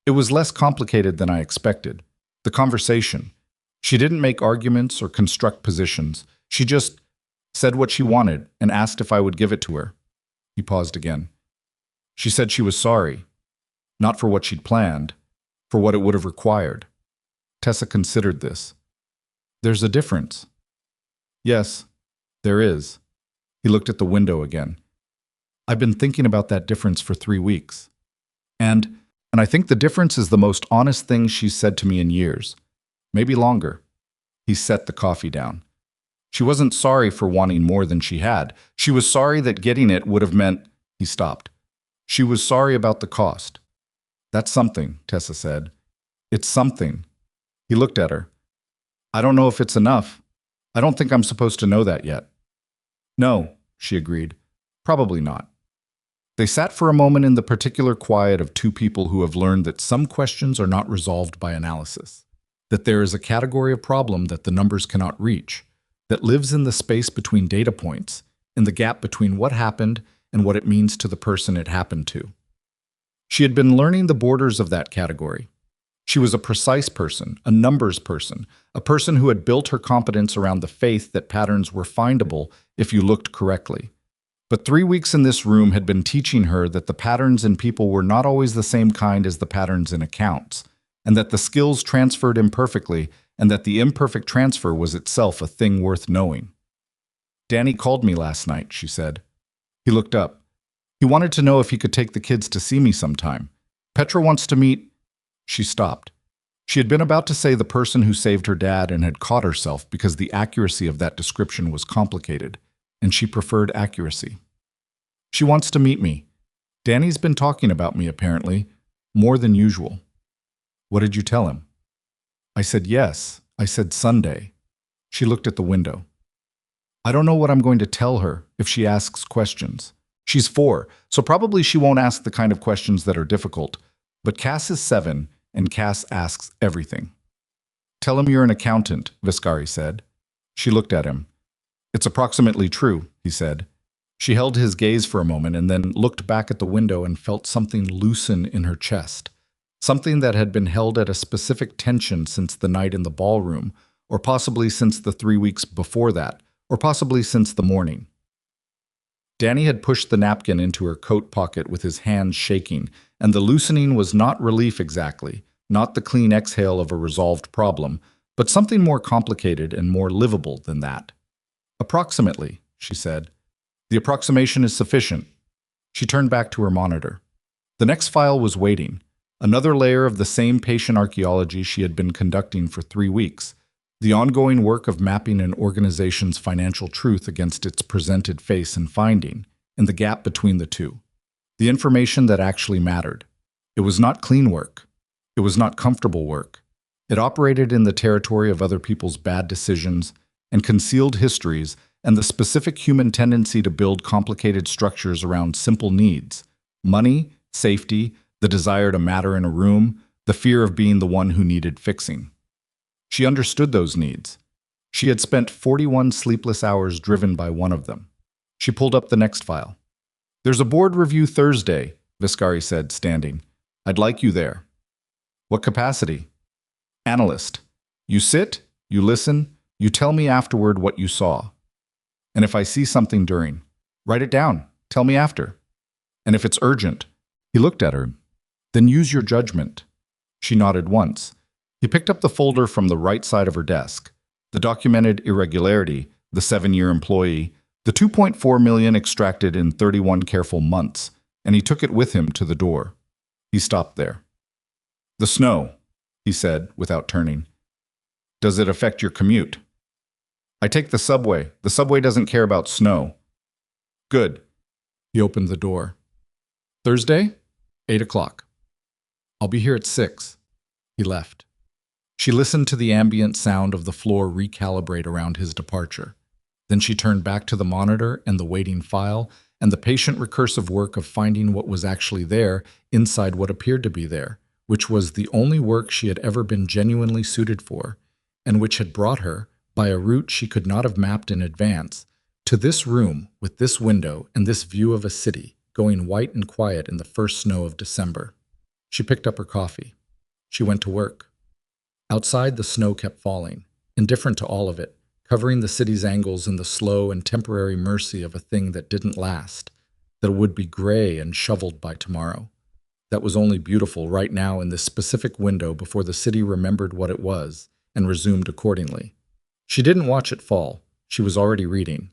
It was less complicated than I expected. The conversation. She didn't make arguments or construct positions. She just said what she wanted and asked if I would give it to her. He paused again. She said she was sorry, not for what she'd planned, for what it would have required. Tessa considered this. There's a difference. Yes, there is. He looked at the window again. I've been thinking about that difference for 3 weeks. And I think the difference is the most honest thing she's said to me in years. Maybe longer. He set the coffee down. She wasn't sorry for wanting more than she had. She was sorry that getting it would have meant... He stopped. She was sorry about the cost. That's something, Tessa said. It's something. He looked at her. I don't know if it's enough. I don't think I'm supposed to know that yet. No, she agreed. Probably not. They sat for a moment in the particular quiet of two people who have learned that some questions are not resolved by analysis, that there is a category of problem that the numbers cannot reach, that lives in the space between data points, in the gap between what happened and what it means to the person it happened to. She had been learning the borders of that category. She was a precise person, a numbers person, a person who had built her competence around the faith that patterns were findable if you looked correctly. But 3 weeks in this room had been teaching her that the patterns in people were not always the same kind as the patterns in accounts, and that the skills transferred imperfectly, and that the imperfect transfer was itself a thing worth knowing. Danny called me last night, she said. He looked up. He wanted to know if he could take the kids to see me sometime. Petra wants to meet... She stopped. She had been about to say the person who saved her dad and had caught herself because the accuracy of that description was complicated, and she preferred accuracy. She wants to meet me. Danny's been talking about me, apparently, more than usual. What did you tell him? I said yes. I said Sunday. She looked at the window. I don't know what I'm going to tell her if she asks questions. She's 4, so probably she won't ask the kind of questions that are difficult. But Cass is 7, and Cass asks everything. Tell him you're an accountant, Viscari said. She looked at him. It's approximately true, he said. She held his gaze for a moment and then looked back at the window and felt something loosen in her chest. Something that had been held at a specific tension since the night in the ballroom, or possibly since the 3 weeks before that, or possibly since the morning. Danny had pushed the napkin into her coat pocket with his hands shaking, and the loosening was not relief exactly, not the clean exhale of a resolved problem, but something more complicated and more livable than that. Approximately, she said. The approximation is sufficient. She turned back to her monitor. The next file was waiting, another layer of the same patient archaeology she had been conducting for 3 weeks, the ongoing work of mapping an organization's financial truth against its presented face and finding, and the gap between the two. The information that actually mattered. It was not clean work. It was not comfortable work. It operated in the territory of other people's bad decisions and concealed histories and the specific human tendency to build complicated structures around simple needs: money, safety, the desire to matter in a room, the fear of being the one who needed fixing. She understood those needs. She had spent 41 sleepless hours driven by one of them. She pulled up the next file. "There's a board review Thursday," Viscari said, standing. "I'd like you there." "What capacity?" "Analyst. You sit, you listen, you tell me afterward what you saw. And if I see something during, write it down, tell me after. And if it's urgent," he looked at her, "then use your judgment." She nodded once. He picked up the folder from the right side of her desk. The documented irregularity, the 7-year employee, the 2.4 million extracted in 31 careful months, and he took it with him to the door. He stopped there. "The snow," he said, without turning. "Does it affect your commute?" "I take the subway. The subway doesn't care about snow." "Good." He opened the door. "Thursday, 8 o'clock. I'll be here at 6. He left. She listened to the ambient sound of the floor recalibrate around his departure. Then she turned back to the monitor and the waiting file and the patient recursive work of finding what was actually there inside what appeared to be there, which was the only work she had ever been genuinely suited for, and which had brought her, by a route she could not have mapped in advance, to this room with this window and this view of a city, going white and quiet in the first snow of December. She picked up her coffee. She went to work. Outside, the snow kept falling, indifferent to all of it, covering the city's angles in the slow and temporary mercy of a thing that didn't last, that would be gray and shoveled by tomorrow, that was only beautiful right now in this specific window before the city remembered what it was and resumed accordingly. She didn't watch it fall. She was already reading.